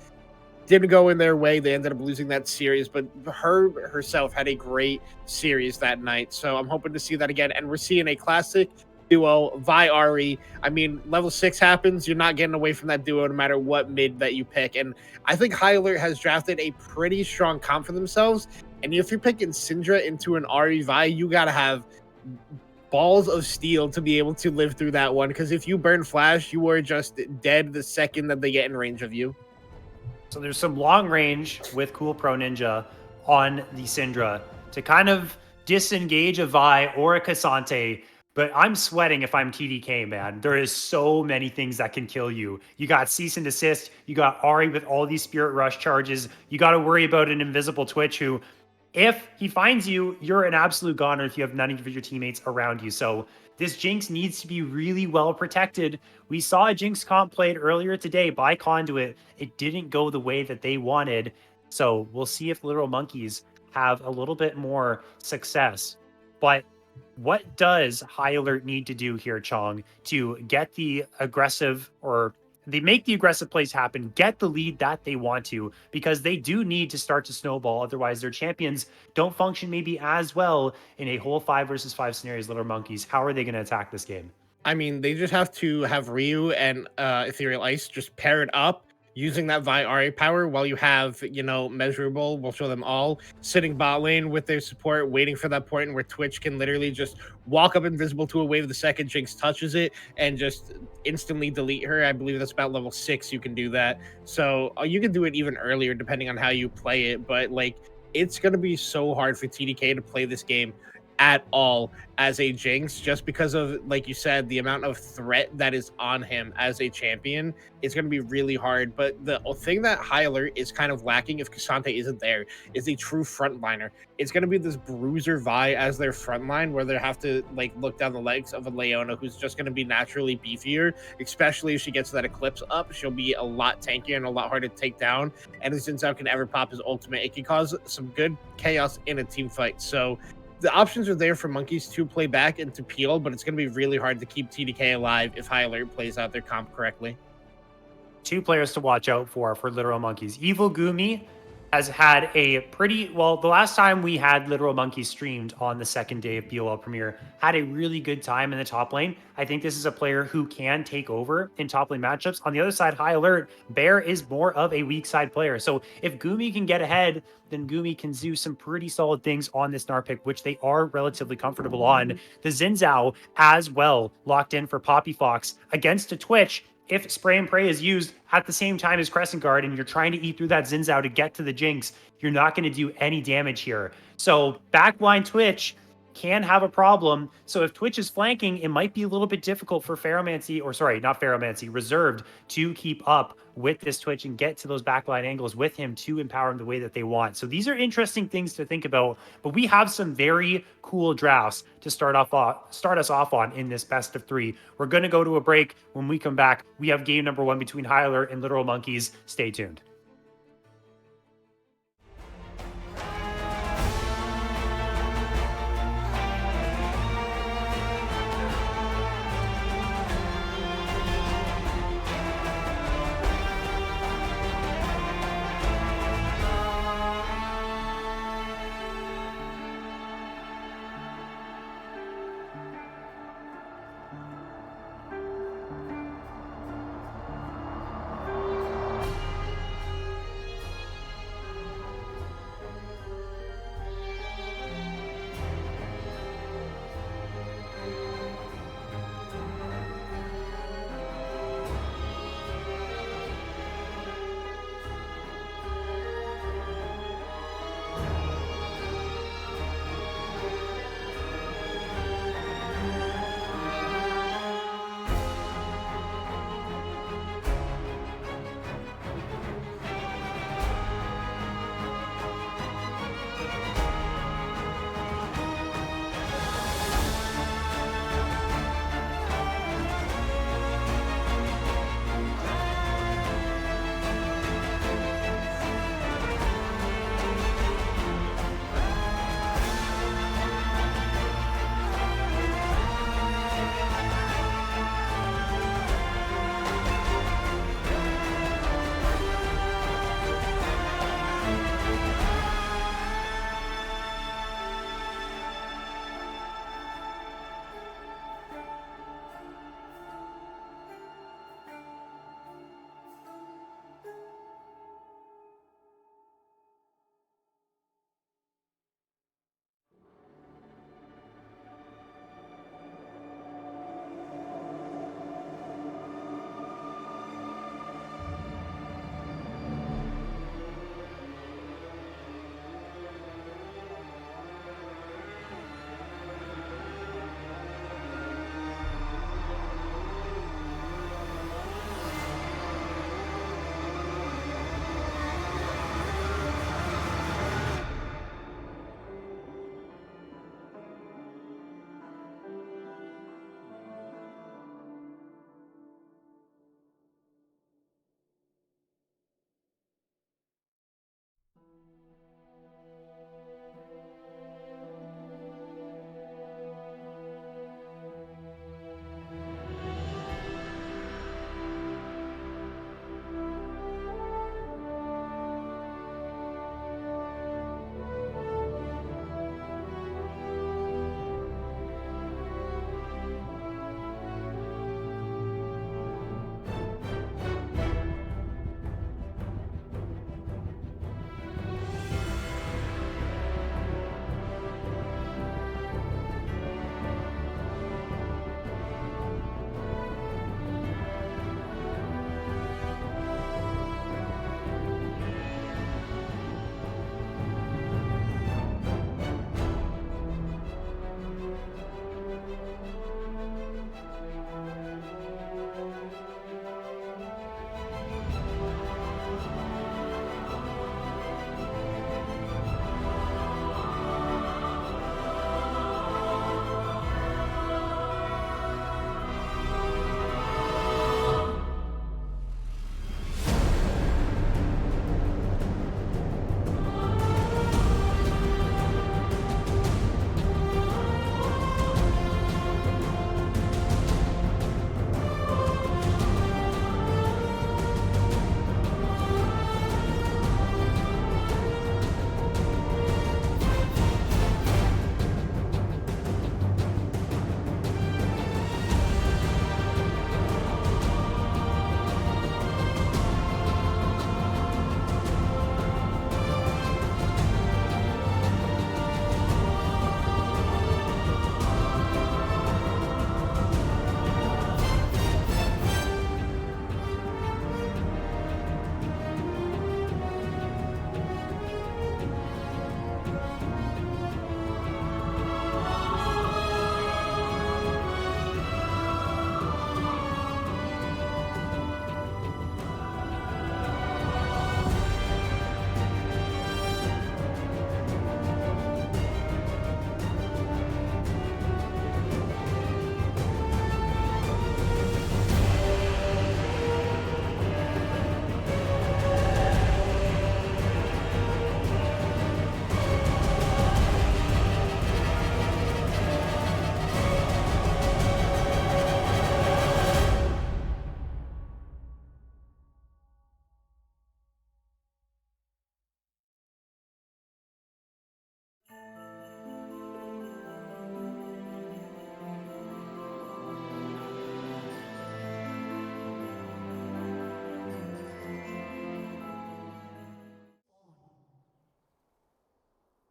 didn't go in their way. They ended up losing that series, but herself had a great series that night. So I'm hoping to see that again. And we're seeing a classic duo, Vi Ahri. I mean, level 6 happens. You're not getting away from that duo no matter what mid that you pick. And I think High Alert has drafted a pretty strong comp for themselves. And if you're picking Syndra into an Ahri Vi, you got to have balls of steel to be able to live through that one. Because if you burn Flash, you are just dead the second that they get in range of you. So there's some long range with Cool Pro Ninja on the Syndra to kind of disengage a Vi or a Cassante, but I'm sweating if I'm TDK, man. There is so many things that can kill you. You got Cease and Desist, you got Ahri with all these Spirit Rush charges, you got to worry about an invisible Twitch who, if he finds you, you're an absolute goner if you have none of your teammates around you. So this Jinx needs to be really well protected. We saw a Jinx comp played earlier today by Conduit. It didn't go the way that they wanted. So we'll see if Literal Monkeys have a little bit more success. But what does High Alert need to do here, Chong, to get the aggressive or they make the aggressive plays happen, get the lead that they want to, because they do need to start to snowball. Otherwise, their champions don't function maybe as well in a whole 5 versus 5 scenarios. Little Monkeys, how are they going to attack this game? I mean, they just have to have Ryu and Ethereal Ice just pair it up using that Vi Ari power while you have, Measurable, we'll show them all, sitting bot lane with their support, waiting for that point where Twitch can literally just walk up invisible to a wave the second Jinx touches it and just instantly delete her. I believe that's about level 6 you can do that. So you can do it even earlier depending on how you play it, but like it's going to be so hard for TDK to play this game at all as a Jinx, just because of, like you said, the amount of threat that is on him as a champion. It's going to be really hard. But the thing that High Alert is kind of lacking if Cassante isn't there is a true frontliner. It's going to be this Bruiser Vi as their frontline where they have to like look down the legs of a Leona who's just going to be naturally beefier, especially if she gets that Eclipse up. She'll be a lot tankier and a lot harder to take down. And if Xin Zhao can ever pop his ultimate, it can cause some good chaos in a team fight. So the options are there for Monkeys to play back and to peel, but it's going to be really hard to keep TDK alive if High Alert plays out their comp correctly. 2 players to watch out for Literal Monkeys. Evil Gumi has had a pretty, well, the last time we had Literal Monkeys streamed on the second day of BOL Premiere, had a really good time in the top lane. I think this is a player who can take over in top lane matchups. On the other side, High Alert, Bear is more of a weak side player. So if Gumi can get ahead, then Gumi can do some pretty solid things on this Gnar pick, which they are relatively comfortable on. The Xin Zhao as well locked in for Poppy Fox against a Twitch. If Spray and Pray is used at the same time as Crescent Guard and you're trying to eat through that Xin Zhao to get to the Jinx, you're not going to do any damage here. So backline Twitch can have a problem. So if Twitch is flanking, it might be a little bit difficult for Ferromancy, or sorry, not Ferromancy, Reserved to keep up with this Twitch and get to those backline angles with him to empower him the way that they want. So these are interesting things to think about, but we have some very cool drafts to start us off on in this best of 3. We're going to go to a break. When we come back, we have game number 1 between High Alert and Literal Monkeys. Stay tuned.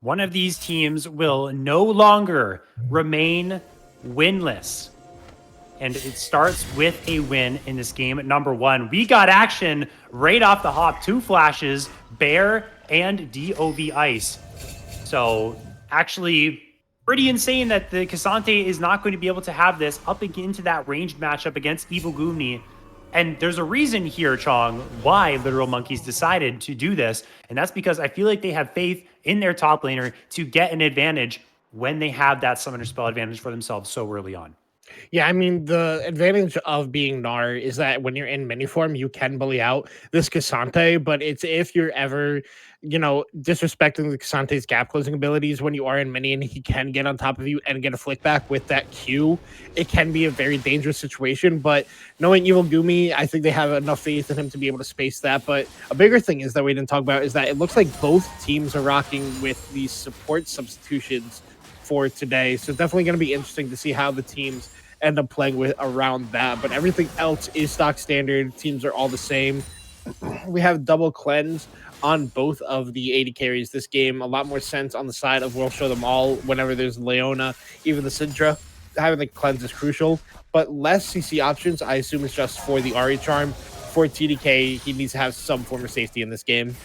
One of these teams will no longer remain winless. And it starts with a win in this game at number 1. We got action right off the hop. 2 flashes, Bear and DOV Ice. So actually pretty insane that the Cassante is not going to be able to have this up into that ranged matchup against Evil Gumni. And there's a reason here, Chong, why Literal Monkeys decided to do this. And that's because I feel like they have faith in their top laner to get an advantage when they have that summoner spell advantage for themselves so early on. Yeah, I mean, the advantage of being Gnar is that when you're in mini form, you can bully out this Cassante, but it's if you're ever, disrespecting the Cassante's gap closing abilities when you are in mini and he can get on top of you and get a flick back with that Q, it can be a very dangerous situation. But knowing Evil Gumi, I think they have enough faith in him to be able to space that. But a bigger thing is that we didn't talk about is that it looks like both teams are rocking with these support substitutions for today. So definitely going to be interesting to see how the teams end up playing with around that. But everything else is stock standard. Teams are all the same. We have double cleanse on both of the AD carries this game. A lot more sense on the side of We'll Show Them All whenever there's Leona, even the Syndra. Having the cleanse is crucial, but less CC options, I assume, is just for the Ari charm. For TDK, he needs to have some form of safety in this game.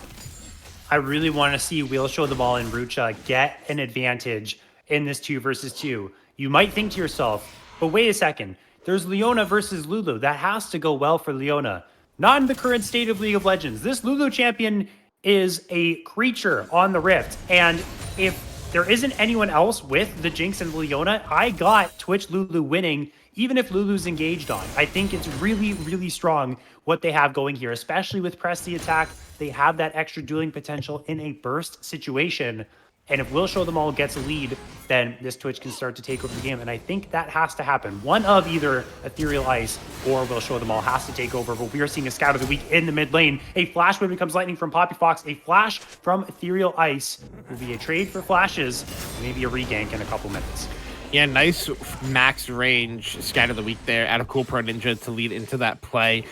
I really want to see We'll Show Them All and Rucha get an advantage in this 2 versus 2. You might think to yourself, but wait a second, there's Leona versus Lulu. That has to go well for Leona. Not in the current state of League of Legends. This Lulu champion is a creature on the Rift. And if there isn't anyone else with the Jinx and Leona, I got Twitch Lulu winning, even if Lulu's engaged on. I think it's really, really strong what they have going here, especially with Press the Attack. They have that extra dueling potential in a burst situation. And if We'll Show Them All gets a lead, then this Twitch can start to take over the game. And I think that has to happen. One of either Ethereal Ice or We'll Show Them All has to take over. But we are seeing a Scout of the Week in the mid lane. A Flash Wave becomes Lightning from Poppy Fox. A Flash from Ethereal Ice will be a trade for flashes. Maybe a regank in a couple minutes. Yeah, nice max range Scout of the Week there out of Cool Pro Ninja to lead into that play.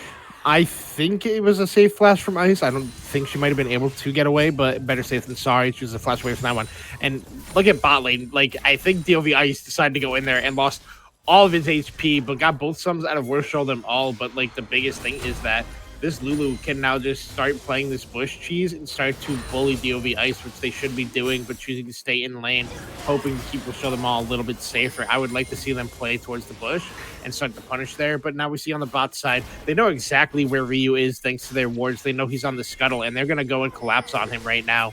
I think it was a safe flash from Ice. I don't think she might have been able to get away, but better safe than sorry. She was a flash away from that one. And look at bot lane. Like, I think DOV Ice decided to go in there and lost all of his HP, but got both sums out of Worth Show Them All. But, like, the biggest thing is that this Lulu can now just start playing this bush cheese and start to bully DOV Ice, which they should be doing, but choosing to stay in lane, hoping to keep Show Them All a little bit safer. I would like to see them play towards the bush and start to punish there, but now we see on the bot side, they know exactly where Ryu is thanks to their wards. They know he's on the scuttle, and they're going to go and collapse on him right now.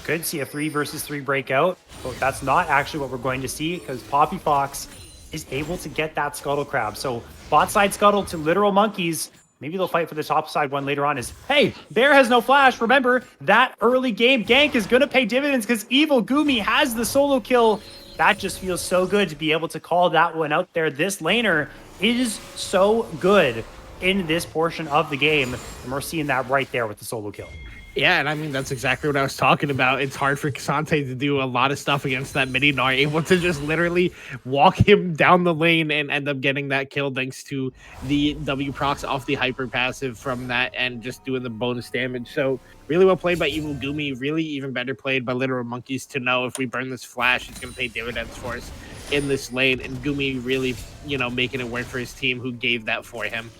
Could see a 3 versus 3 breakout, but that's not actually what we're going to see because Poppy Fox is able to get that Scuttle Crab. So bot side Scuttle to Literal Monkeys. Maybe they'll fight for the top side one later on is, hey, Bear has no flash. Remember, that early game gank is going to pay dividends because Evil Gumi has the solo kill. That just feels so good to be able to call that one out there. This laner is so good in this portion of the game. And we're seeing that right there with the solo kill. Yeah, and I mean, that's exactly what I was talking about. It's hard for Cassante to do a lot of stuff against that mini Gnar, able to just literally walk him down the lane and end up getting that kill thanks to the W procs off the hyper passive from that and just doing the bonus damage. So really well played by Evil Gumi, really even better played by Literal Monkeys to know if we burn this flash, it's going to pay dividends for us in this lane. And Gumi really, making it work for his team who gave that for him.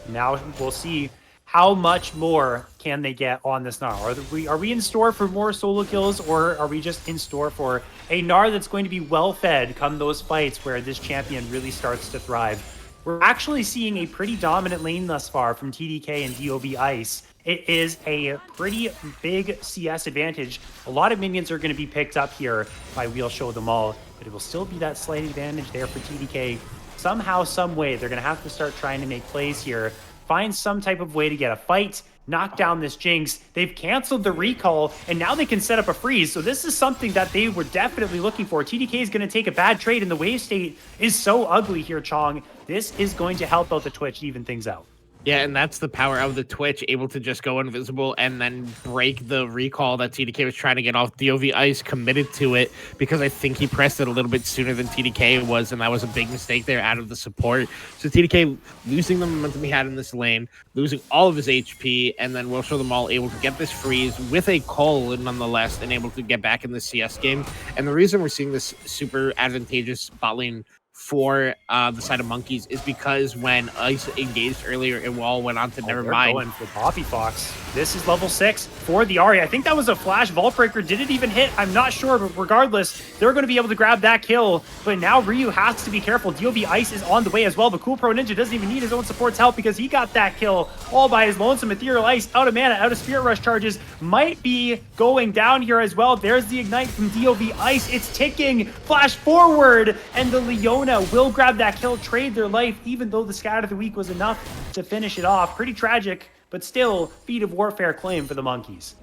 Now we'll see how much more can they get on this Gnar? Are we in store for more solo kills, or are we just in store for a Gnar that's going to be well fed come those fights where this champion really starts to thrive? We're actually seeing a pretty dominant lane thus far from TDK and DOV Ice. It is a pretty big CS advantage. A lot of minions are going to be picked up here by We'll Show Them All, but it will still be that slight advantage there for TDK. Somehow, some way, they're going to have to start trying to make plays here. Find some type of way to get a fight, knock down this Jinx. They've canceled the recall, and now they can set up a freeze. So this is something that they were definitely looking for. TDK is going to take a bad trade, and the wave state is so ugly here, Chong. This is going to help out the Twitch to even things out. Yeah, and that's the power of the Twitch, able to just go invisible and then break the recall that TDK was trying to get off. DOV Ice committed to it because I think he pressed it a little bit sooner than TDK was, and that was a big mistake there out of the support. So TDK losing the momentum he had in this lane, losing all of his HP, and then Will Show Them All able to get this freeze with a call nonetheless and able to get back in the CS game. And the reason we're seeing this super advantageous bot lane for the side of Monkeys is because when Ice engaged earlier, it all went on to never mind. Going for Poppy Fox. This is level 6 for the Ahri. I think that was a flash vault breaker. Did it even hit? I'm not sure, but regardless, they're going to be able to grab that kill. But now Ryu has to be careful. DOV Ice is on the way as well, but Cool Pro Ninja doesn't even need his own support's help because he got that kill all by his lonesome. Ethereal Ice out of mana, out of Spirit Rush charges, might be going down here as well. There's the Ignite from DOV Ice. It's ticking. Flash forward, and the Leona will grab that kill, trade their life, even though the Scat of the Week was enough to finish it off. Pretty tragic, but still feat of warfare claim for the Monkeys.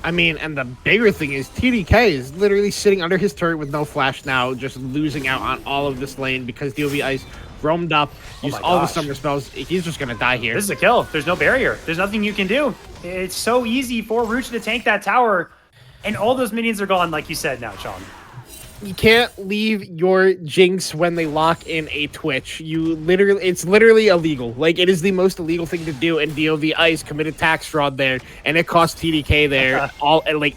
I mean, and the bigger thing is TDK is literally sitting under his turret with no flash now, just losing out on all of this lane because DOV Ice roamed up, used all the summer spells. He's just going to die here. This is a kill. There's no barrier. There's nothing you can do. It's so easy for Ruch to tank that tower, and all those minions are gone, like you said now, Sean. You can't leave your Jinx when they lock in a Twitch. It's literally illegal. Like, it is the most illegal thing to do, and DOV Ice committed tax fraud there, and it cost TDK there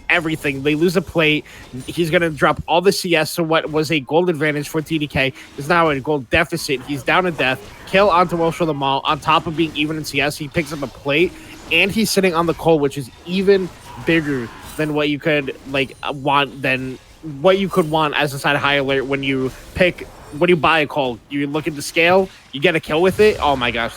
everything. They lose a plate. He's gonna drop all the CS, so what was a gold advantage for TDK is now a gold deficit. He's down to death. Kill onto Will Show Them All. On top of being even in CS, he picks up a plate, and he's sitting on the coal, which is even bigger than what you could what you could want as a side high alert when you buy a call. You look at the scale, you get a kill with it. Oh my gosh,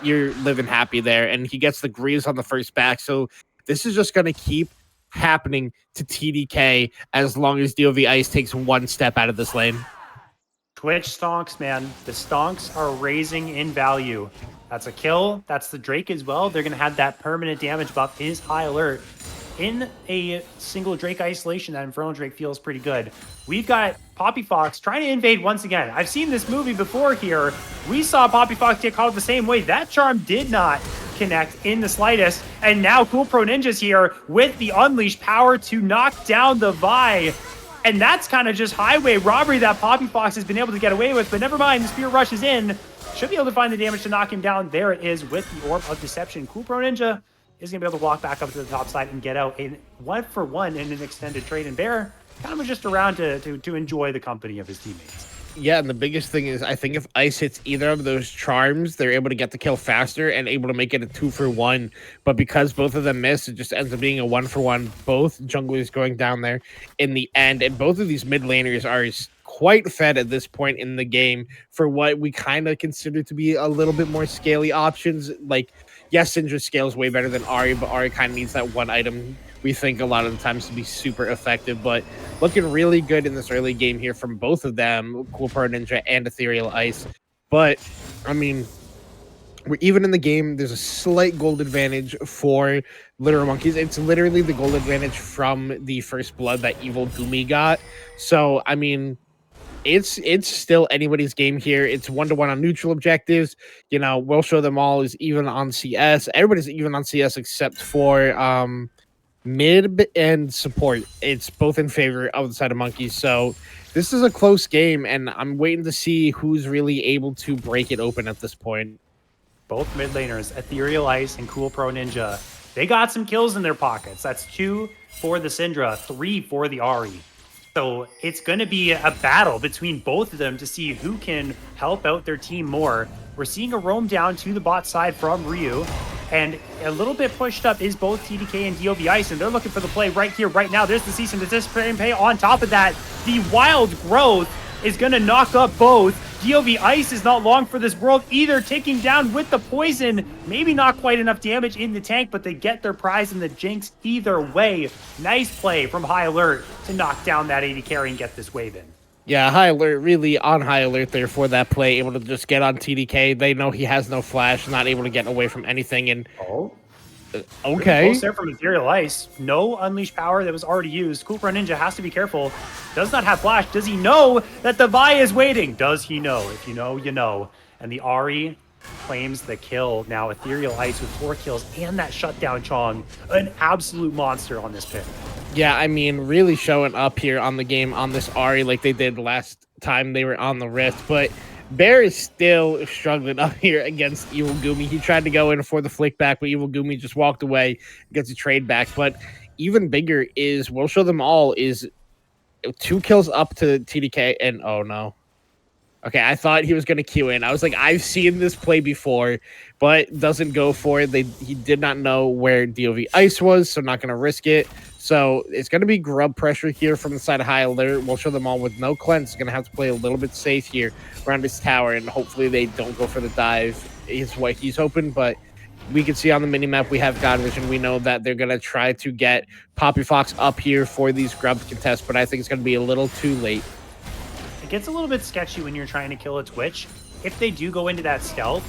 you're living happy there. And he gets the greaves on the first back. So this is just going to keep happening to TDK as long as DOV Ice takes one step out of this lane. Twitch stonks, man. The stonks are raising in value. That's a kill. That's the Drake as well. They're going to have that permanent damage buff is high alert. In a single Drake isolation, that Infernal Drake feels pretty good. We've got Poppy Fox trying to invade once again. I've seen this movie before here. We saw Poppy Fox get caught the same way. That charm did not connect in the slightest. And now Cool Pro Ninja's here with the unleashed power to knock down the Vi. And that's kind of just highway robbery that Poppy Fox has been able to get away with. But never mind, the Spirit Rush is in. Should be able to find the damage to knock him down. There it is with the Orb of Deception. Cool Pro Ninja is going to be able to walk back up to the top side and get out in 1-for-1 in an extended trade. And Bear kind of just around to enjoy the company of his teammates. Yeah, and the biggest thing is I think if Ice hits either of those charms, they're able to get the kill faster and able to make it a 2-for-1. But because both of them miss, it just ends up being a 1-for-1. Both junglers going down there in the end. And both of these mid laners are quite fed at this point in the game for what we kind of consider to be a little bit more scaly options. Like, yes, Syndra scales way better than Ahri, but Ahri kind of needs that one item, we think, a lot of the times to be super effective. But looking really good in this early game here from both of them, Cool Pro Ninja and Ethereal Ice. But, I mean, we're even in the game. There's a slight gold advantage for Literal Monkeys. It's literally the gold advantage from the first blood that Evil Gumi got. So, I mean, it's still anybody's game here. It's 1-to-1 on neutral objectives. You know, We'll Show Them All is even on CS. Everybody's even on CS except for mid and support. It's both in favor of the side of Monkeys. So this is a close game, and I'm waiting to see who's really able to break it open at this point. Both mid laners, Ethereal Ice and Cool Pro Ninja, they got some kills in their pockets. That's 2 for the Syndra, 3 for the Ahri. So it's going to be a battle between both of them to see who can help out their team more. We're seeing a roam down to the bot side from Ryu, and a little bit pushed up is both TDK and DOV Ice, and they're looking for the play right here, right now. There's the cease and desist pay. On top of that, the wild growth is going to knock up both. DOV Ice is not long for this world either, taking down with the poison. Maybe not quite enough damage in the tank, but they get their prize in the Jinx either way. Nice play from High Alert to knock down that AD carry and get this wave in. Yeah, High Alert, really on High Alert there for that play, able to just get on TDK. They know he has no flash, not able to get away from anything. And okay. Close there from Ethereal Ice. No unleashed power that was already used. Cool Pro Ninja has to be careful. Does not have flash. Does he know that the Vi is waiting? Does he know? If you know, you know. And the Ahri claims the kill. Now Ethereal Ice with 4 kills and that shutdown Chong. An absolute monster on this pick. Yeah, I mean, really showing up here on the game on this Ari like they did last time they were on the Rift. But Bear is still struggling up here against Evil Gumi. He tried to go in for the flick back, but Evil Gumi just walked away, gets a trade back. But even bigger is We'll Show Them All is 2 kills up to TDK, and oh no. Okay, I thought he was going to queue in. I was like, I've seen this play before, but doesn't go for it. He did not know where DOV Ice was, so not going to risk it. So it's going to be grub pressure here from the side of High Alert. We'll Show Them All with no cleanse. He's going to have to play a little bit safe here around his tower, and hopefully they don't go for the dive is what he's hoping, but we can see on the minimap we have God Vision. We know that they're going to try to get Poppy Fox up here for these grub contests, but I think it's going to be a little too late. It gets a little bit sketchy when you're trying to kill a Twitch. If they do go into that stealth,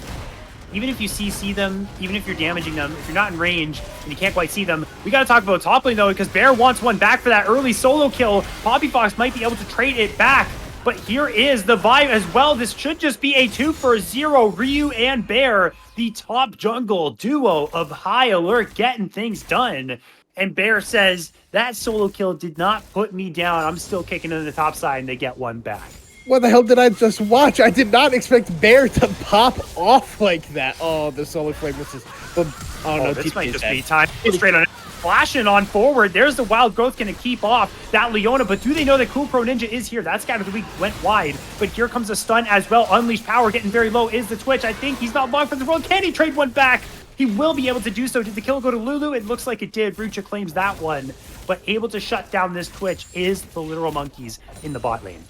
even if you CC them, even if you're damaging them, if you're not in range and you can't quite see them, we got to talk about top lane though, because Bear wants one back for that early solo kill. Poppy Fox might be able to trade it back, but here is the vibe as well. This should just be a 2-for-0. Ryu and Bear, the top jungle duo of High Alert, getting things done. And Bear says, that solo kill did not put me down. I'm still kicking in the top side, and they get one back. What the hell did I just watch? I did not expect Bear to pop off like that. Oh, the solar flame misses. But, no, this might just be time. Straight on it. Flashing on forward. There's the Wild Growth going to keep off that Leona, but do they know that Cool Pro Ninja is here? That Scatter of the Week went wide, but here comes a stun as well. Unleashed Power getting very low is the Twitch. I think he's not long for the world. Can he trade one back? He will be able to do so. Did the kill go to Lulu? It looks like it did. Rucha claims that one, but able to shut down this Twitch is the literal monkeys in the bot lane.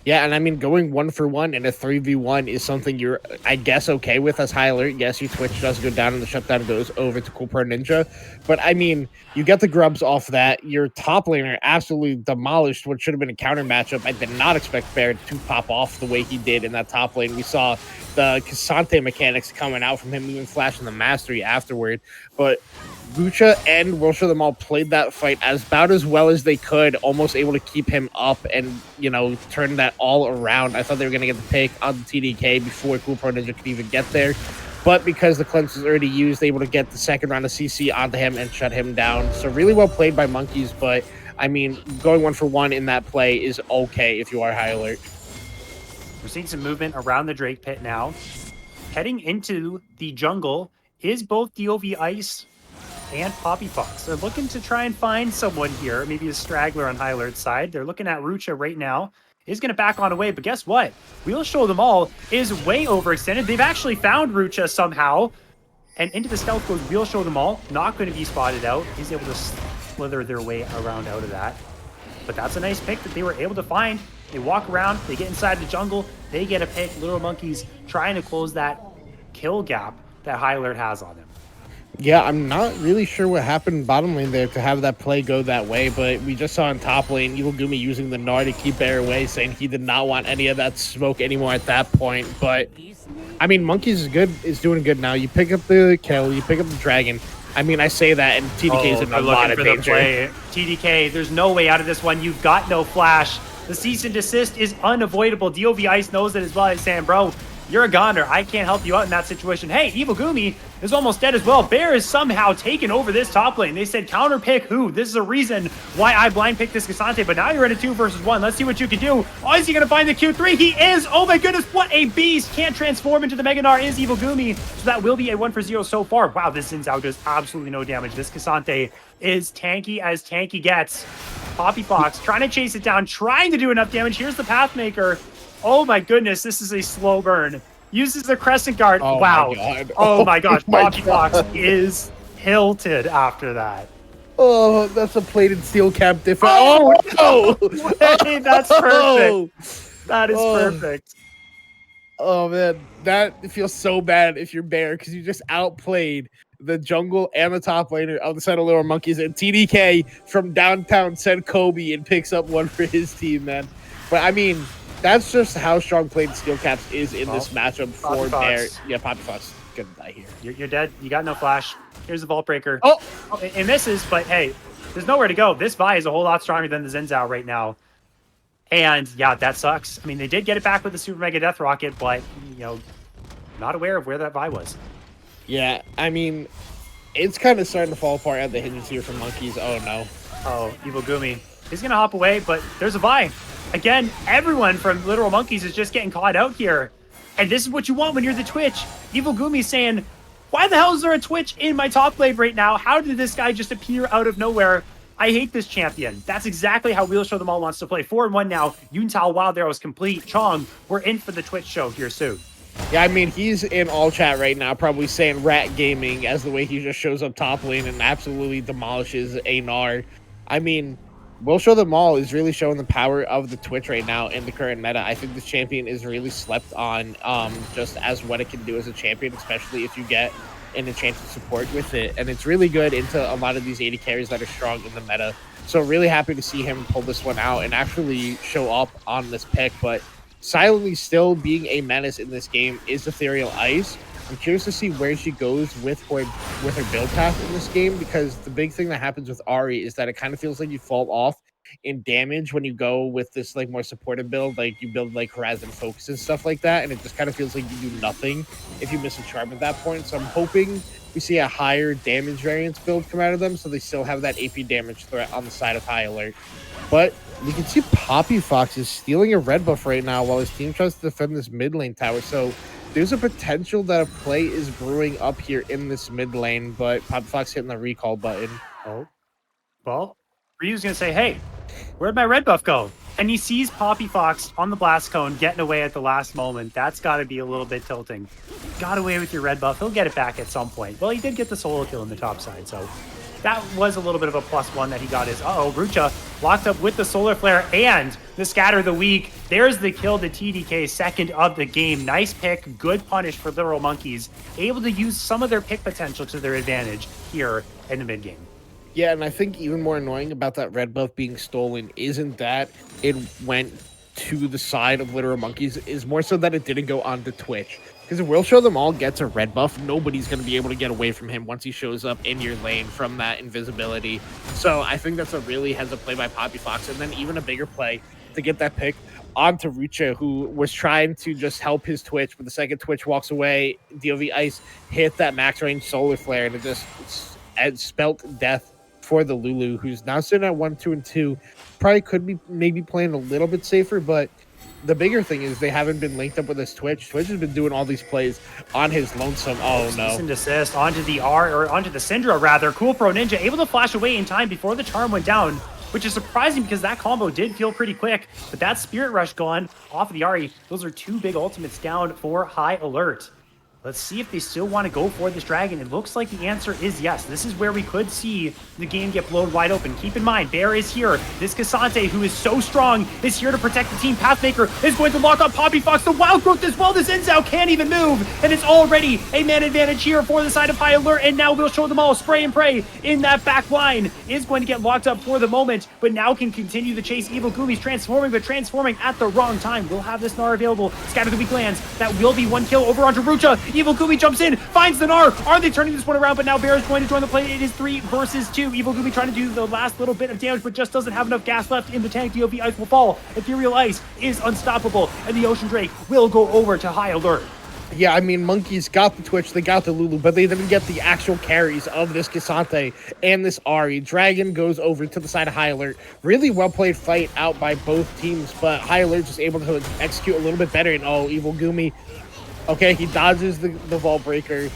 Yeah, and I mean, going 1-for-1 in a 3v1 is something you're, I guess, okay with as High Alert. Yes, your Twitch does go down and the shutdown goes over to Cool Pro Ninja. But, I mean, you get the grubs off that. Your top laner absolutely demolished what should have been a counter matchup. I did not expect Bear to pop off the way he did in that top lane. We saw the Cassante mechanics coming out from him, even flashing the mastery afterward. But Lucha and We'll Show Them All played that fight about as well as they could, almost able to keep him up and, you know, turn that all around. I thought they were going to get the pick on the TDK before Cool Pro Ninja could even get there. But because the cleanse was already used, able to get the second round of CC onto him and shut him down. So really well played by Monkeys, but, I mean, going 1-for-1 in that play is okay if you are High Alert. We're seeing some movement around the Drake pit now. Heading into the jungle is both DOV Ice and Poppy Fox. They're looking to try and find someone here, maybe a straggler on High Alert's side. They're looking at Rucha right now. Is going to back on away, but guess what? We'll Show Them All is way overextended. They've actually found Rucha somehow. And into the stealth goes We'll Show Them All. Not going to be spotted out. He's able to slither their way around out of that. But that's a nice pick that they were able to find. They walk around, they get inside the jungle, they get a pick. Little Monkeys trying to close that kill gap that High Alert has on them. Yeah, I'm not really sure what happened bottom lane there to have that play go that way, but we just saw in top lane, Evil Gumi using the Gnar to keep Bear away, saying he did not want any of that smoke anymore at that point. But, I mean, Monkeys is doing good now. You pick up the kill, you pick up the dragon. I mean, I say that, and TDK's in a lot of danger. TDK, there's no way out of this one. You've got no flash. The cease and desist is unavoidable. DOV Ice knows it as well as saying, bro, you're a goner. I can't help you out in that situation. Hey, Evil Gumi is almost dead as well. Bear is somehow taken over this top lane. They said counter pick who? This is a reason why I blind picked this Cassante, but now you're in a 2-versus-1. Let's see what you can do. Oh, is he going to find the Q3? He is! Oh my goodness, what a beast! Can't transform into the Mega Gnar is Evil Gumi, so that will be a 1-for-0 so far. Wow, this Xin Zhao does absolutely no damage. This Cassante is tanky as tanky gets. Poppy Fox trying to chase it down, trying to do enough damage. Here's the Pathmaker. Oh my goodness, this is a slow burn. Uses the Crescent Guard. Oh wow. My God. Oh my gosh. My Poppy God. Fox is hilted after that. Oh, that's a plated steel cap difference. Oh, no! Hey, that's perfect. That is perfect. Oh, man. That feels so bad if you're Bear, because you just outplayed the jungle and the top laner of the side of Little Monkeys, and TDK from downtown sent Kobe and picks up one for his team, man. But, I mean, that's just how strong plated steel caps is in this matchup for Bear. Yeah, Poppy Fox is gonna die here. You're dead. You got no flash. Here's the Vault Breaker. Oh, it misses, but hey, there's nowhere to go. This Vi is a whole lot stronger than the Xin Zhao right now. And yeah, that sucks. I mean, they did get it back with the Super Mega Death Rocket, but, you know, Not aware of where that Vi was. Yeah, I mean, it's kind of starting to fall apart at the hinges here for Monkeys. Oh, no. Oh, Evil Gumi. He's going to hop away, but there's a Vi. Again, everyone from Literal Monkeys is just getting caught out here. And this is what you want when you're the Twitch. Evil Gumi saying, why the hell is there a Twitch in my top lane right now? How did this guy just appear out of nowhere? I hate this champion. That's exactly how We'll Show Them All wants to play. 4-1 now. Yuntao Wild Arrow is complete. Chong, we're in for the Twitch show here soon. Yeah, I mean, he's in all chat right now, probably saying Rat Gaming as the way he just shows up top lane and absolutely demolishes Anar. I mean, We'll Show Them All is really showing the power of the Twitch right now in the current meta. I think this champion is really slept on just as what it can do as a champion, especially if you get an enchanted support with it. And it's really good into a lot of these AD carries that are strong in the meta. So really happy to see him pull this one out and actually show up on this pick. But silently still being a menace in this game is Ethereal Ice. I'm curious to see where she goes with her build path in this game, because the big thing that happens with Ahri is that it kind of feels like you fall off in damage when you go with this like more supportive build, like you build like Horizon Focus and stuff like that, and it just kind of feels like you do nothing if you miss a charm at that point. So I'm hoping we see a higher damage variance build come out of them, so they still have that AP damage threat on the side of High Alert. But we can see Poppy Fox is stealing a red buff right now while his team tries to defend this mid lane tower. So there's a potential that a play is brewing up here in this mid lane, but Poppy Fox hitting the recall button. Oh, well, Ryu's going to say, hey, where'd my red buff go? And he sees Poppy Fox on the blast cone getting away at the last moment. That's got to be a little bit tilting. Got away with your red buff. He'll get it back at some point. Well, he did get the solo kill in the top side, so that was a little bit of a +1 that he got his. Rucha locked up with the solar flare and the scatter of the week. There's the kill to TDK, second of the game. Nice pick, good punish for Literal Monkeys. Able to use some of their pick potential to their advantage here in the mid game. Yeah, and I think even more annoying about that red buff being stolen isn't that it went to the side of Literal Monkeys, is more so that it didn't go onto Twitch. Because if We'll Show Them All gets a red buff, nobody's going to be able to get away from him once he shows up in your lane from that invisibility. So I think that's a really heads up play by Poppy Fox. And then even a bigger play to get that pick onto Rucha, who was trying to just help his Twitch. But the second Twitch walks away, DOV Ice hit that max range solar flare, and it just spelt death for the Lulu, who's now sitting at 1, 2, and 2. Probably could be maybe playing a little bit safer, but the bigger thing is they haven't been linked up with his Twitch. Twitch has been doing all these plays on his lonesome. Oh no! Cease and desist onto the onto the Syndra rather. Cool Pro Ninja able to flash away in time before the charm went down, which is surprising because that combo did feel pretty quick. But that Spirit Rush gone off of the Ahri. Those are two big ultimates down for High Alert. Let's see if they still want to go for this dragon. It looks like the answer is yes. This is where we could see the game get blown wide open. Keep in mind, Bear is here. This Cassante, who is so strong, is here to protect the team. Pathmaker is going to lock up Poppy Fox. The Wild Growth as well. This Inzao can't even move. And it's already a man advantage here for the side of High Alert. And now We'll Show Them All. Spray and pray in that back line is going to get locked up for the moment, but now can continue the chase. Evil Gumi's transforming, but transforming at the wrong time. We'll have this Gnar available. Scatter the weak lands. That will be one kill over onto Rucha. Evil Gumi jumps in, finds the Gnar. Are they turning this one around? But now Bear is going to join the play. It is 3 versus 2. Evil Gumi trying to do the last little bit of damage, but just doesn't have enough gas left in the tank. DOV Ice will fall. Ethereal Ice is unstoppable, and the Ocean Drake will go over to High Alert. Yeah, I mean, Monkeys got the Twitch, they got the Lulu, but they didn't get the actual carries of this Cassante and this Ahri. Dragon goes over to the side of High Alert. Really well-played fight out by both teams, but High Alert just able to execute a little bit better. And Evil Gumi, okay, he dodges the Vault Breaker.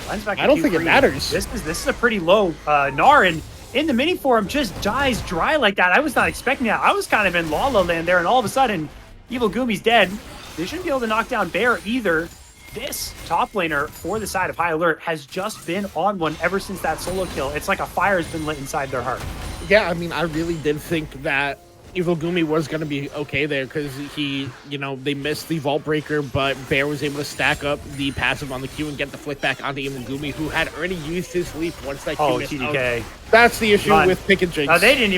I don't think it matters. This is a pretty low Gnar, and in the mini forum just dies dry like that. I was not expecting that. I was kind of in La La Land there, and all of a sudden, Evil Gumi's dead. They shouldn't be able to knock down Bear either. This top laner for the side of High Alert has just been on one ever since that solo kill. It's like a fire has been lit inside their heart. Yeah, I mean, I really did think that Evil Gumi was going to be okay there because they missed the Vault Breaker, but Bear was able to stack up the passive on the Q and get the flick back onto Evil Gumi, who had already used his leaf once that Q missed TDK. out. That's the issue with Pick and Jinx. They didn't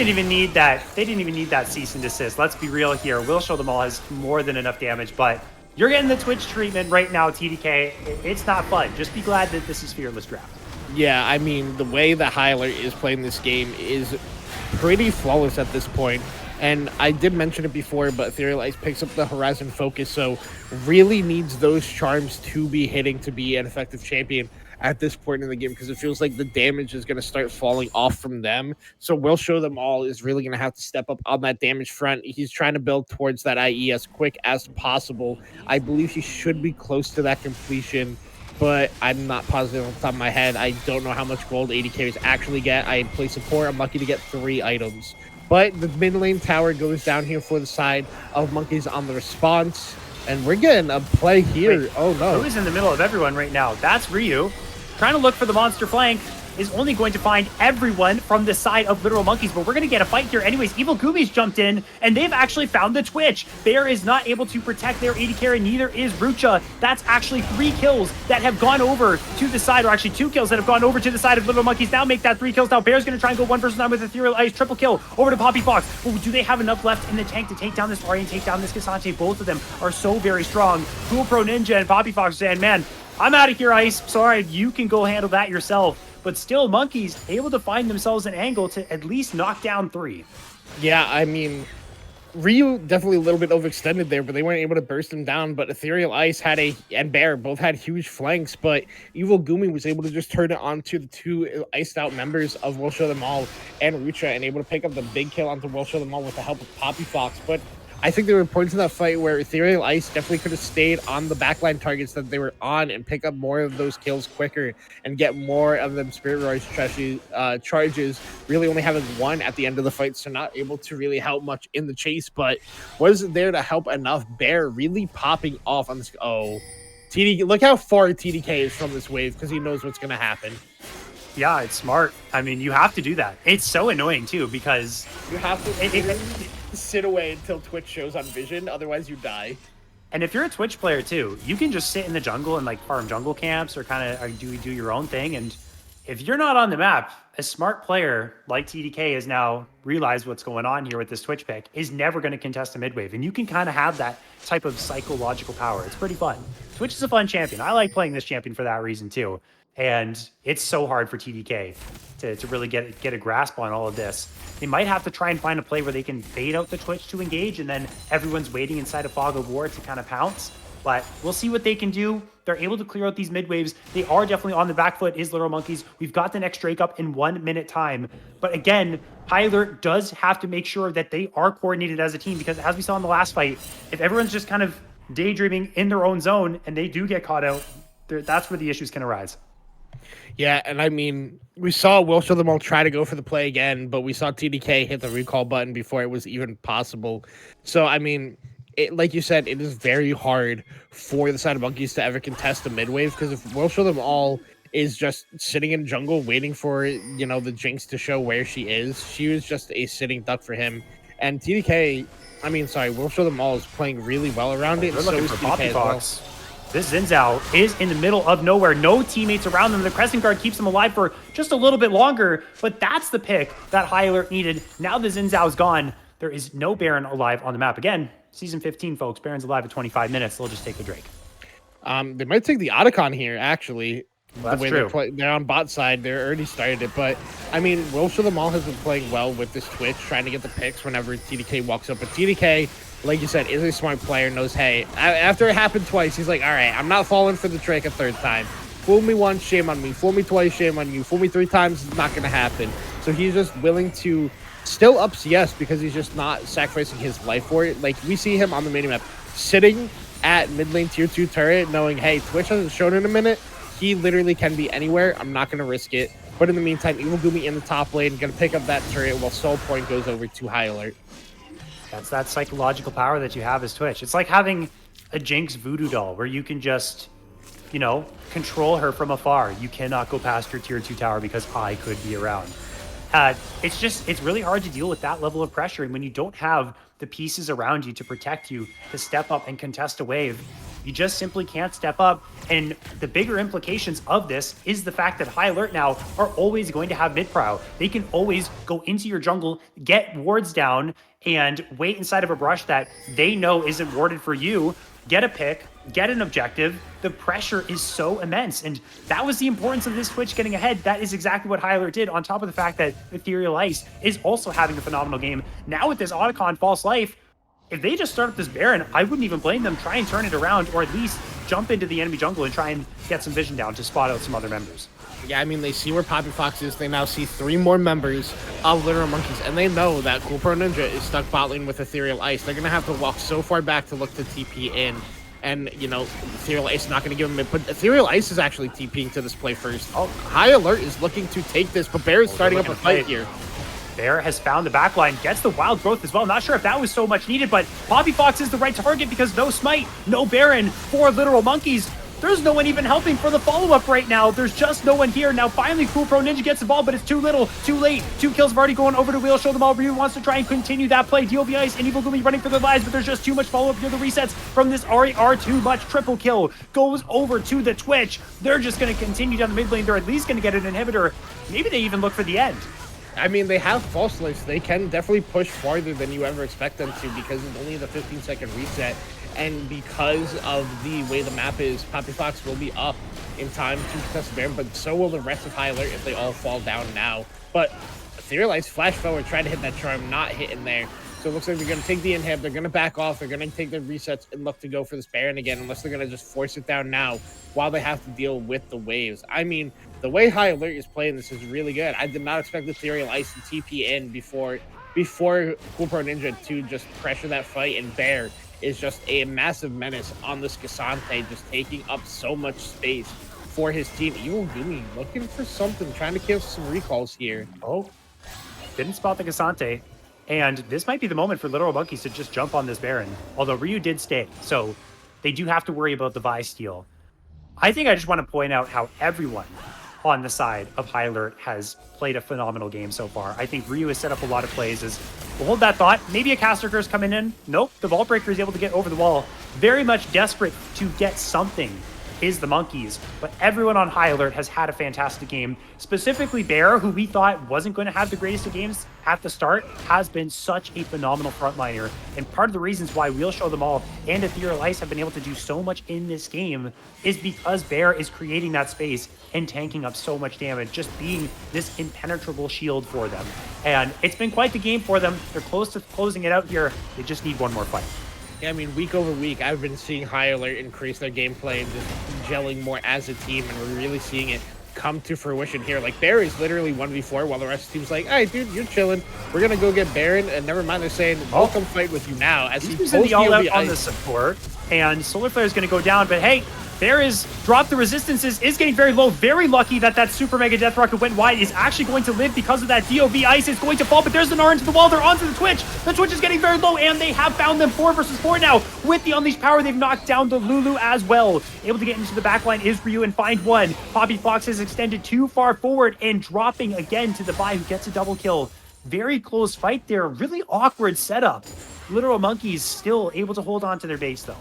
even need that. They didn't even need that cease and desist. Let's be real here. We'll Show Them All has more than enough damage, but you're getting the Twitch treatment right now, TDK. It's not fun. Just be glad that this is Fearless Draft. Yeah, I mean, the way that High Alert is playing this game is pretty flawless at this point. And I did mention it before, but Ethereal Ice picks up the Horizon Focus, so really needs those charms to be hitting to be an effective champion at this point in the game, because it feels like the damage is going to start falling off from them. So We'll Show Them All is really going to have to step up on that damage front. He's trying to build towards that IE as quick as possible. I believe he should be close to that completion, but I'm not positive off the top of my head. I don't know how much gold 80 carries actually get. I play support. I'm lucky to get 3 items. But the mid lane tower goes down here for the side of Monkeys on the response. And we're getting a play here. Wait, oh, no. Who is in the middle of everyone right now? That's Ryu. Trying to look for the monster flank. Is only going to find everyone from the side of Literal Monkeys, but we're going to get a fight here anyways. Evil Goobies jumped in, and they've actually found the Twitch. Bear is not able to protect their AD carry, neither is Rucha. That's actually 3 kills that have gone over to the side, or actually 2 kills that have gone over to the side of Literal Monkeys. Now make that 3 kills. Now Bear's going to try and go 1 versus 9 with Ethereal Ice. Triple kill over to Poppy Fox. Oh, do they have enough left in the tank to take down this Ari and take down this Cassante? Both of them are so very strong. Cool Pro Ninja and Poppy Fox saying, man, I'm out of here, Ice. Sorry, you can go handle that yourself. But still, Monkeys able to find themselves an angle to at least knock down 3. Yeah, I mean, Ryu definitely a little bit overextended there, but they weren't able to burst him down. But Ethereal Ice and Bear both had huge flanks, but Evil Gumi was able to just turn it onto the 2 iced out members of We'll Show Them All and Rucha, and able to pick up the big kill onto We'll Show Them All with the help of Poppy Fox. But I think there were points in that fight where Ethereal Ice definitely could have stayed on the backline targets that they were on and pick up more of those kills quicker and get more of them Spirit Roar's charges, really only having 1 at the end of the fight, so not able to really help much in the chase, but wasn't there to help enough. Bear really popping off on this. Oh, TDK, look how far TDK is from this wave, because he knows what's going to happen. Yeah, it's smart. I mean, you have to do that. It's so annoying, too, because you have to sit away until Twitch shows on vision, otherwise you die. And if you're a Twitch player, too, you can just sit in the jungle and, like, farm jungle camps or kind of do your own thing. And if you're not on the map, a smart player like TDK has now realized what's going on here with this Twitch pick, is never going to contest a mid wave. And you can kind of have that type of psychological power. It's pretty fun. Twitch is a fun champion. I like playing this champion for that reason, too. And it's so hard for TDK to really get a grasp on all of this. They might have to try and find a play where they can fade out the Twitch to engage, and then everyone's waiting inside a fog of war to kind of pounce. But we'll see what they can do. They're able to clear out these mid waves. They are definitely on the back foot, is Literal Monkeys. We've got the next Drake up in 1 minute time. But again, High Alert does have to make sure that they are coordinated as a team, because as we saw in the last fight, if everyone's just kind of daydreaming in their own zone and they do get caught out, that's where the issues can arise. Yeah, and I mean, we saw We'll Show Them All try to go for the play again, but we saw TDK hit the recall button before it was even possible. So, I mean, like you said, it is very hard for the side of Monkeys to ever contest the mid-wave, because if We'll Show Them All is just sitting in jungle waiting for, you know, the Jinx to show where she is, she was just a sitting duck for him. And TDK, We'll Show Them All is playing really well around it. They're looking for Poppy Fox. This Xin Zhao is in the middle of nowhere. No teammates around them. The Crescent Guard keeps them alive for just a little bit longer, but that's the pick that High Alert needed. Now the Xin Zhao's gone. There is no Baron alive on the map. Again, Season 15, folks. Baron's alive at 25 minutes. They'll just take the Drake. They might take the Otacon here, actually. Well, that's true. They're on bot side. They're already started it. But, I mean, We'll Show Them All has been playing well with this Twitch, trying to get the picks whenever TDK walks up. But TDK, like you said, is a smart player, knows, hey, after it happened twice, he's like, all right, I'm not falling for the Drake a 3rd time. Fool me once, shame on me. Fool me twice, shame on you. Fool me 3 times, it's not going to happen. So he's just willing to still up CS, because he's just not sacrificing his life for it. Like, we see him on the minimap sitting at mid lane tier 2 turret, knowing, hey, Twitch hasn't shown in a minute. He literally can be anywhere. I'm not going to risk it. But in the meantime, Evil Gumi in the top lane, going to pick up that turret while Soul Point goes over to High Alert. That's that psychological power that you have as Twitch. It's like having a Jinx voodoo doll where you can just, you know, control her from afar. You cannot go past your tier 2 tower because I could be around. It's really hard to deal with that level of pressure. And when you don't have the pieces around you to protect you, to step up and contest a wave, you just simply can't step up. And the bigger implications of this is the fact that High Alert now are always going to have mid-prow. They can always go into your jungle, get wards down, and wait inside of a brush that they know isn't warded for you, get a pick, get an objective. The pressure is so immense. And that was the importance of this Twitch getting ahead. That is exactly what High Alert did, on top of the fact that Ethereal Ice is also having a phenomenal game. Now with this Otacon False Life, if they just start up this Baron, I wouldn't even blame them. Try and turn it around, or at least jump into the enemy jungle and try and get some vision down to spot out some other members. Yeah, I mean, they see where Poppy Fox is. They now see 3 more members of Literal Monkeys, and they know that Cool Pro Ninja is stuck bot lane with Ethereal Ice. They're going to have to walk so far back to look to TP in. And, you know, Ethereal Ice is not going to give him it. But Ethereal Ice is actually TPing to this play first. Oh, High Alert is looking to take this, but Bear is starting up a fight here. Bear has found the backline, gets the wild growth as well. Not sure if that was so much needed, but Poppy Fox is the right target because no smite, no Baron for Literal Monkeys. There's no one even helping for the follow-up right now. There's just no one here. Now, finally, Cool Pro Ninja gets involved, but it's too little, too late. 2 kills have already gone over to Wheel. Show them all. Ryu wants to try and continue that play. DOV Ice and Evil Gloomy running for their lives, but there's just too much follow-up here. The resets from this RER, too much. Triple kill goes over to the Twitch. They're just going to continue down the mid lane. They're at least going to get an inhibitor. Maybe they even look for the end. I mean, they have false lights. They can definitely push farther than you ever expect them to because it's only the 15-second reset. And because of the way the map is, Poppy Fox will be up in time to contest Baron, but so will the rest of High Alert if they all fall down now. But Ethereal Ice flash forward, try to hit that charm, not hitting there. So it looks like they're going to take the inhib, they're going to back off, they're going to take their resets and look to go for this Baron again, unless they're going to just force it down now while they have to deal with the waves. I mean, the way High Alert is playing this is really good. I did not expect Ethereal Ice to TP in before Cool Pro Ninja to just pressure that fight, and Bear is just a massive menace on this Cassante, just taking up so much space for his team. Evil Gloomy looking for something, trying to kill some recalls here. Oh, didn't spot the Cassante. And this might be the moment for Literal Monkeys to just jump on this Baron. Although Ryu did stay, so they do have to worry about the Vi steal. I think I just want to point out how everyone on the side of High Alert has played a phenomenal game so far. I think Ryu has set up a lot of plays. We'll hold that thought. Maybe a caster curse coming in. Nope, the Vault Breaker is able to get over the wall. Very much desperate to get something is the Monkeys, but everyone on High Alert has had a fantastic game. Specifically Bear, who we thought wasn't going to have the greatest of games at the start, has been such a phenomenal frontliner. And part of the reasons why We'll Show Them All and Ethereal Ice have been able to do so much in this game is because Bear is creating that space and tanking up so much damage, just being this impenetrable shield for them. And it's been quite the game for them. They're close to closing it out here. They just need one more fight. Yeah, I mean, week over week, I've been seeing High Alert increase their gameplay and just gelling more as a team, and we're really seeing it come to fruition here. Like, Bear is literally 1v4, while the rest of the team's like, all right, dude, you're chilling. We're going to go get Baron, and never mind, they're saying, we'll come fight with you now. As he's using the all-out on the support, and Solar Flare is going to go down, but hey, Bear is dropped the resistances, is getting very low. Very lucky that that Super Mega Death Rocket went wide, is actually going to live because of that DOV Ice. Is going to fall, but there's the Gnar into the wall. They're onto the Twitch. The Twitch is getting very low, and they have found them 4 versus 4 now. With the Unleashed Power, they've knocked down the Lulu as well. Able to get into the backline is Ryu and find one. Poppy Fox has extended too far forward and dropping again to the Vi, who gets a double kill. Very close fight there. Really awkward setup. Literal Monkeys still able to hold on to their base, though.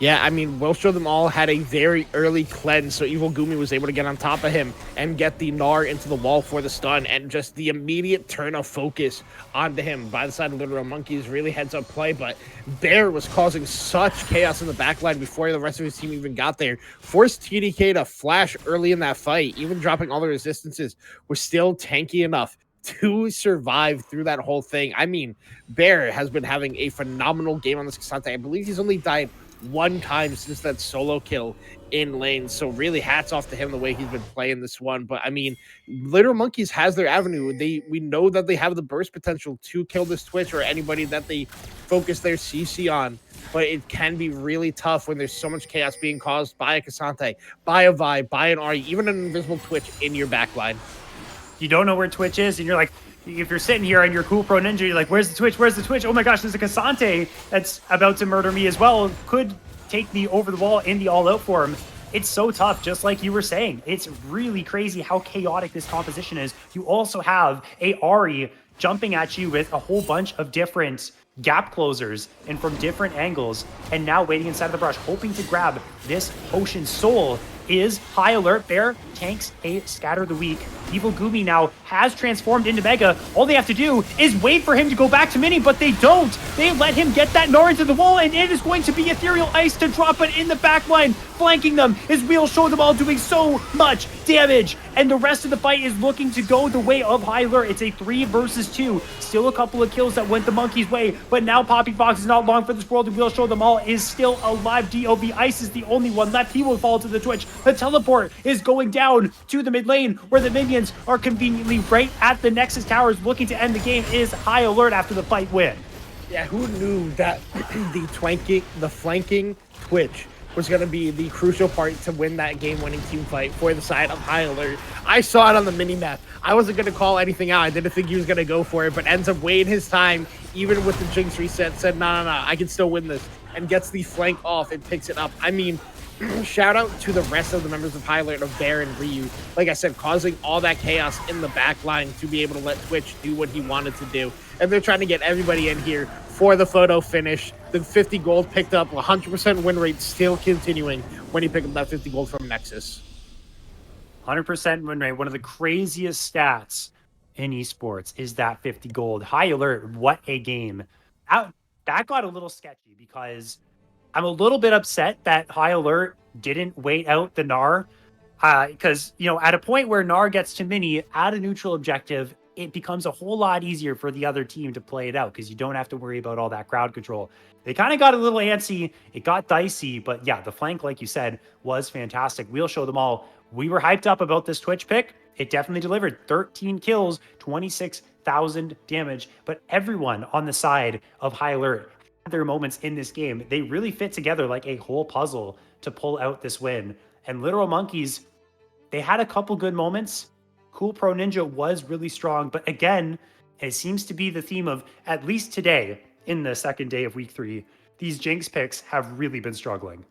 Yeah, I mean, We'll Show Them All had a very early cleanse, so Evil Gumi was able to get on top of him and get the Gnar into the wall for the stun, and just the immediate turn of focus onto him by the side of Literal Monkeys. Really heads up play, but Bear was causing such chaos in the backline before the rest of his team even got there. Forced TDK to flash early in that fight, even dropping all the resistances, was still tanky enough to survive through that whole thing. I mean, Bear has been having a phenomenal game on this Cassante. I believe he's only died 1 time since that solo kill in lane, so really hats off to him the way he's been playing this one. But I mean, Literal Monkeys has their avenue. We know that they have the burst potential to kill this Twitch or anybody that they focus their CC on, but it can be really tough when there's so much chaos being caused by a Cassante, by a Vi, by an Ari, even an invisible Twitch in your backline. You don't know where Twitch is, and you're like, if you're sitting here and you're Cool Pro Ninja, you're like, where's the Twitch? Where's the Twitch? Oh my gosh, there's a Cassante that's about to murder me as well. Could take me over the wall in the all-out form. It's so tough, just like you were saying. It's really crazy how chaotic this composition is. You also have a Ari jumping at you with a whole bunch of different gap closers and from different angles, and now waiting inside of the brush, hoping to grab this Potion Soul. is High Alert. Bear tanks a Scatter the Weak. Evil Goomy now has transformed into Mega. All they have to do is wait for him to go back to Mini, but they don't. They let him get that Gnar into the wall, and it is going to be Ethereal Ice to drop it in the backline. Flanking them is Wheel Show Them All, doing so much damage, and the rest of the fight is looking to go the way of High Alert. It's a 3 versus 2. Still a couple of kills that went the Monkey's way, but now Poppy Fox is not long for this world, and Wheel Show Them All is still alive. DOV Ice is the only one left. He will fall to the Twitch. The teleport is going down to the mid lane, where the minions are conveniently right at the Nexus Towers. Looking to end the game is High Alert after the fight win. Yeah, who knew that the flanking Twitch was going to be the crucial part to win that game-winning team fight for the side of High Alert. I saw it on the mini-map. I wasn't going to call anything out. I didn't think he was going to go for it, but ends up waiting his time, even with the Jinx reset, said, no, I can still win this, and gets the flank off and picks it up. I mean, shout out to the rest of the members of High Alert, of Bear and Ryu. Like I said, causing all that chaos in the back line to be able to let Twitch do what he wanted to do. And they're trying to get everybody in here for the photo finish. The 50 gold picked up, 100% win rate still continuing when he picked up that 50 gold from Nexus. 100% win rate. One of the craziest stats in esports is that 50 gold. High Alert, what a game. That got a little sketchy because I'm a little bit upset that High Alert didn't wait out the Gnar. Because, at a point where Gnar gets to Mini at a neutral objective, it becomes a whole lot easier for the other team to play it out because you don't have to worry about all that crowd control. They kind of got a little antsy. It got dicey, but yeah, the flank, like you said, was fantastic. We'll show them all. We were hyped up about this Twitch pick. It definitely delivered. 13 kills, 26,000 damage, but everyone on the side of High Alert had their moments in this game. They really fit together like a whole puzzle to pull out this win. And Literal Monkeys, they had a couple good moments. Cool Pro Ninja was really strong, but again, it seems to be the theme of, at least today, in the second day of week 3, these Jinx picks have really been struggling.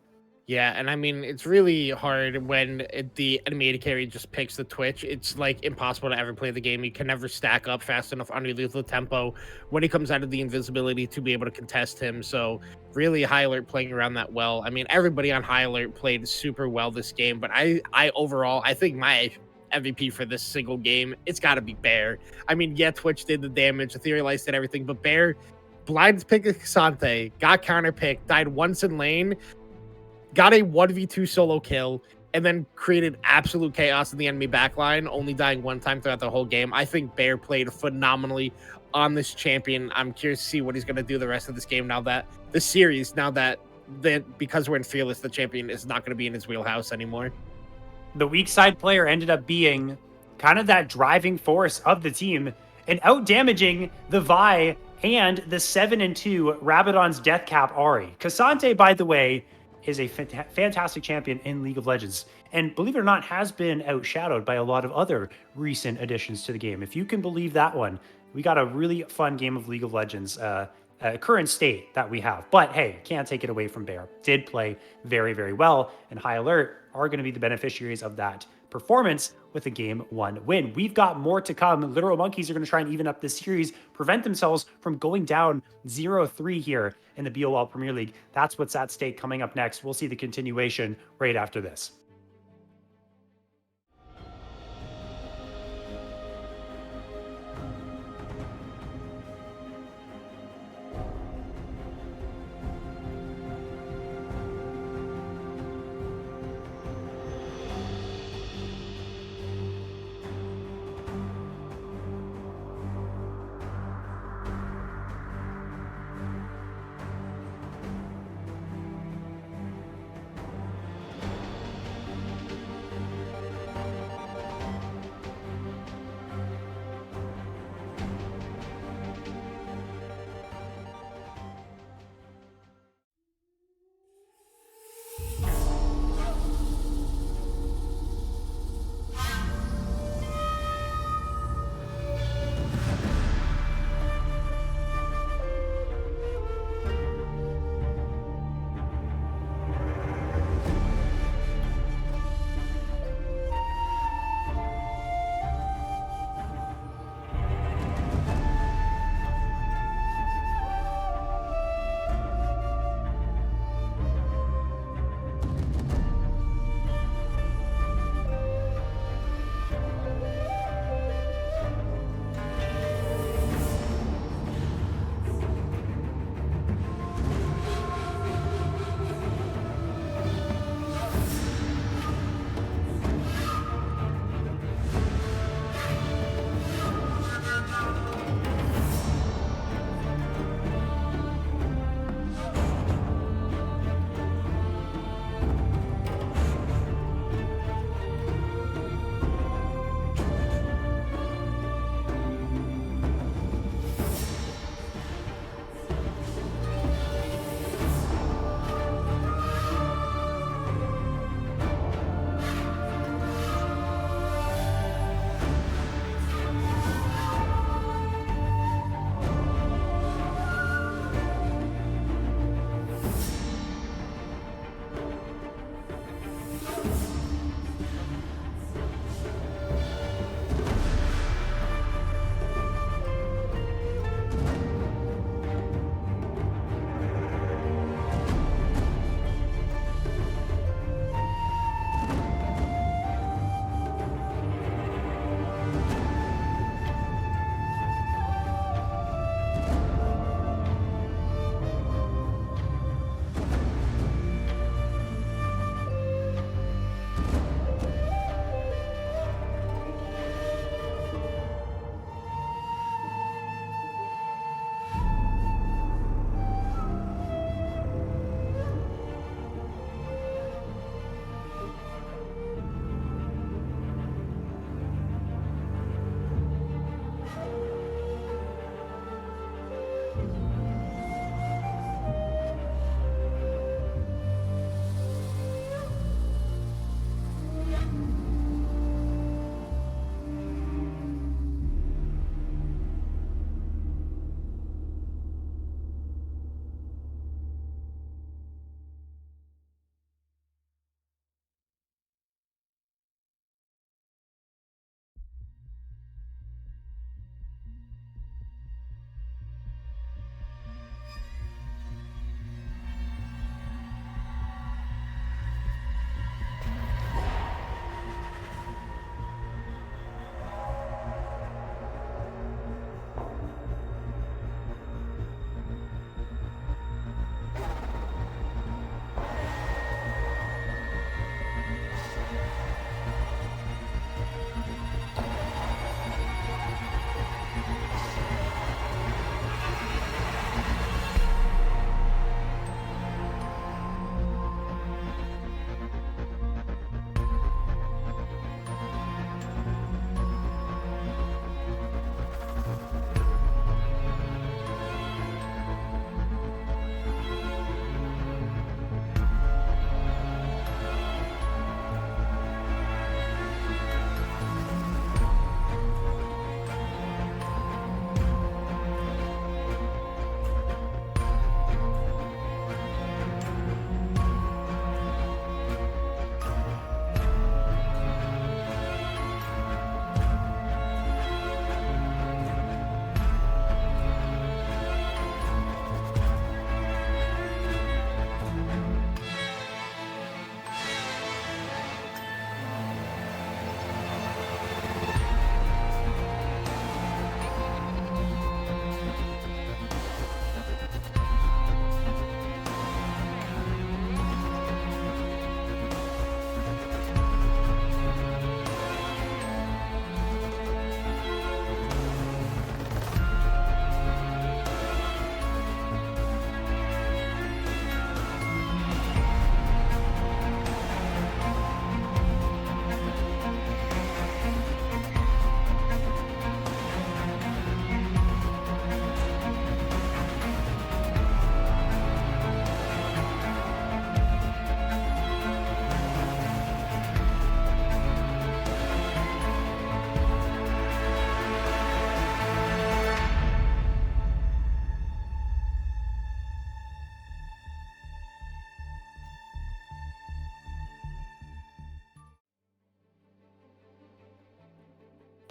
Yeah, and I mean, it's really hard when the enemy AD carry just picks the Twitch. It's like impossible to ever play the game. You can never stack up fast enough underneath the tempo when he comes out of the invisibility to be able to contest him. So really, High Alert playing around that well. I mean, everybody on High Alert played super well this game, but I overall, I think my MVP for this single game, it's got to be Bear. I mean, yeah, Twitch did the damage, Ethereal Ice did everything, but Bear blind picked Xante, got counter picked, died once in lane, got a 1v2 solo kill, and then created absolute chaos in the enemy backline, only dying one time throughout the whole game. I think Bear played phenomenally on this champion. I'm curious to see what he's going to do the rest of this game now that the series, because we're in Fearless, the champion is not going to be in his wheelhouse anymore. The weak side player ended up being kind of that driving force of the team and out damaging the Vi and the 7-2 Rabadon's Death Cap Ahri. Cassante, by the way, is a fantastic champion in League of Legends, and believe it or not, has been outshadowed by a lot of other recent additions to the game. If you can believe that one, we got a really fun game of League of Legends, current state that we have. But hey, can't take it away from Bear. Did play very, very well, and High Alert are going to be the beneficiaries of that performance with a game 1 win. We've got more to come. Literal Monkeys are going to try and even up this series, prevent themselves from going down 0-3 here in the BOL Premier League. That's what's at stake coming up next. We'll see the continuation right after this.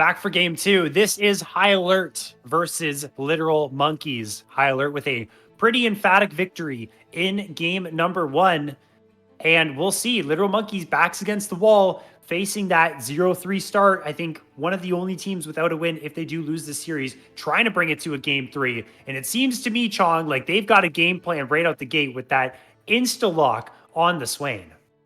back for game 2. This is High Alert versus Literal Monkeys. High Alert with a pretty emphatic victory in game number 1. And we'll see. Literal Monkeys backs against the wall, facing that 0-3 start. I think one of the only teams without a win if they do lose this series, trying to bring it to a game 3. And it seems to me, Chong, like they've got a game plan right out the gate with that insta-lock on the Swain.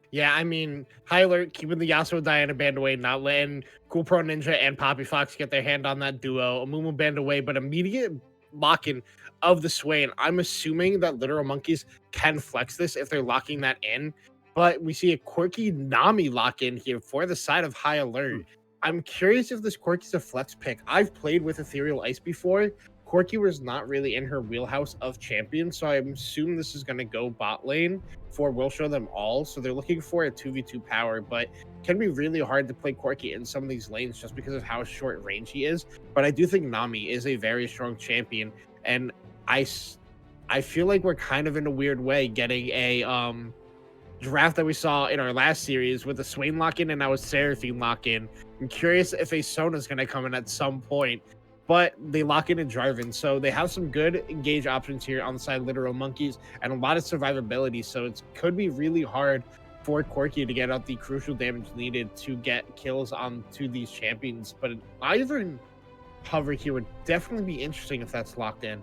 Yeah, I mean, High Alert keeping the Yasuo Diana band away, not letting Cool Pro Ninja and Poppy Fox get their hand on that duo. Amumu band away, but immediate lock-in of the Swain. I'm assuming that Literal Monkeys can flex this if they're locking that in. But we see a quirky Nami lock-in here for the side of High Alert. I'm curious if this Quirky's a flex pick. I've played with Ethereal Ice before. Quirky was not really in her wheelhouse of champions, so I assume this is going to go bot lane for Will Show Them All. So they're looking for a 2v2 power, but it can be really hard to play Quirky in some of these lanes just because of how short range he is. But I do think Nami is a very strong champion, and I feel like we're kind of in a weird way getting a draft that we saw in our last series with a Swain lock-in and now a Seraphine lock-in. I'm curious if a Sona's going to come in at some point, but they lock in a Jarvan, so they have some good engage options here on the side of Literal Monkeys and a lot of survivability, so it could be really hard for Quirky to get out the crucial damage needed to get kills onto these champions, but Ivan Hover here would definitely be interesting if that's locked in.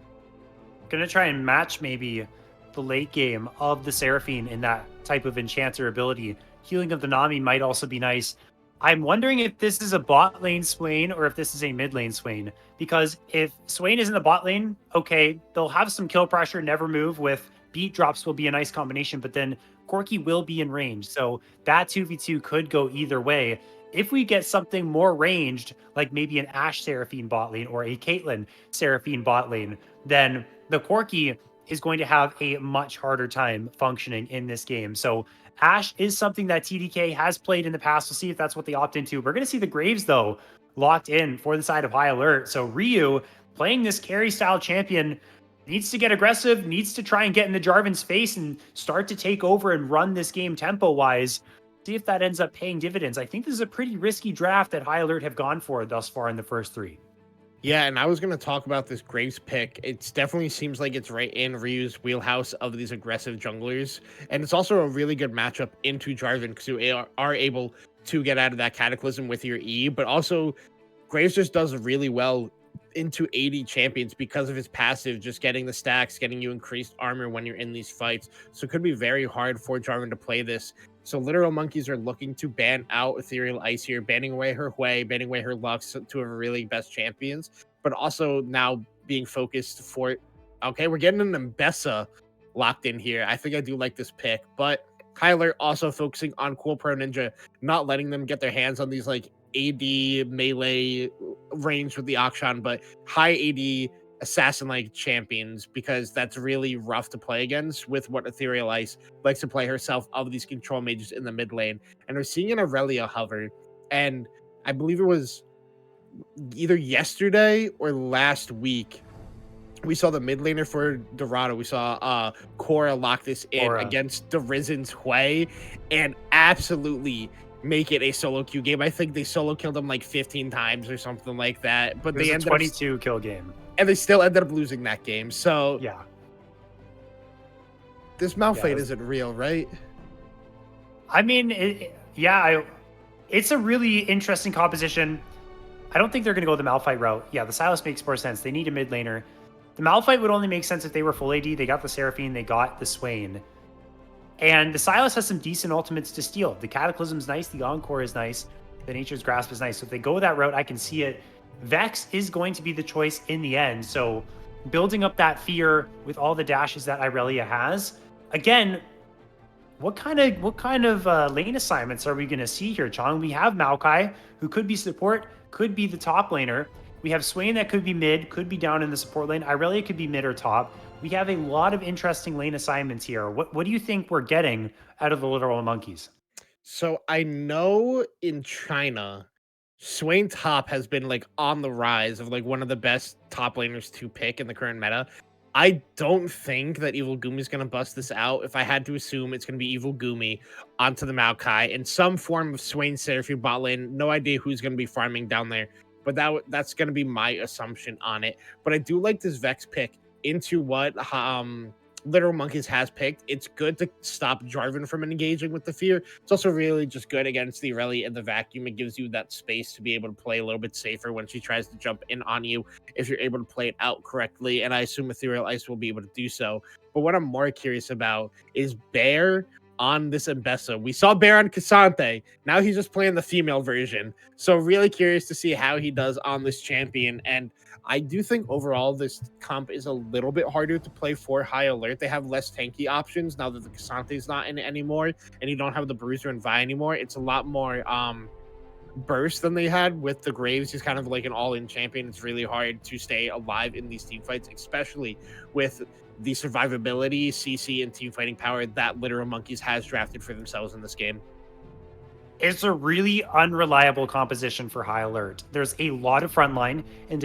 Gonna try and match maybe the late game of the Seraphine in that type of enchanter ability. Healing of the Nami might also be nice. I'm wondering if this is a bot lane Swain or if this is a mid lane Swain. Because if Swain is in the bot lane, okay, they'll have some kill pressure, never move with beat drops will be a nice combination, but then Corki will be in range. So that 2v2 could go either way. If we get something more ranged, like maybe an Ashe Seraphine bot lane or a Caitlyn Seraphine bot lane, then the Corki is going to have a much harder time functioning in this game. So Ashe is something that TDK has played in the past. We'll see if that's what they opt into. We're going to see the Graves, though, locked in for the side of High Alert. So Ryu, playing this carry-style champion, needs to get aggressive, needs to try and get in the Jarvan's face and start to take over and run this game tempo-wise. See if that ends up paying dividends. I think this is a pretty risky draft that High Alert have gone for thus far in the first 3. Yeah, and I was going to talk about this Graves pick. It definitely seems like it's right in Ryu's wheelhouse of these aggressive junglers. And it's also a really good matchup into Jarvan because you are able to get out of that Cataclysm with your E. But also, Graves just does really well into 80 champions because of his passive, just getting the stacks, getting you increased armor when you're in these fights. So it could be very hard for Jarvan to play this. So Literal Monkeys are looking to ban out Ethereal Ice here, banning away her Hui, banning away her Lux, two of her really best champions, but also now being focused for, okay, we're getting an Mbessa locked in here. I think I do like this pick, but High Alert also focusing on Cool Pro Ninja, not letting them get their hands on these like AD melee range with the Akshan, but high AD assassin-like champions, because that's really rough to play against with what Ethereal Ice likes to play herself of these control mages in the mid lane. And we're seeing an Aurelia hover, and I believe it was either yesterday or last week, we saw the mid laner for Dorado. We saw Korra lock this in against the Risen's Hui and absolutely make it a solo queue game. I think they solo killed him like 15 times or something like that. But they ended 22 kill game. And they still ended up losing that game. So yeah, this Malphite isn't real, right? I mean, it's a really interesting composition. I don't think they're going to go the Malphite route. Yeah, the Sylas makes more sense. They need a mid laner. The Malphite would only make sense if they were full AD. They got the Seraphine, they got the Swain. And the Sylas has some decent ultimates to steal. The Cataclysm's nice, the Encore is nice, the Nature's Grasp is nice. So if they go that route, I can see it. Vex is going to be the choice in the end. So building up that fear with all the dashes that Irelia has. Again, what kind of lane assignments are we going to see here, Chong? We have Maokai, who could be support, could be the top laner. We have Swain that could be mid, could be down in the support lane. Irelia could be mid or top. We have a lot of interesting lane assignments here. What do you think we're getting out of the Literal Monkeys? So I know in China, Swain top has been like on the rise of like one of the best top laners to pick in the current meta. I don't think that Evil Gumi is going to bust this out. If I had to assume, it's going to be Evil Gumi onto the Maokai in some form of Swain Seraphine bot lane. No idea who's going to be farming down there. but that's going to be my assumption on it. But I do like this Vex pick into what Literal Monkeys has picked. It's good to stop Jarvan from engaging with the fear. It's also really just good against the Irelia in the vacuum. It gives you that space to be able to play a little bit safer when she tries to jump in on you if you're able to play it out correctly. And I assume Ethereal Ice will be able to do so. But what I'm more curious about is Bear on this Mbessa. We saw Bear on Cassante. Now he's just playing the female version. So really curious to see how he does on this champion. And I do think overall this comp is a little bit harder to play for High Alert. They have less tanky options now that the Cassante's not in it anymore, and you don't have the Bruiser and Vi anymore. It's a lot more burst than they had with the Graves. He's kind of like an all-in champion. It's really hard to stay alive in these team fights, especially with the survivability, CC, and team fighting power that Literal Monkeys has drafted for themselves in this game. It's a really unreliable composition for High Alert. There's a lot of frontline and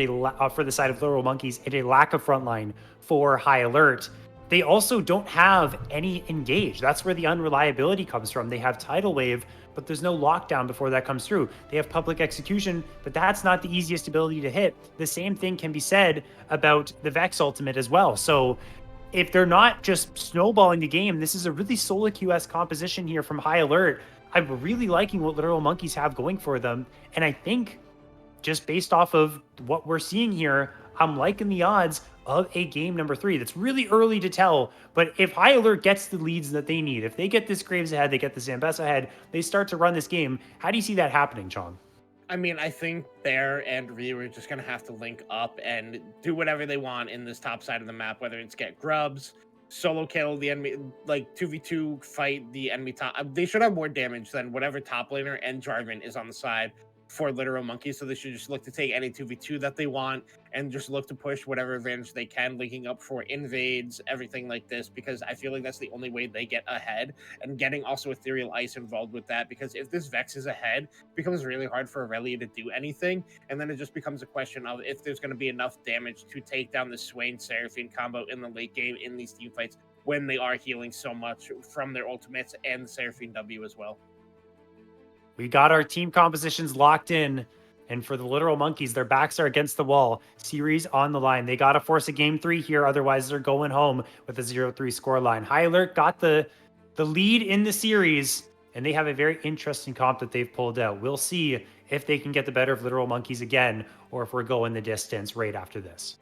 for the side of Literal Monkeys and a lack of frontline for High Alert. They also don't have any engage. That's where the unreliability comes from. They have Tidal Wave, but there's no lockdown before that comes through. They have public execution, but that's not the easiest ability to hit. The same thing can be said about the Vex ultimate as well. So if they're not just snowballing the game, this is a really solo QS composition here from High Alert. I'm really liking what Literal Monkeys have going for them. And I think just based off of what we're seeing here, I'm liking the odds of a game number 3. That's really early to tell, but if High Alert gets the leads that they need, if they get this Graves ahead, they get this Zambessa ahead, they start to run this game, how do you see that happening, Chong? I mean, I think Bear and Ryu are just going to have to link up and do whatever they want in this top side of the map, whether it's get grubs, solo kill the enemy, like 2v2 fight the enemy top. They should have more damage than whatever top laner and Jarvan is on the side for Literal Monkeys, so they should just look to take any 2v2 that they want and just look to push whatever advantage they can, linking up for invades, everything like this, because I feel like that's the only way they get ahead, and getting also Ethereal Ice involved with that, because if this Vex is ahead, it becomes really hard for Irelia to do anything, and then it just becomes a question of if there's going to be enough damage to take down the Swain Seraphine combo in the late game in these team fights when they are healing so much from their ultimates and the Seraphine W as well. We got our team compositions locked in, and for the Literal Monkeys, their backs are against the wall. Series on the line. They got to force a game 3 here, otherwise they're going home with a 0-3 scoreline. High Alert got the lead in the series, and they have a very interesting comp that they've pulled out. We'll see if they can get the better of Literal Monkeys again, or if we're going the distance right after this.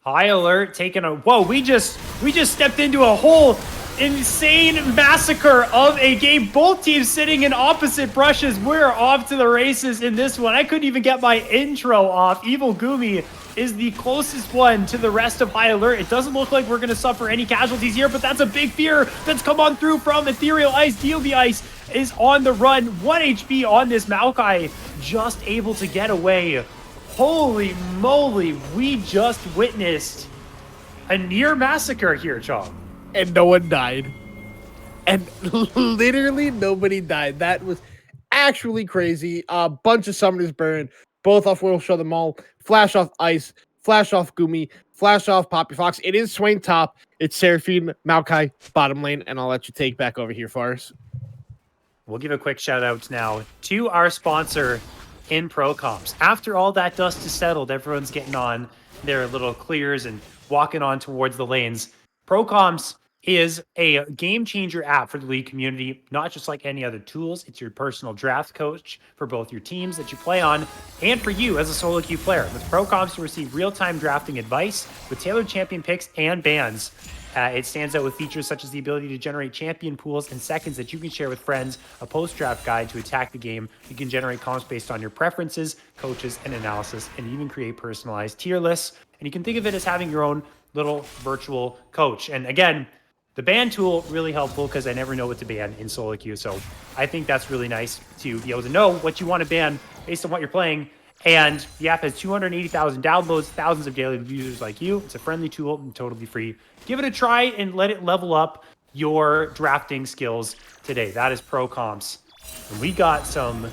High alert, taking a, whoa, we just stepped into a whole insane massacre of a game. Both teams sitting in opposite brushes. We're off to the races in this one. I couldn't even get my intro off. Evil Gumi is the closest one to the rest of High Alert. It doesn't look like we're going to suffer any casualties here, but that's a big fear that's come on through from Ethereal Ice. DOV Ice is on the run. 1 HP on this Maokai, just able to get away. Holy moly, we just witnessed a near massacre here, Chong. And no one died. And literally nobody died. That was actually crazy. A bunch of summoners burned. Both off Will Show Them All. Flash off Ice. Flash off Gumi. Flash off Poppy Fox. It is Swain top. It's Seraphine, Maokai, bottom lane. And I'll let you take back over here for us. We'll give a quick shout out now to our sponsor in Pro Comps. After all that dust is settled, everyone's getting on their little clears and walking on towards the lanes. Pro Comps is a game changer app for the league community, not just like any other tools. It's your personal draft coach for both your teams that you play on and for you as a solo queue player. With Pro Comps, you receive real-time drafting advice with tailored champion picks and bans. It stands out with features such as the ability to generate champion pools in seconds that you can share with friends, a post-draft guide to attack the game. You can generate comps based on your preferences, coaches, and analysis, and even create personalized tier lists. And you can think of it as having your own little virtual coach. And again, the ban tool, really helpful because I never know what to ban in solo queue. So I think that's really nice to be able to know what you want to ban based on what you're playing. And the app has 280,000 downloads, thousands of daily users like you. It's a friendly tool and totally free. Give it a try and let it level up your drafting skills today. That is Pro Comps. And we got some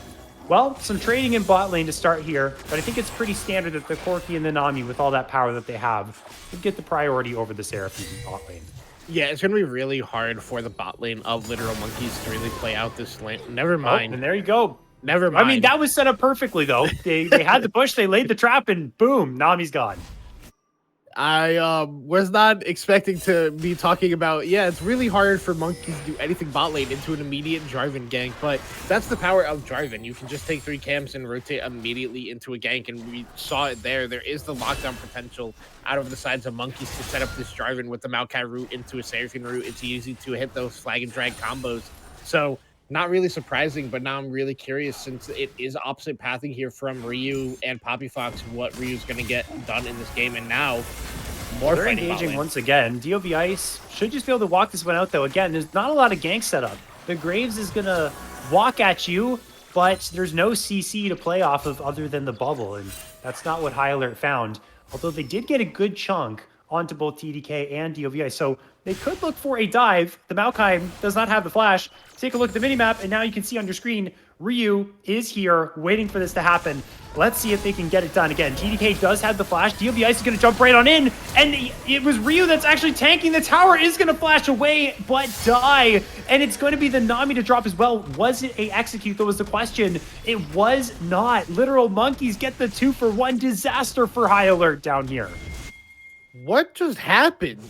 trading in bot lane to start here, but I think it's pretty standard that the Corki and the Nami, with all that power that they have, would get the priority over the Seraphine bot lane. Yeah, it's going to be really hard for the bot lane of Literal Monkeys to really play out this lane. Never mind. Oh, and there you go. Never mind. I mean, that was set up perfectly, though. They had the push, they laid the trap, and boom, Nami's gone. I was not expecting to be talking about, yeah, it's really hard for Monkeys to do anything bot lane into an immediate Jarvan gank, but that's the power of Jarvan. You can just take 3 camps and rotate immediately into a gank, and we saw it there. There is the lockdown potential out of the sides of Monkeys to set up this Jarvan with the Maokai route into a Seraphine route. It's easy to hit those flag and drag combos. So not really surprising, but now I'm really curious, since it is opposite pathing here from Ryu and Poppy Fox, what Ryu's going to get done in this game. And now, more they're engaging once again. DOV Ice should just be able to walk this one out, though. Again, there's not a lot of gank setup. The Graves is going to walk at you, but there's no CC to play off of other than the bubble, and that's not what High Alert found. Although they did get a good chunk onto both TDK and DOV Ice, so they could look for a dive. The Maokai does not have the flash. Take a look at the minimap, and now you can see on your screen, Ryu is here waiting for this to happen. Let's see if they can get it done. Again, TDK does have the flash. DOV Ice is going to jump right on in, and it was Ryu that's actually tanking. The tower is going to flash away, but die, and it's going to be the Nami to drop as well. Was it a execute? That was the question. It was not. Literal Monkeys get the 2-for-1 disaster for High Alert down here. What just happened?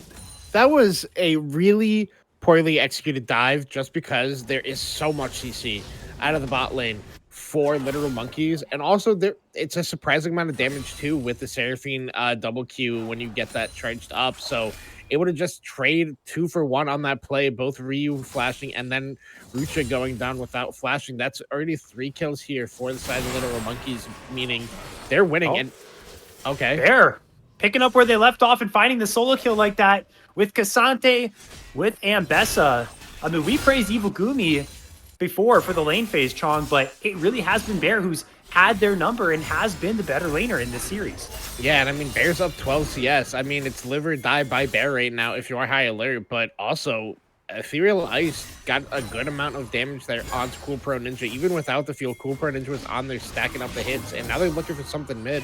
That was a really poorly executed dive, just because there is so much CC out of the bot lane for Literal Monkeys. And also, it's a surprising amount of damage, too, with the Seraphine double Q when you get that charged up. So it would have just traded 2-for-1 on that play, both Ryu flashing and then Rucha going down without flashing. That's already 3 kills here for the side of Literal Monkeys, meaning they're winning. Oh. And okay. There. Picking up where they left off and finding the solo kill like that with Cassante, with Ambessa. I mean, we praised Evil Gumi before for the lane phase, Chong, but it really has been Bear who's had their number and has been the better laner in this series. Yeah, and I mean, Bear's up 12 CS. I mean, it's live or die by Bear right now if you are High Alert, but also Ethereal Ice got a good amount of damage there onto Cool Pro Ninja. Even without the fuel, Cool Pro Ninja was on there stacking up the hits, and now they're looking for something mid.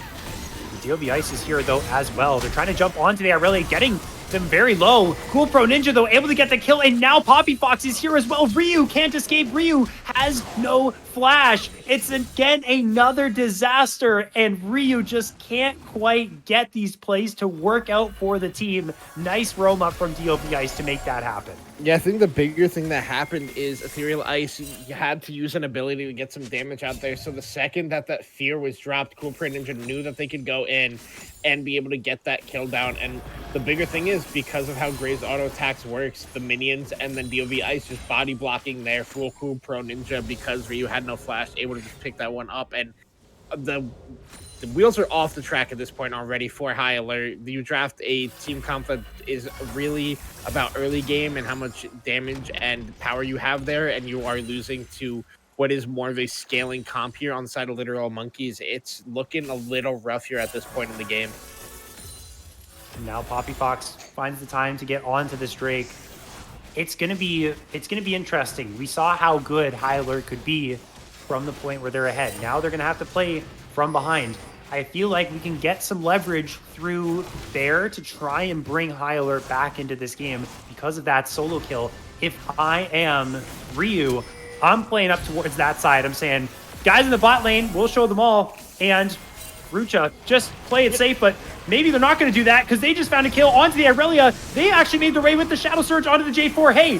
DOV Ice is here, though, as well. They're trying to jump onto the Irelia, getting them very low. Cool Pro Ninja, though, able to get the kill, and now Poppy Fox is here as well. Ryu can't escape. Ryu has no flash. It's, again, another disaster, and Ryu just can't quite get these plays to work out for the team. Nice roam up from DOV Ice to make that happen. Yeah, I think the bigger thing that happened is Ethereal Ice, you had to use an ability to get some damage out there. So the second that that fear was dropped, Cool Prey Ninja knew that they could go in and be able to get that kill down. And the bigger thing is, because of how Gray's auto attacks works, the minions and then DOV Ice just body blocking there for Cool Pro Ninja because Ryu had no flash, able to just pick that one up. And the wheels are off the track at this point already for High Alert. You draft a team comp that is really about early game and how much damage and power you have there, and you are losing to what is more of a scaling comp here on the side of Literal Monkeys. It's looking a little rough here at this point in the game. And now Poppy Fox finds the time to get onto this Drake. It's gonna be interesting. We saw how good High Alert could be from the point where they're ahead. Now they're gonna have to play from behind. I feel like we can get some leverage through Bear to try and bring High Alert back into this game because of that solo kill. If I am Ryu, I'm playing up towards that side. I'm saying, guys in the bot lane, we'll show them all. And Rucha, just play it safe, but maybe they're not going to do that because they just found a kill onto the Irelia. They actually made their way with the Shadow Surge onto the J4. Hey,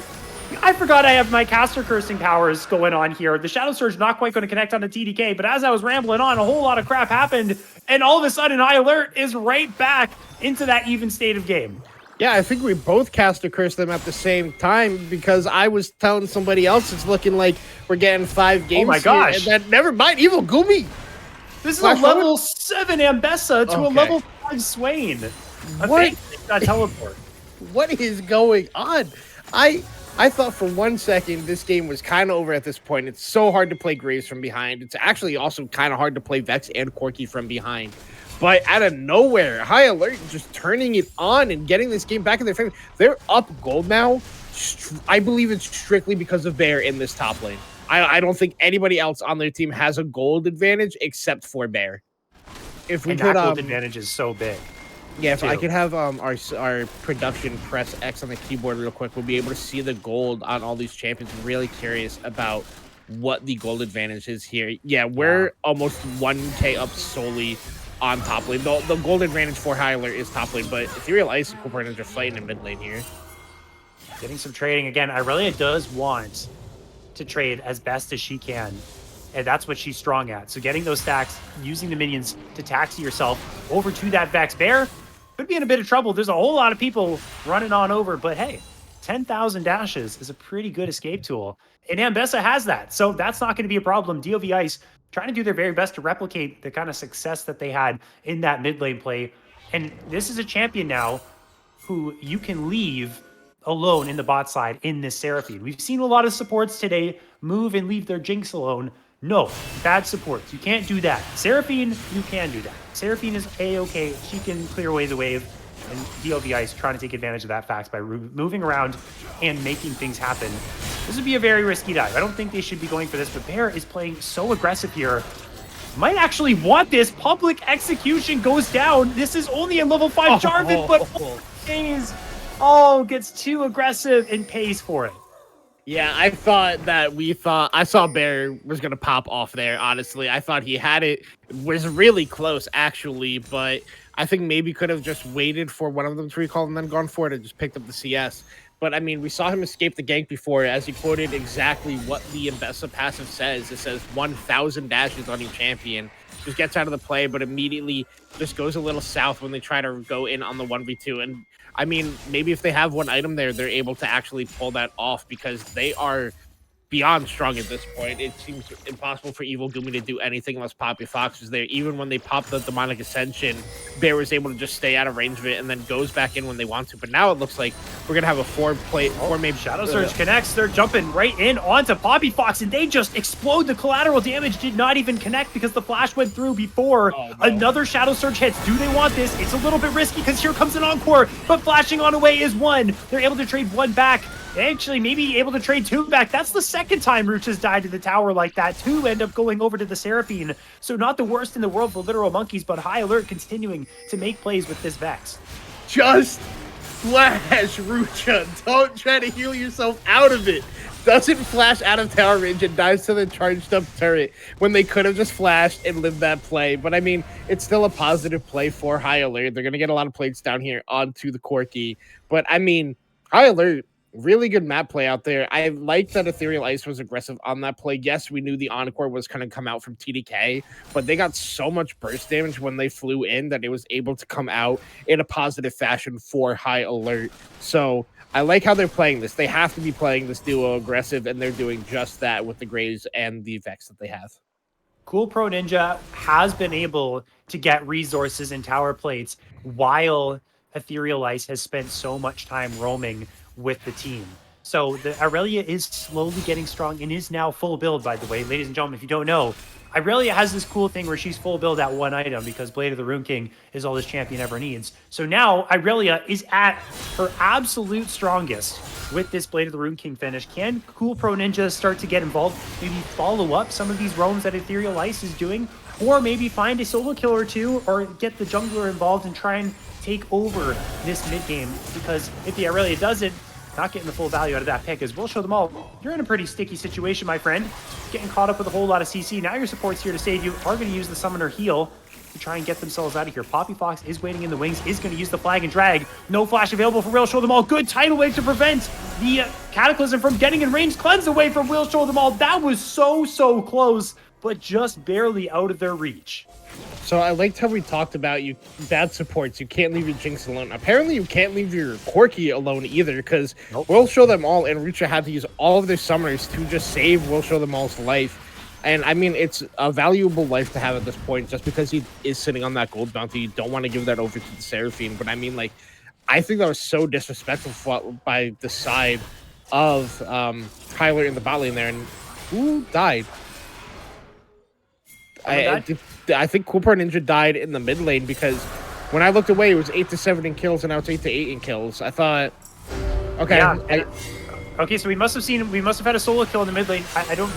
I forgot I have my caster cursing powers going on here. The Shadow Surge not quite going to connect onto TDK, but as I was rambling on, a whole lot of crap happened, and all of a sudden High Alert is right back into that even state of game. Yeah, I think we both caster cursed them at the same time because I was telling somebody else it's looking like we're getting 5 games. Oh my gosh. Here, and then, never mind, Evil Gumi. This is a level 7 Ambessa to a level 5 Swain. What? Got teleport. What is going on? I thought for 1 second this game was kind of over at this point. It's so hard to play Graves from behind. It's actually also kind of hard to play Vex and Corki from behind. But out of nowhere, High Alert just turning it on and getting this game back in their favor. They're up gold now. I believe it's strictly because of Bear in this top lane. I don't think anybody else on their team has a gold advantage except for Bear. If we and could, that gold advantage is so big. Yeah, if I could have our production press X on the keyboard real quick, we'll be able to see the gold on all these champions. I'm really curious about what the gold advantage is here. Yeah, we're almost 1k up solely on top lane. The gold advantage for High Alert is top lane, but Ethereal Ice and Cool are fighting in mid lane here. Getting some trading again. Irelia does want to trade as best as she can, and that's what she's strong at. So getting those stacks, using the minions to taxi yourself over to that Vex. Bear could be in a bit of trouble. There's a whole lot of people running on over, but hey, 10,000 dashes is a pretty good escape tool. And Ambessa has that, so that's not going to be a problem. DOV Ice trying to do their very best to replicate the kind of success that they had in that mid lane play. And this is a champion now who you can leave alone in the bot side in this Seraphine. We've seen a lot of supports today move and leave their Jinx alone. No, bad supports. You can't do that. Seraphine, you can do that. Seraphine is A-okay. She can clear away the wave. And DOV Ice trying to take advantage of that fact by moving around and making things happen. This would be a very risky dive. I don't think they should be going for this, but Bear is playing so aggressive here. Might actually want this. Public execution goes down. This is only a level 5 Jarvan, but gets too aggressive and pays for it. Yeah, I saw Bear was going to pop off there, honestly. I thought he had it. Was really close, actually, but I think maybe could have just waited for one of them to recall and then gone for it and just picked up the CS. But, I mean, we saw him escape the gank before, as he quoted exactly what the Ambessa passive says. It says 1,000 dashes on each champion. Just gets out of the play, but immediately just goes a little south when they try to go in on the 1v2. And, I mean, maybe if they have one item there, they're able to actually pull that off because they are beyond strong at this point. It seems impossible for Evil Gumi to do anything unless Poppy Fox was there. Even when they popped the Demonic Ascension, Bear was able to just stay out of range of it and then goes back in when they want to. But now it looks like we're going to have a four-maybe Shadow Surge connects. They're jumping right in onto Poppy Fox, and they just explode. The collateral damage did not even connect because the flash went through before. Another Shadow Surge hits. Do they want this? It's a little bit risky because here comes an Encore, but flashing on away is one. They're able to trade one back. Actually, maybe able to trade 2 back. That's the second time Rooch has died to the tower like that. 2 end up going over to the Seraphine. So not the worst in the world for Literal Monkeys, but High Alert continuing to make plays with this Vex. Just flash, Rucha. Don't try to heal yourself out of it. Doesn't flash out of tower range and dives to the charged up turret when they could have just flashed and lived that play. But I mean, it's still a positive play for High Alert. They're going to get a lot of plates down here onto the Corki. But I mean, High Alert Really good map play out there. I like that Ethereal Ice was aggressive on that play. Yes, we knew the Encore was going to come out from TDK, but they got so much burst damage when they flew in that it was able to come out in a positive fashion for high alert. So I like how they're playing this. They have to be playing this duo aggressive, and they're doing just that with the Graves and the Vex that they have. Cool Pro Ninja has been able to get resources and tower plates while Ethereal Ice has spent so much time roaming with the team. So the Aurelia is slowly getting strong and is now full build, by the way. Ladies and gentlemen, if you don't know, Aurelia has this cool thing where she's full build at one item because Blade of the Rune King is all this champion ever needs. So now Aurelia is at her absolute strongest with this Blade of the Rune King finish. Can Cool Pro Ninja start to get involved? Maybe follow up some of these roams that Ethereal Ice is doing? Or maybe find a solo kill or two, or get the jungler involved and try and take over this mid game? Because if the Aurelia doesn't, not getting the full value out of that pick, as we'll show them all. You're in a pretty sticky situation, my friend. Getting caught up with a whole lot of CC. Now your support's here to save you. Are going to use the summoner heal to try and get themselves out of here. Poppy Fox is waiting in the wings, is going to use the flag and drag. No flash available for Will Show Them All. Good tidal wave to prevent the Cataclysm from getting in range. Cleanse away from Will Show Them All. That was so close, but just barely out of their reach. So I liked how we talked about you bad supports. You can't leave your Jinx alone. Apparently, you can't leave your Corki alone either, because We'll Show Them All and Rucha had to use all of their summoners to just save We'll Show Them All's life. And I mean, it's a valuable life to have at this point, just because he is sitting on that gold bounty. You don't want to give that over to the Seraphine. But I mean, like, I think that was so disrespectful by the side of Kyler in the bot lane there. And who died? I think Cool Pro Ninja died in the mid lane, because when I looked away, it was 8 to 7 in kills, and now it's 8 to 8 in kills. I thought, okay, yeah, okay, so we must have had a solo kill in the mid lane.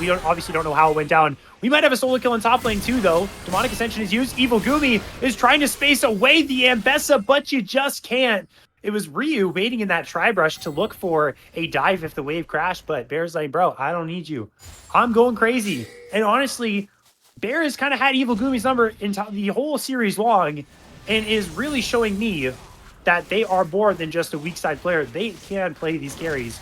We obviously don't know how it went down. We might have a solo kill in top lane too, though. Demonic Ascension is used. Evil Gumi is trying to space away the Ambessa, but you just can't. It was Ryu waiting in that tri-brush to look for a dive if the wave crashed, but Bear's like, bro, I don't need you. I'm going crazy. And honestly, Bear has kind of had Evil Gumi's number in the whole series long, and is really showing me that they are more than just a weak side player. They can play these carries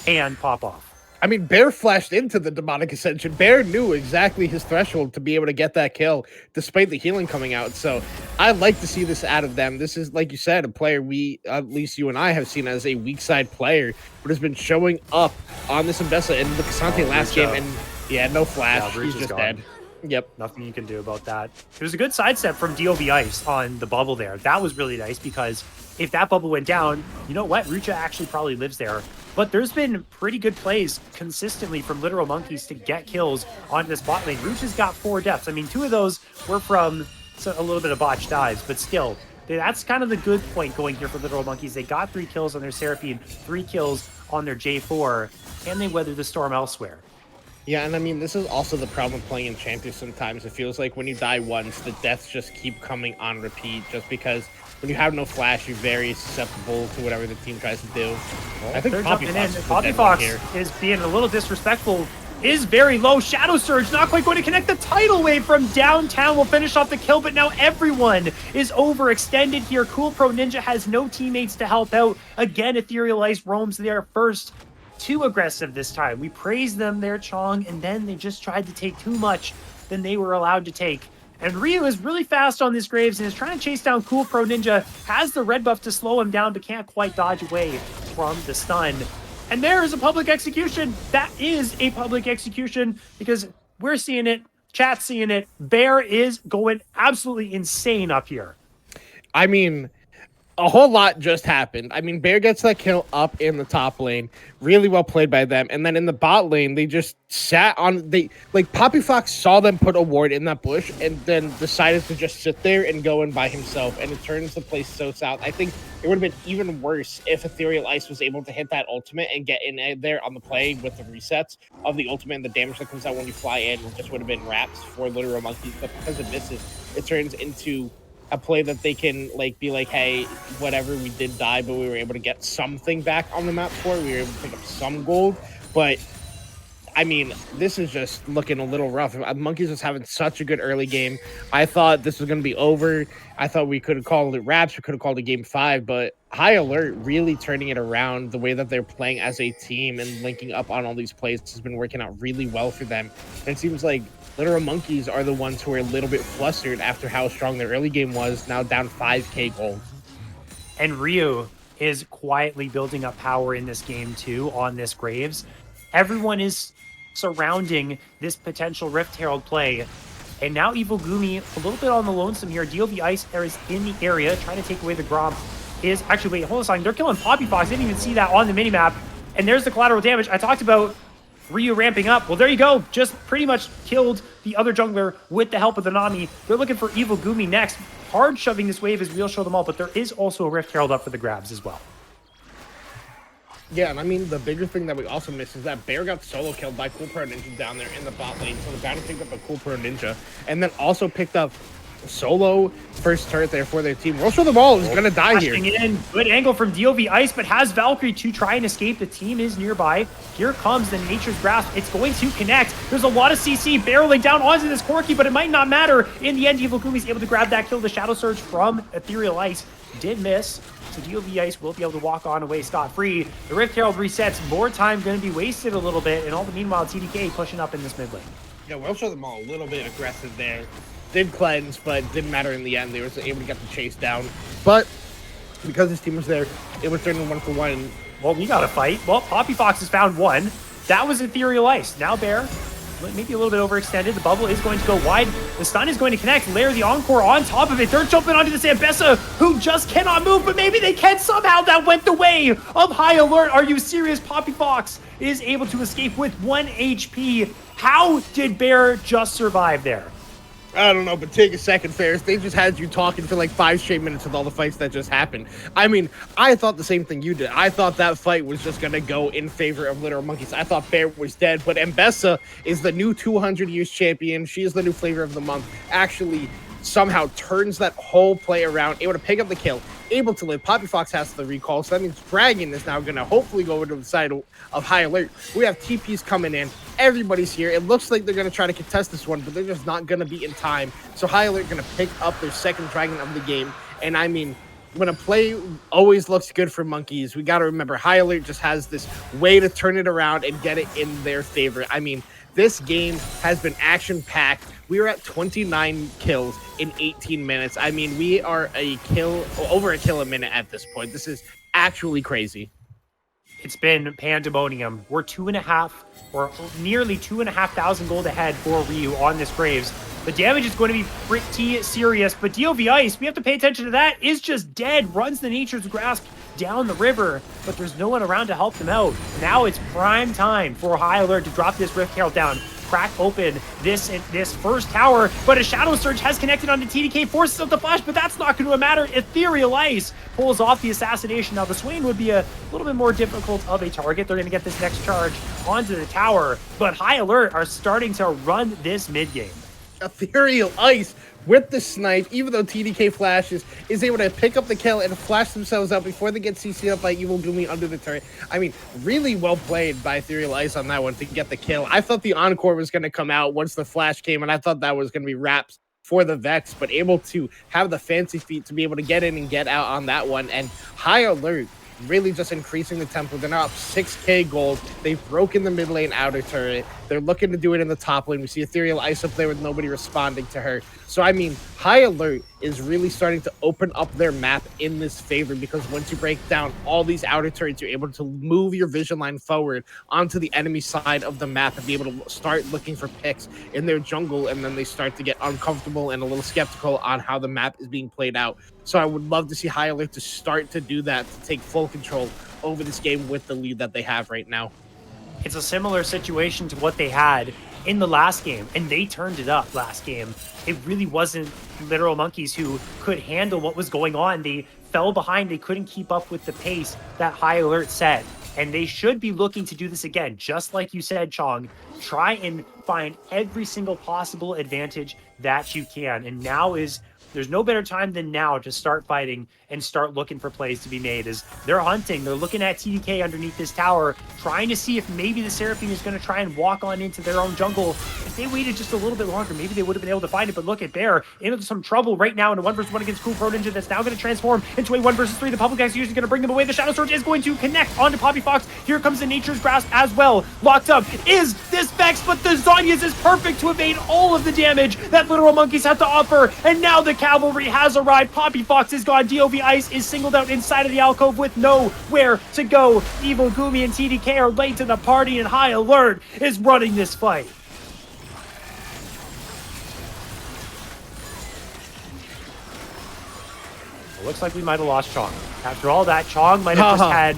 and pop off. I mean, Bear flashed into the Demonic Ascension. Bear knew exactly his threshold to be able to get that kill, despite the healing coming out. So I'd like to see this out of them. This is, like you said, a player we, at least you and I, have seen as a weak side player, but has been showing up on this Ambessa and the Cassante last game. And yeah, no flash. Yeah, he's just dead. Yep. Nothing you can do about that. It was a good sidestep from DOV Ice on the bubble there. That was really nice, because if that bubble went down, you know what? Rucha actually probably lives there. But there's been pretty good plays consistently from Literal Monkeys to get kills on this bot lane. Rucha's got 4 deaths. I mean, 2 of those were from a little bit of botched dives, but still, that's kind of the good point going here for Literal Monkeys. They got 3 kills on their Seraphine, 3 kills on their J4. Can they weather the storm elsewhere? Yeah, and I mean, this is also the problem with playing Enchanter sometimes. It feels like when you die once, the deaths just keep coming on repeat, just because when you have no flash, you're very susceptible to whatever the team tries to do. Well, I think Poppy Fox is being a little disrespectful, is very low. Shadow Surge not quite going to connect. The tidal wave from downtown will finish off the kill, but now everyone is overextended here. Cool Pro Ninja has no teammates to help out. Again, Ethereal Ice roams there first. Too aggressive this time. We praised them there, Chong, and then they just tried to take too much than they were allowed to take. And Ryu is really fast on this Graves and is trying to chase down Cool Pro Ninja. Has the red buff to slow him down, but can't quite dodge away from the stun. And there is a public execution. That is a public execution, because we're seeing it, chat's seeing it. Bear is going absolutely insane up here. I mean, a whole lot just happened. I mean, Bear gets that kill up in the top lane. Really well played by them. And then in the bot lane, they just sat on... Poppy Fox saw them put a ward in that bush and then decided to just sit there and go in by himself. And it turns the place so south. I think it would have been even worse if Ethereal Ice was able to hit that ultimate and get in there on the play with the resets of the ultimate and the damage that comes out when you fly in. It just would have been wraps for Literal Monkeys. But because it misses, it turns into a play that they can be like, hey, whatever, we did die, but we were able to get something back on the map for it. We were able to pick up some gold. But I mean, this is just looking a little rough. Monkeys was having such a good early game. I thought this was going to be over. I thought we could have called it wraps. We could have called it game 5, but High Alert really turning it around. The way that they're playing as a team and linking up on all these plays has been working out really well for them. And it seems like Literal Monkeys are the ones who are a little bit flustered after how strong their early game was, now down 5K gold. And Ryu is quietly building up power in this game too on this Graves. Everyone is surrounding this potential Rift Herald play. And now Evil Gumi a little bit on the lonesome here. DOV Ice is in the area trying to take away the Grom. Is actually, wait, hold on a second. They're killing Poppy Fox. I didn't even see that on the minimap. And there's the collateral damage. I talked about Ryu ramping up. Well, there you go. Just pretty much killed the other jungler with the help of the Nami. They're looking for Evil Gumi next. Hard shoving this wave as we'll show them all, but there is also a Rift Herald up for the grabs as well. Yeah, and I mean, the bigger thing that we also missed is that Bear got solo killed by Cool Pro Ninja down there in the bot lane. So the bounty picked up a Cool Pro Ninja, and then also picked up solo first turret there for their team. World Show the Ball is going to die here. In. Good angle from DOV Ice, but has Valkyrie to try and escape. The team is nearby. Here comes the Nature's Grasp. It's going to connect. There's a lot of CC barreling down onto this Corki, but it might not matter. In the end, Evil Gumi's able to grab that kill. The Shadow Surge from Ethereal Ice did miss. So DOV Ice will be able to walk on away scot-free. The Rift Herald resets. More time going to be wasted a little bit. And all the meanwhile, TDK pushing up in this mid lane. Yeah, we'll show them all a little bit aggressive there. Did cleanse, but didn't matter in the end. They were able to get the chase down. But because his team was there, it was turning 1-for-1. Well, we got to fight. Well, Poppy Fox has found one. That was Ethereal Ice. Now Bear, maybe a little bit overextended. The bubble is going to go wide. The stun is going to connect. Layer the Encore on top of it. They're jumping onto the Zambessa, who just cannot move, but maybe they can somehow. That went the way of High Alert. Are you serious? Poppy Fox is able to escape with 1 HP. How did Bear just survive there? I don't know, but take a second, Ferris. They just had you talking for like 5 straight minutes with all the fights that just happened. I mean, I thought the same thing you did. I thought that fight was just going to go in favor of Literal Monkeys. I thought Bear was dead, but Mbessa is the new 200 years champion. She is the new flavor of the month. Actually, somehow turns that whole play around, able to pick up the kill, able to live. Poppy Fox has the recall, so that means Dragon is now going to hopefully go over to the side of High Alert. We have TPs coming in. Everybody's here. It looks like they're going to try to contest this one, but they're just not going to be in time. So High Alert going to pick up their second Dragon of the game. And I mean, when a play always looks good for Monkeys, we got to remember High Alert just has this way to turn it around and get it in their favor. I mean, this game has been action-packed. We are at 29 kills in 18 minutes. I mean, we are over a kill a minute at this point. This is actually crazy. It's been pandemonium. We're 2.5 or nearly 2,500 gold ahead for Ryu on this Graves. The damage is going to be pretty serious, but DOV Ice, we have to pay attention to that, is just dead. Runs the Nature's Grasp down the river, but there's no one around to help them out. Now it's prime time for High Alert to drop this Rift Herald down, crack open this first tower, but a Shadow Surge has connected onto TDK, forces up the flash, but that's not going to matter. Ethereal Ice pulls off the assassination. Now the Swain would be a little bit more difficult of a target. They're going to get this next charge onto the tower, but High Alert are starting to run this mid game. Ethereal Ice with the snipe, even though TDK flashes, is able to pick up the kill and flash themselves up before they get CC'd up by Evil Gumi under the turret. I mean, really well played by Ethereal Ice on that one to get the kill. I thought the Encore was going to come out once the flash came, and I thought that was going to be wraps for the Vex, but able to have the fancy feet to be able to get in and get out on that one. And High Alert really just increasing the tempo. They're now up 6k gold. They've broken the mid lane outer turret. They're looking to do it in the top lane. We see Ethereal Ice up there with nobody responding to her. So, I mean, High Alert is really starting to open up their map in this favor, because once you break down all these outer turrets, you're able to move your vision line forward onto the enemy side of the map and be able to start looking for picks in their jungle, and then they start to get uncomfortable and a little skeptical on how the map is being played out. So I would love to see High Alert to start to do that, to take full control over this game with the lead that they have right now. It's a similar situation to what they had in the last game, and they turned it up last game. It really wasn't Literal Monkeys who could handle what was going on. They fell behind. They couldn't keep up with the pace that High Alert set. And they should be looking to do this again, just like you said, Chong. Try and find every single possible advantage that you can. And there's no better time than now to start fighting and start looking for plays to be made. As they're hunting, they're looking at TDK underneath this tower, trying to see if maybe the Seraphine is going to try and walk on into their own jungle. If they waited just a little bit longer, maybe they would have been able to find it. But look at Bear into some trouble right now in a 1v1 against Cool Pro Ninja that's now going to transform into a 1v3. The public execution is going to bring them away. The Shadow Surge is going to connect onto Poppy Fox. Here comes the Nature's Grasp as well. Locked up is this Vex, but the Zhonya's is perfect to evade all of the damage that Literal Monkeys have to offer. And now the cavalry has arrived. Poppy Fox is gone. DOV Ice is singled out inside of the alcove with nowhere to go. Evil Gumi and TDK are late to the party, and High Alert is running this fight. It looks like we might have lost Chong. After all that, Chong might have just had...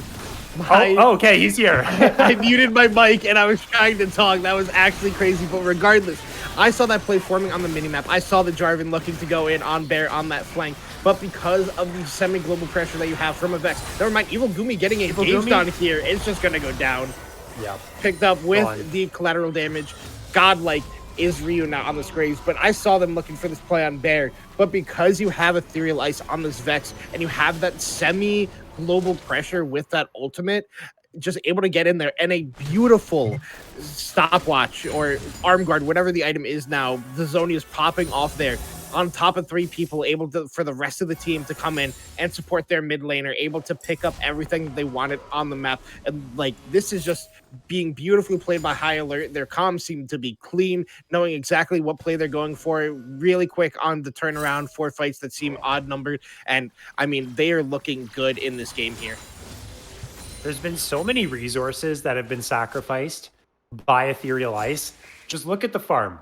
Oh, okay, he's here. I muted my mic and I was trying to talk. That was actually crazy, but regardless, I saw that play forming on the minimap. I saw the Jarvan looking to go in on Bear on that flank, but because of the semi-global pressure that you have from a Vex, never mind, Evil Gumi getting engaged on here, it's just gonna go down. Yeah. Picked up with the collateral damage. Godlike is Ryu now on this Graves, but I saw them looking for this play on Bear. But because you have Ethereal Ice on this Vex and you have that semi-global pressure with that ultimate, just able to get in there, and a beautiful stopwatch or arm guard, whatever the item is now, the Zoni is popping off there on top of 3 people, able to, for the rest of the team to come in and support their mid laner, able to pick up everything that they wanted on the map. And like, this is just being beautifully played by High Alert. Their comms seem to be clean, knowing exactly what play they're going for, really quick on the turnaround for fights that seem odd numbered. And I mean, they are looking good in this game here. There's been so many resources that have been sacrificed by Ethereal Ice. Just look at the farm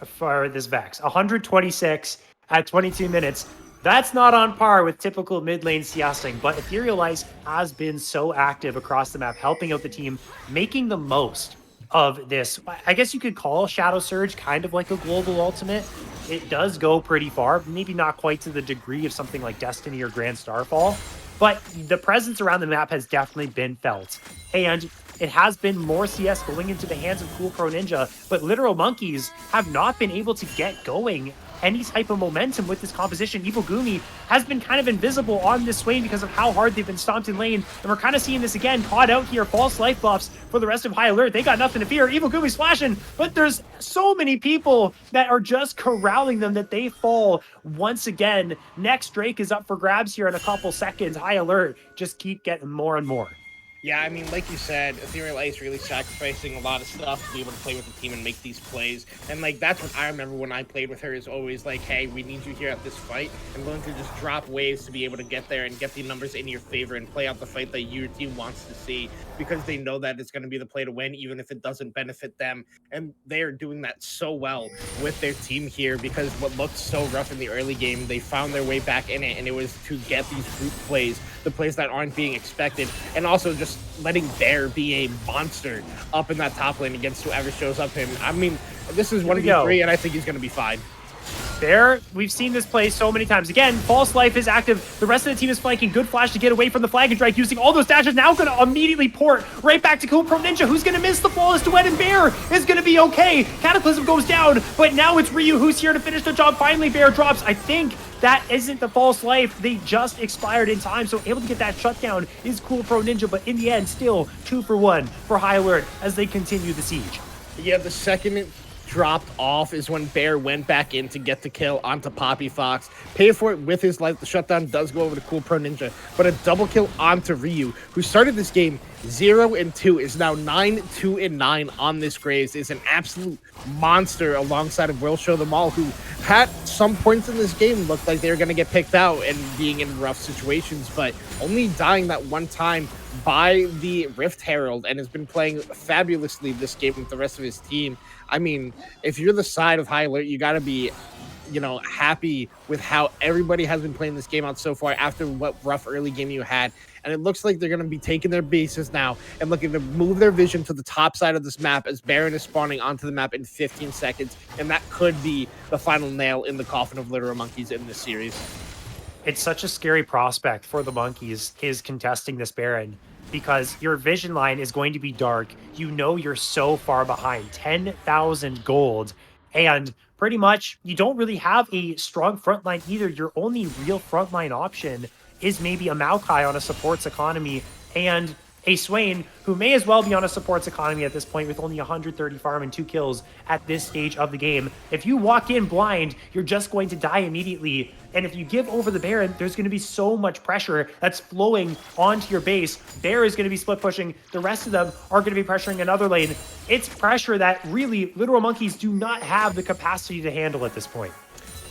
for this Vex. 126 at 22 minutes. That's not on par with typical mid lane CSing, but Ethereal Ice has been so active across the map, helping out the team, making the most of this. I guess you could call Shadow Surge kind of like a global ultimate. It does go pretty far, maybe not quite to the degree of something like Destiny or Grand Starfall, but the presence around the map has definitely been felt. And it has been more CS going into the hands of Cool Pro Ninja, but Literal Monkeys have not been able to get going any type of momentum with this composition. Evil Gumi has been kind of invisible on this Swain because of how hard they've been stomped in lane, and we're kind of seeing this again, caught out here, false life buffs for the rest of High Alert. They got nothing to fear. Evil Gumi's flashing, but there's so many people that are just corralling them that they fall once again. Next Drake is up for grabs here in a couple seconds. High Alert just keep getting more and more. Yeah, I mean, like you said, Ethereal Ice really sacrificing a lot of stuff to be able to play with the team and make these plays. And, like, that's what I remember when I played with her, is always like, hey, we need you here at this fight. I'm going to just drop waves to be able to get there and get the numbers in your favor and play out the fight that your team wants to see, because they know that it's going to be the play to win, even if it doesn't benefit them. And they are doing that so well with their team here, because what looked so rough in the early game, they found their way back in it, and it was to get these group plays, the plays that aren't being expected, and also just letting Bear be a monster up in that top lane against whoever shows up him. I mean, this is 1v3, and I think he's going to be fine. Bear, we've seen this play so many times. Again, False Life is active. The rest of the team is flanking. Good flash to get away from the Flag and Strike, using all those dashes. Now going to immediately port right back to Cool Pro Ninja, who's going to miss the flawless duet, and Bear is going to be okay. Cataclysm goes down, but now it's Ryu who's here to finish the job. Finally, Bear drops. I think that isn't the False Life. They just expired in time, so able to get that shutdown is Cool Pro Ninja, but in the end, still 2 for 1 for High Alert as they continue the siege. Yeah, the second it dropped off is when Bear went back in to get the kill onto Poppy Fox. Pay for it with his life. The shutdown does go over to Cool Pro Ninja, but a double kill onto Ryu, who started this game 0-2, is now 9-2-9 on this Graves, is an absolute monster alongside of Will Show Them All, who at some points in this game looked like they were going to get picked out and being in rough situations, but only dying that one time by the Rift Herald, and has been playing fabulously this game with the rest of his team. I mean, if you're the side of High Alert, you got to be, you know, happy with how everybody has been playing this game out so far after what rough early game you had. And it looks like they're going to be taking their bases now and looking to move their vision to the top side of this map as Baron is spawning onto the map in 15 seconds. And that could be the final nail in the coffin of Literal Monkeys in this series. It's such a scary prospect for the Monkeys, is contesting this Baron. because your vision line is going to be dark. You know you're so far behind, 10,000 gold, and pretty much you don't really have a strong front line either. Your only real frontline option is maybe a Maokai on a supports economy and a Swain who may as well be on a supports economy at this point with only 130 farm and 2 kills at this stage of the game. If you walk in blind, you're just going to die immediately. And if you give over the Baron, there's going to be so much pressure that's flowing onto your base. Bear is going to be split pushing. The rest of them are going to be pressuring another lane. It's pressure that really literal monkeys do not have the capacity to handle at this point.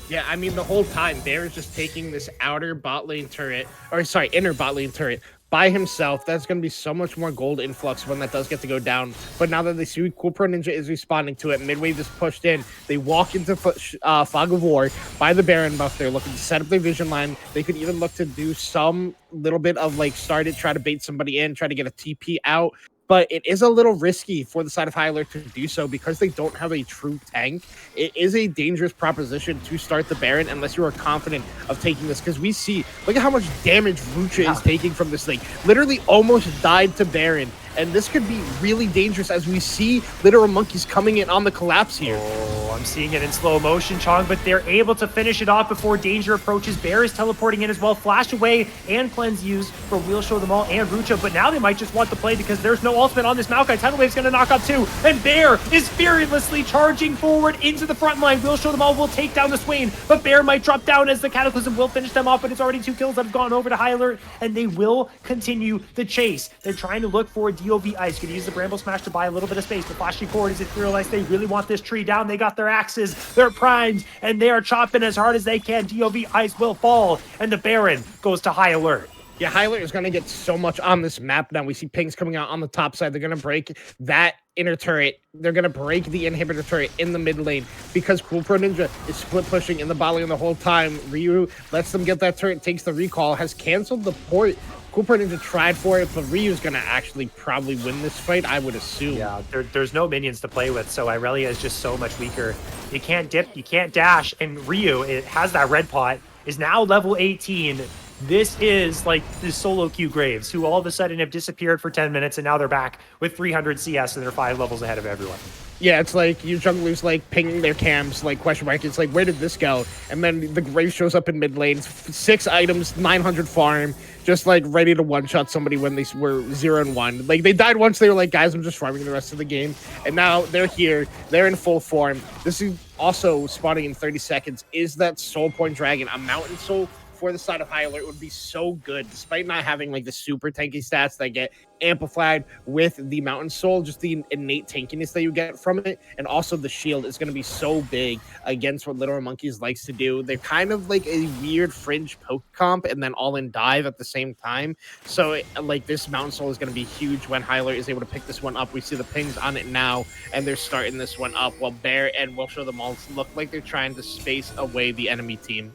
Yeah, I mean, the whole time, Bear is just taking this outer bot lane turret, or sorry, inner bot lane turret by himself. That's going to be so much more gold influx when that does get to go down. But now that they see Cool Pro Ninja is responding to it, midwave is pushed in. They walk into Fog of War by the Baron buff. They're looking to set up their vision line. They could even look to do some little bit of like try to bait somebody in, try to get a TP out. But it is a little risky for the side of High Alert to do so because they don't have a true tank. It is a dangerous proposition to start the Baron unless you are confident of taking this. Because we see, look at how much damage Rucha is taking from this thing. Literally almost died to Baron. And this could be really dangerous as we see literal monkeys coming in on the collapse here. Oh, I'm seeing it in slow motion, Chong, but they're able to finish it off before danger approaches. Bear is teleporting in as well. Flash away and cleanse used for We'll Show Them All and Rucha, but now they might just want to play because there's no ultimate on this Maokai. Tidal Wave's going to knock up too, and Bear is fearlessly charging forward into the front line. We'll Show Them All will take down the Swain, but Bear might drop down as the Cataclysm will finish them off, but it's already 2 kills that have gone over to High Alert, and they will continue the chase. They're trying to look for DOV Ice. Gonna use the Bramble Smash to buy a little bit of space, but flashing forward as it realized they really want this tree down. They got their axes, they're primed, and they are chopping as hard as they can. DOV Ice will fall, and the Baron goes to High Alert. Yeah, High Alert is going to get so much on this map now. We see pings coming out on the top side. They're going to break that inner turret. They're going to break the inhibitor turret in the mid lane because Cool Pro Ninja is split pushing in the bot lane the whole time. Ryu lets them get that turret, takes the recall, has canceled the port. Cool Pro Ninja tried for it, but Ryu's going to actually probably win this fight, I would assume. Yeah, there's no minions to play with, so Irelia is just so much weaker. You can't dip, you can't dash, and Ryu, it has that red pot, is now level 18. This is like the solo queue Graves, who all of a sudden have disappeared for 10 minutes, and now they're back with 300 CS, and they're 5 levels ahead of everyone. Yeah, it's like you junglers like pinging their cams, like question mark. It's like, where did this go? And then the Grave shows up in mid lane, 6 items, 900 farm, just like ready to one-shot somebody when they were 0-1. Like they died once, they were like, guys, I'm just farming the rest of the game. And now they're here, they're in full form. This is also spawning in 30 seconds. Is that Soul Point Dragon, a Mountain Soul for the side of High Alert would be so good, despite not having like the super tanky stats that get amplified with the Mountain Soul, just the innate tankiness that you get from it, and also the shield is going to be so big against what Literal Monkeys likes to do. They're kind of like a weird fringe poke comp and then all in dive at the same time. So like this Mountain Soul is going to be huge when High Alert is able to pick this one up. We see the pings on it now, and they're starting this one up while Bear and We'll Show Them All look like they're trying to space away the enemy team.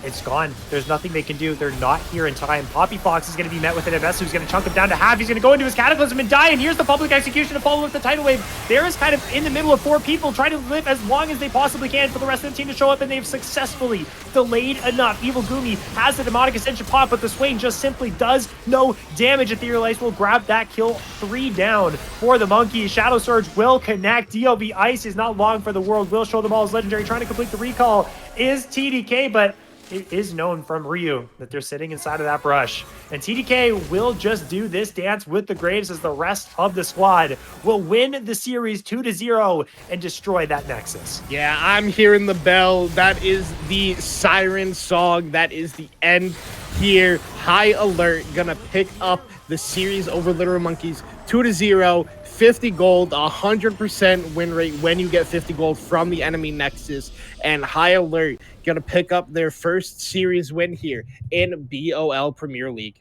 It's gone. There's nothing they can do. They're not here in time. Poppy Fox is going to be met with an MS who's going to chunk him down to half. He's going to go into his Cataclysm and die, and here's the public execution to follow with the Tidal Wave. There is kind of in the middle of 4 people trying to live as long as they possibly can for the rest of the team to show up, and they've successfully delayed enough. Evil Gumi has the Demonic Ascension pop, but the Swain just simply does no damage. Ethereal Ice will grab that kill. 3 down for the Monkeys. Shadow Surge will connect. DOV Ice is not long for the world. Will Show Them All as legendary. Trying to complete the recall is TDK, but it is known from Ryu that they're sitting inside of that brush. And TDK will just do this dance with the Graves as the rest of the squad will win the series 2-0 and destroy that Nexus. Yeah, I'm hearing the bell. That is the siren song. That is the end here. High Alert gonna pick up the series over Literal Monkeys 2-0. 50 gold, 100% win rate when you get 50 gold from the enemy Nexus, and High Alert gonna pick up their first series win here in BOL Premier League.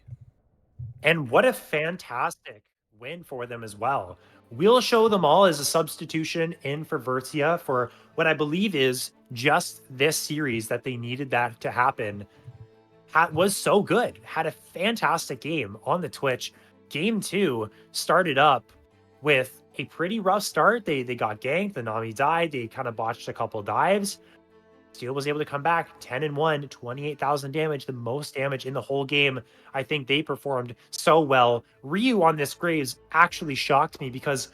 And what a fantastic win for them as well. We'll Show Them All as a substitution in for Vertia for what I believe is just this series that they needed that to happen. Was so good, had a fantastic game on the Twitch. Game 2 started up with a pretty rough start. They got ganked, the Nami died, they kind of botched a couple dives. Steel was able to come back 10-1, 28,000 damage, the most damage in the whole game. I think they performed so well. Ryu on this Graves actually shocked me because,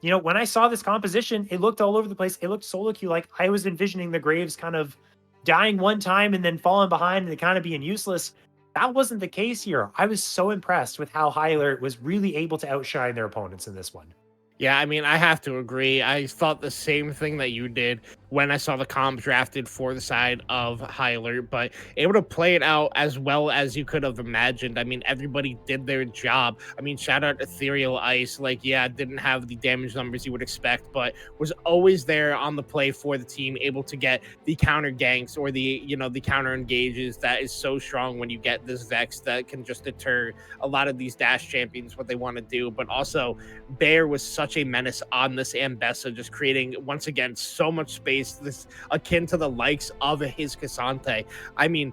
when I saw this composition, it looked all over the place. It looked solo queue like I was envisioning the Graves kind of dying one time and then falling behind and kind of being useless. That wasn't the case here. I was so impressed with how High Alert was really able to outshine their opponents in this one. Yeah, I mean, I have to agree. I thought the same thing that you did when I saw the comp drafted for the side of High Alert, but able to play it out as well as you could have imagined. I mean, everybody did their job. I mean, shout out Ethereal Ice. Like, yeah, didn't have the damage numbers you would expect, but was always there on the play for the team, able to get the counter ganks or the counter engages that is so strong when you get this Vex that can just deter a lot of these Dash champions what they want to do. But also, Bear was such a menace on this Ambessa, just creating once again so much space, this akin to the likes of his Cassante. I mean,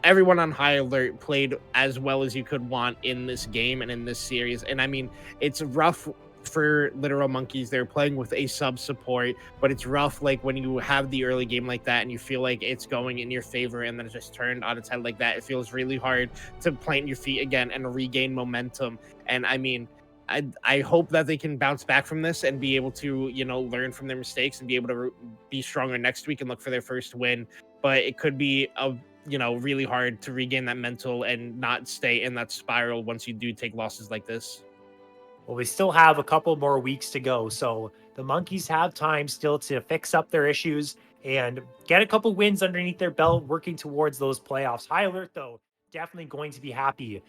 everyone on High Alert played as well as you could want in this game and in this series. And I mean, it's rough for Literal Monkeys. They're playing with a sub support, but it's rough like when you have the early game like that and you feel like it's going in your favor and then it's just turned on its head like that. It feels really hard to plant your feet again and regain momentum. And I mean, I hope that they can bounce back from this and be able to, learn from their mistakes and be able to be stronger next week and look for their first win. But it could be really hard to regain that mental and not stay in that spiral once you do take losses like this. Well, we still have a couple more weeks to go, so the Monkeys have time still to fix up their issues and get a couple wins underneath their belt, working towards those playoffs. High Alert, though, definitely going to be happy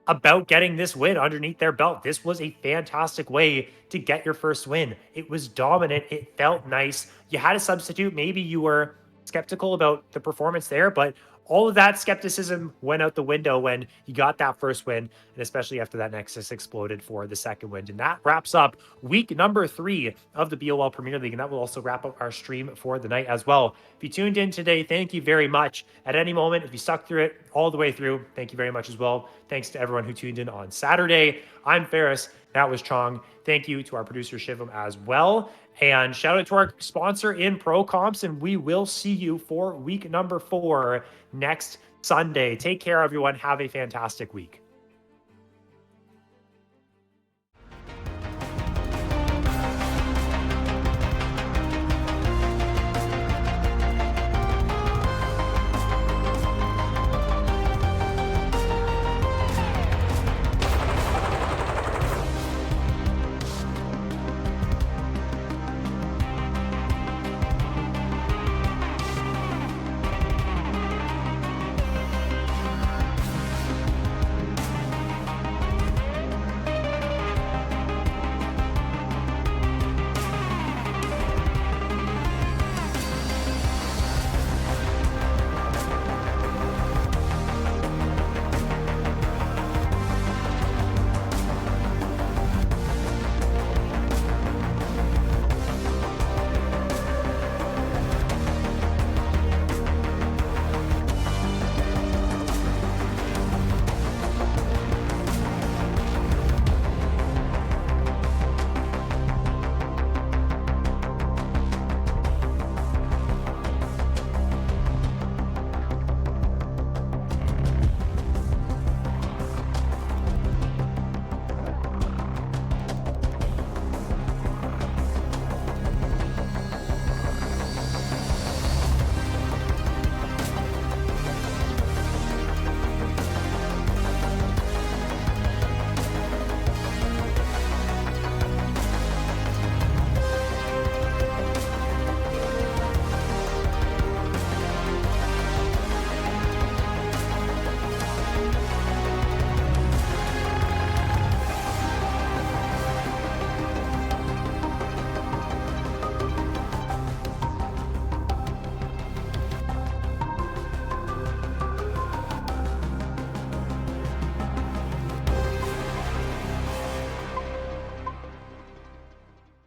about getting this win underneath their belt. This was a fantastic way to get your first win. It was dominant. It felt nice. You had a substitute. Maybe you were skeptical about the performance there, but all of that skepticism went out the window when you got that first win, and especially after that Nexus exploded for the second win. And that wraps up week number 3 of the BOL Premier League, and that will also wrap up our stream for the night as well. If you tuned in today, thank you very much. At any moment, if you stuck through it all the way through, thank you very much as well. Thanks to everyone who tuned in on Saturday. I'm Ferris. That was Chong. Thank you to our producer Shivam as well. And shout out to our sponsor in Pro Comps, and we will see you for week number 4 next Sunday. Take care, everyone. Have a fantastic week.